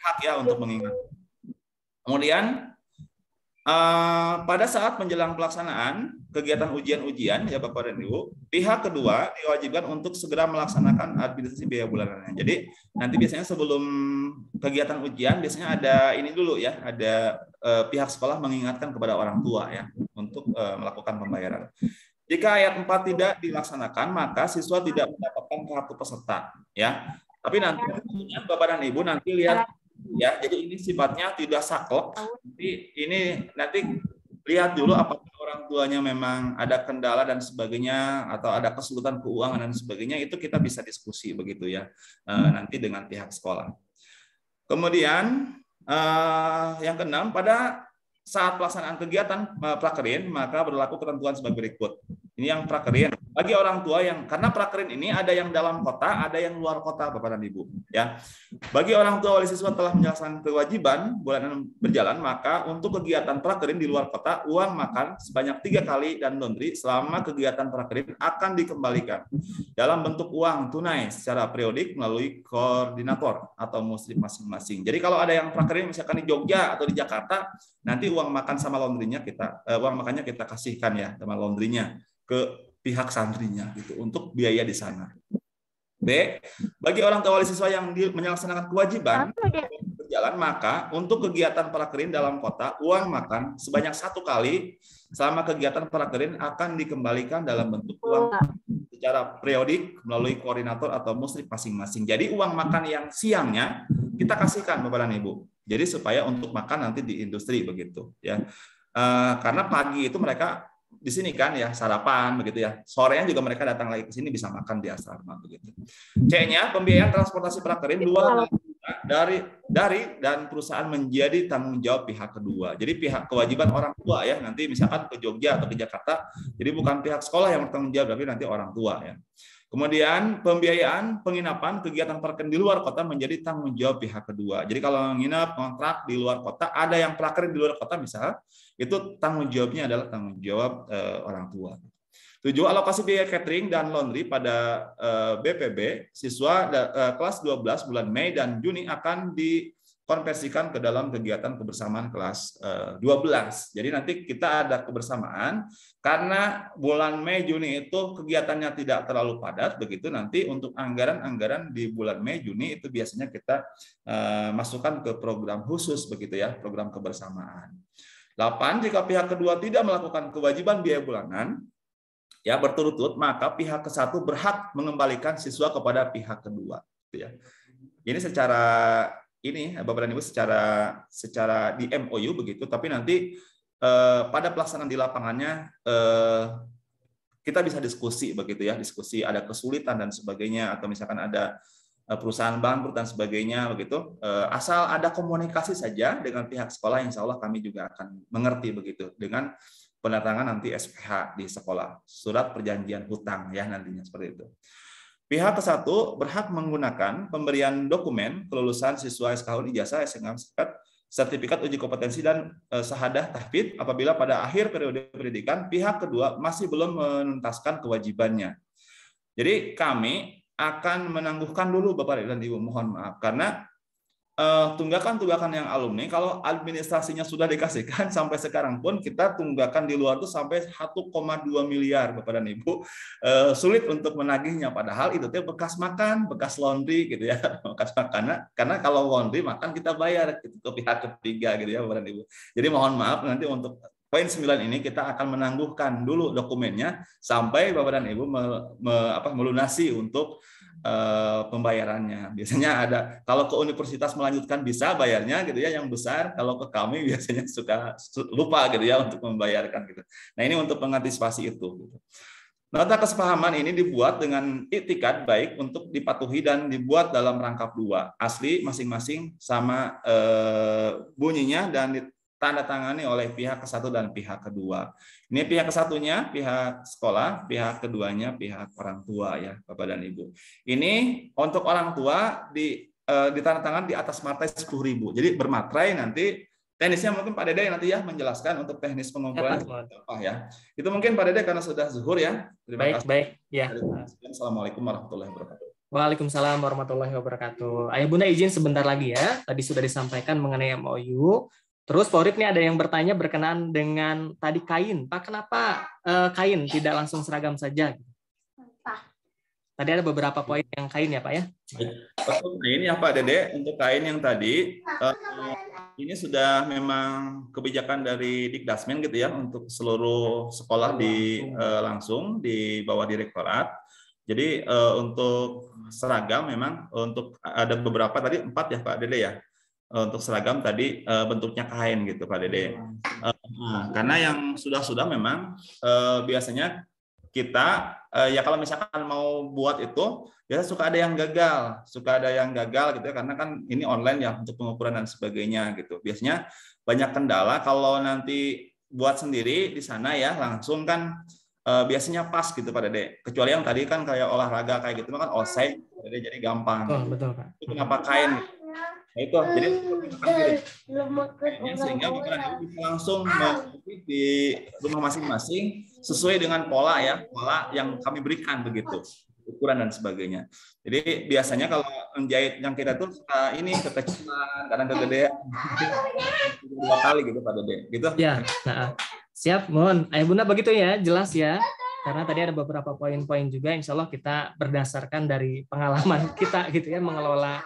hak ya untuk mengingat. Kemudian pada saat menjelang pelaksanaan kegiatan ujian-ujian ya Bapak dan Ibu, pihak kedua diwajibkan untuk segera melaksanakan administrasi biaya bulanannya. Jadi nanti biasanya sebelum kegiatan ujian biasanya ada ini dulu ya, ada pihak sekolah mengingatkan kepada orang tua ya untuk melakukan pembayaran. Jika ayat 4 tidak dilaksanakan, maka siswa tidak mendapatkan kartu peserta ya. Tapi nanti Bapak dan Ibu nanti lihat ya, jadi ini sifatnya tidak saklek. Nanti lihat dulu apakah orang tuanya memang ada kendala dan sebagainya atau ada kesulitan keuangan dan sebagainya, itu kita bisa diskusi begitu ya nanti dengan pihak sekolah. Kemudian yang keenam, pada saat pelaksanaan kegiatan prakerin maka berlaku ketentuan sebagai berikut. Ini yang prakerin bagi orang tua yang, karena prakerin ini ada yang dalam kota, ada yang luar kota Bapak dan Ibu ya. Bagi orang tua wali siswa telah menjalankan kewajiban bulanan berjalan, maka untuk kegiatan prakerin di luar kota, uang makan sebanyak 3 kali dan laundry selama kegiatan prakerin akan dikembalikan dalam bentuk uang tunai secara periodik melalui koordinator atau muslim masing-masing. Jadi kalau ada yang prakerin misalkan di Jogja atau di Jakarta, nanti uang makan sama laundrynya uang makannya kita kasihkan ya sama laundrynya ke pihak santrinya gitu untuk biaya di sana. B, bagi orang tua wali siswa yang menyelaksanakan kewajiban berjalan, maka untuk kegiatan prakerin dalam kota, uang makan sebanyak 1 kali selama kegiatan prakerin akan dikembalikan dalam bentuk uang secara periodik melalui koordinator atau muslim masing-masing. Jadi uang makan yang siangnya kita kasihkan Bapak dan Ibu. Jadi supaya untuk makan nanti di industri begitu ya. Karena pagi itu mereka di sini kan ya sarapan begitu ya. Sorenya juga mereka datang lagi ke sini bisa makan di asrama begitu. C-nya, pembiayaan transportasi prakerin 2 dari dan perusahaan menjadi tanggung jawab pihak kedua. Jadi pihak kewajiban orang tua ya, nanti misalkan ke Jogja atau ke Jakarta, jadi bukan pihak sekolah yang bertanggung jawab, tapi nanti orang tua ya. Kemudian pembiayaan penginapan kegiatan prakerin di luar kota menjadi tanggung jawab pihak kedua. Jadi kalau nginap kontrak di luar kota, ada yang prakerin di luar kota misalnya, itu tanggung jawabnya adalah tanggung jawab orang tua. 7. Alokasi biaya catering dan laundry pada BPB siswa kelas 12 bulan Mei dan Juni akan dikonversikan ke dalam kegiatan kebersamaan kelas 12. Jadi nanti kita ada kebersamaan karena bulan Mei Juni itu kegiatannya tidak terlalu padat, begitu nanti untuk anggaran-anggaran di bulan Mei Juni itu biasanya kita masukkan ke program khusus begitu ya, program kebersamaan. 8. Jika pihak kedua tidak melakukan kewajiban biaya bulanan ya berturut-turut, maka pihak ke-1 berhak mengembalikan siswa kepada pihak kedua. Ya. Ini secara ini Bapak dan Ibu secara di MOU begitu, tapi nanti pada pelaksanaan di lapangannya kita bisa diskusi begitu ya, diskusi ada kesulitan dan sebagainya, atau misalkan ada perusahaan bangkrut dan sebagainya begitu. Asal ada komunikasi saja dengan pihak sekolah, insya Allah kami juga akan mengerti begitu dengan pendatangan nanti SPH di sekolah, surat perjanjian hutang ya nantinya seperti itu. Pihak ke-1 berhak menggunakan pemberian dokumen kelulusan siswa SKU ijazah, sertifikat uji kompetensi dan syahadah tahfidz apabila pada akhir periode pendidikan pihak kedua masih belum menuntaskan kewajibannya. Jadi kami akan menangguhkan dulu Bapak dan Ibu, mohon maaf karena tunggakan-tunggakan yang alumni, kalau administrasinya sudah dikasihkan sampai sekarang pun kita tunggakan di luar itu sampai 1,2 miliar Bapak dan Ibu, sulit untuk menagihnya, padahal itu bekas makan, bekas laundry gitu ya, bekas makanan, karena kalau laundry makan kita bayar gitu, ke pihak ketiga gitu ya Bapak dan Ibu. Jadi mohon maaf nanti untuk poin 9 ini kita akan menangguhkan dulu dokumennya sampai Bapak dan Ibu melunasi untuk pembayarannya. Biasanya ada, kalau ke universitas melanjutkan bisa bayarnya gitu ya yang besar, kalau ke kami biasanya suka lupa gitu ya untuk membayarkan gitu. Nah ini untuk mengantisipasi itu. Nota kesepahaman ini dibuat dengan iktikad baik untuk dipatuhi dan dibuat dalam rangkap 2, asli masing-masing sama bunyinya dan tanda tangani oleh pihak ke-1 dan pihak kedua. Ini pihak ke-1-nya pihak sekolah, pihak keduanya pihak orang tua ya Bapak dan Ibu. Ini untuk orang tua ditandatangan di atas materai 10.000. Jadi bermaterai nanti teknisnya mungkin Pak Dede nanti ya menjelaskan untuk teknis pengumpulan apa ya. Itu mungkin Pak Dede karena sudah zuhur ya. Terima kasih. Baik ya. Assalamualaikum warahmatullahi wabarakatuh. Waalaikumsalam warahmatullahi wabarakatuh. Ayah Bunda izin sebentar lagi ya. Tadi sudah disampaikan mengenai MOU. Terus Pak Urip nih ada yang bertanya berkenaan dengan tadi kain. Pak, kenapa kain tidak langsung seragam saja? Tadi ada beberapa poin yang kain ya Pak ya? Nah ini ya Pak Dede, untuk kain yang tadi, ini sudah memang kebijakan dari Dikdasmen gitu ya, untuk seluruh sekolah langsung di bawah direktorat. Jadi untuk seragam memang untuk ada beberapa tadi 4 ya Pak Dede ya. Untuk seragam tadi bentuknya kain gitu Pak Dede. Karena yang sudah memang biasanya kita ya kalau misalkan mau buat itu biasa suka ada yang gagal gitu ya, karena kan ini online ya untuk pengukuran dan sebagainya gitu. Biasanya banyak kendala kalau nanti buat sendiri di sana ya langsung kan biasanya pas gitu Pak Dede. Kecuali yang tadi kan kayak olahraga kayak gitu kan offside jadi gampang. Oh, betul Pak. Itu kenapa kain? Nah, itu jadi sehingga bukan bisa langsung di rumah masing-masing sesuai dengan pola yang kami berikan begitu, ukuran dan sebagainya. Jadi biasanya kalau menjahit yang kita tuh ini kekecilan, kadang kegedean, 2 kali gitu Pak Dede, gitu. Ya, siap, mohon. Ayah Bunda begitu ya, jelas ya. Karena tadi ada beberapa poin-poin juga, insya Allah kita berdasarkan dari pengalaman kita gitu ya mengelola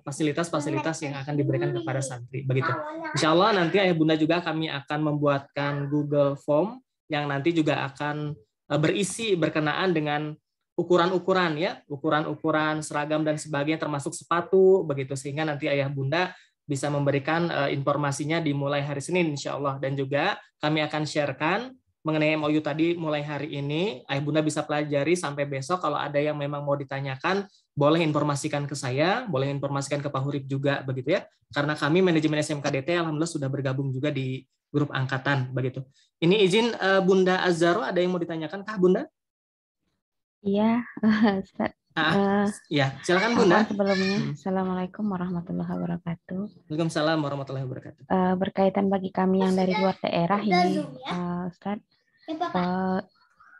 fasilitas-fasilitas yang akan diberikan kepada santri begitu. Insya Allah nanti Ayah Bunda juga kami akan membuatkan Google Form yang nanti juga akan berisi berkenaan dengan ukuran-ukuran ya, ukuran-ukuran seragam dan sebagainya termasuk sepatu begitu, sehingga nanti Ayah Bunda bisa memberikan informasinya dimulai hari Senin insya Allah, dan juga kami akan sharekan mengenai MOU tadi mulai hari ini. Ayah Bunda bisa pelajari sampai besok. Kalau ada yang memang mau ditanyakan, boleh informasikan ke saya, boleh informasikan ke Pak Hurib juga begitu ya. Karena kami manajemen SMKDT alhamdulillah sudah bergabung juga di grup angkatan begitu. Ini izin Bunda Azharo, ada yang mau ditanyakan kah Bunda? Iya, Ustaz. Ya, silakan Bunda. Sebelumnya, Assalamualaikum warahmatullahi wabarakatuh. Waalaikumsalam warahmatullahi wabarakatuh. Berkaitan bagi kami yang dari luar daerah ini, Ustaz,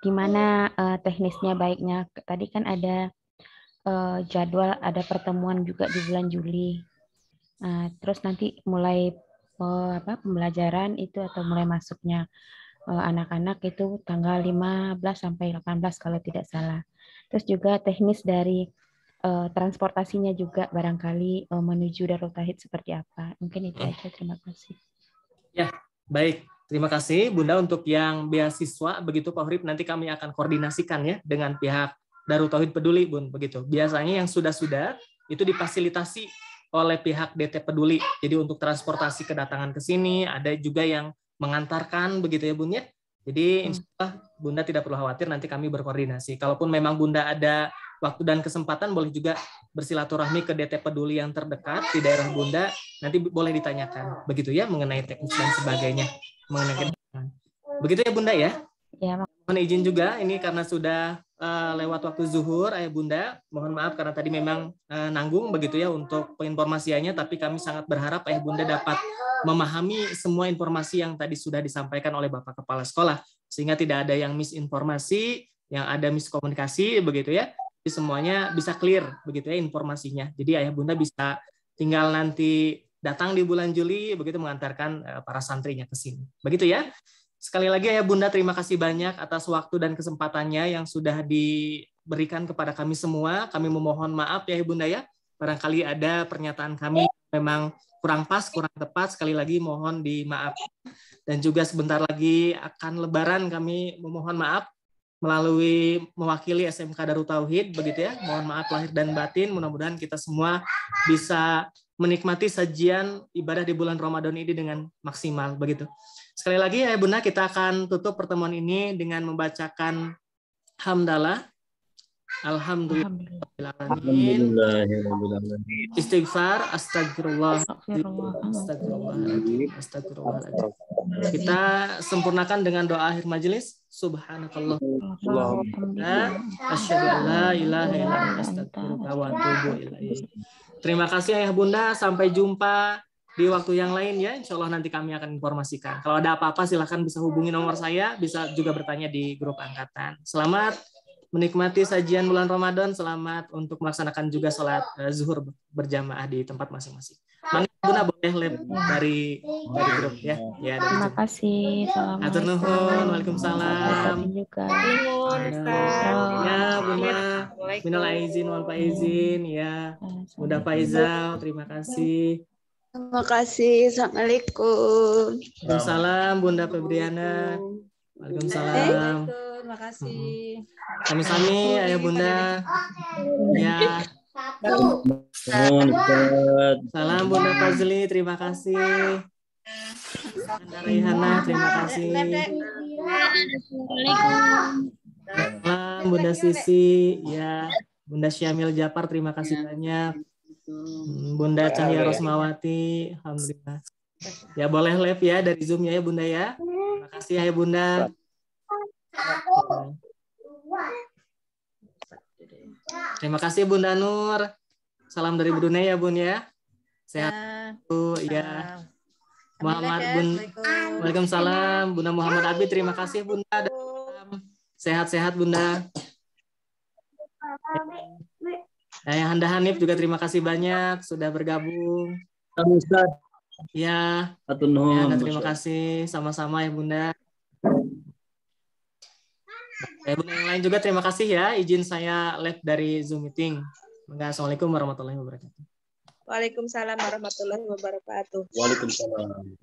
gimana teknisnya baiknya. Tadi kan ada jadwal, ada pertemuan juga di bulan Juli. Nah, terus nanti mulai pembelajaran itu atau mulai masuknya anak-anak itu tanggal 15 sampai 18 kalau tidak salah. Terus juga teknis dari transportasinya juga barangkali menuju Darul Tauhid seperti apa. Mungkin itu aja, terima kasih. Ya, baik. Terima kasih Bunda untuk yang beasiswa begitu Pak Hurib, nanti kami akan koordinasikan ya dengan pihak Darul Tauhid Peduli, Bun, begitu. Biasanya yang sudah itu difasilitasi oleh pihak DT Peduli. Jadi untuk transportasi kedatangan ke sini, ada juga yang mengantarkan begitu ya, Bun ya. Jadi insya Allah Bunda tidak perlu khawatir, nanti kami berkoordinasi. Kalaupun memang Bunda ada waktu dan kesempatan, boleh juga bersilaturahmi ke DT Peduli yang terdekat di daerah Bunda, nanti boleh ditanyakan begitu ya mengenai teknis dan sebagainya. Mengenai begitu ya Bunda ya. Ya, mohon izin juga ini karena sudah lewat waktu zuhur Ayah Bunda, mohon maaf karena tadi memang nanggung begitu ya untuk penginformasiannya, tapi kami sangat berharap Ayah Bunda dapat memahami semua informasi yang tadi sudah disampaikan oleh Bapak Kepala Sekolah, sehingga tidak ada yang misinformasi, yang ada miskomunikasi begitu ya. Jadi semuanya bisa clear begitu ya informasinya. Jadi Ayah Bunda bisa tinggal nanti datang di bulan Juli begitu mengantarkan para santrinya ke sini. Begitu ya. Sekali lagi Ayah Bunda terima kasih banyak atas waktu dan kesempatannya yang sudah diberikan kepada kami semua. Kami memohon maaf ya Ayah Bunda ya. Barangkali ada pernyataan kami memang kurang pas, kurang tepat. Sekali lagi mohon dimaafkan. Dan juga sebentar lagi akan Lebaran, kami memohon maaf melalui mewakili SMK Darul Tauhid begitu ya. Mohon maaf lahir dan batin. Mudah-mudahan kita semua bisa menikmati sajian ibadah di bulan Ramadan ini dengan maksimal begitu. Sekali lagi ya Bunda, kita akan tutup pertemuan ini dengan membacakan hamdalah. Alhamdulillahirrahmanirrahim. Istighfar, astagfirullah. Astagfirullah. Kita sempurnakan dengan doa akhir majelis. Subhanakallah. Asyhadu an la ilaha illa anta astaghfiruka wa atubu ilaik. Terima kasih Ayah Bunda, sampai jumpa di waktu yang lain ya. Insya Allah nanti kami akan informasikan. Kalau ada apa-apa silahkan bisa hubungi nomor saya, bisa juga bertanya di grup angkatan. Selamat menikmati sajian bulan Ramadan, selamat untuk melaksanakan juga sholat zuhur berjamaah di tempat masing-masing. Bunda boleh lab dari grup ya. Ya, terima kasih. Atur nuhun, waalaikumsalam. Juga. Ya, Bunda. Minal aizin wal faizin ya. Bunda Faizal, terima kasih. Terima kasih. Assalamualaikum. Waalaikumsalam Bunda Febriana. Waalaikumsalam. Terima kasih. Sami-sami Ayah Bunda. Ya. Salam Bunda Fazli, terima kasih. Anda Raihana, terima kasih. Salam Bunda Sisi, ya. Bunda Syamil Japar, terima kasih banyak. Bunda Cahya Rosmawati, alhamdulillah. Ya boleh live ya dari Zoom ya Bunda ya. Terima kasih ya Bunda. Terima kasih Bunda Nur. Salam dari Brunei ya Bun ya. Sehat Bu ya. Muhammad Bun. Waalaikumsalam. Bunda Muhammad Abi, terima kasih Bunda. Sehat-sehat Bunda. Yang Handa Hanif juga terima kasih banyak sudah bergabung. Ya. Terima kasih sama-sama ya Bunda. Bunda yang lain juga terima kasih ya. Izin saya live dari Zoom meeting. Assalamualaikum warahmatullahi wabarakatuh. Waalaikumsalam warahmatullahi wabarakatuh. Waalaikumsalam.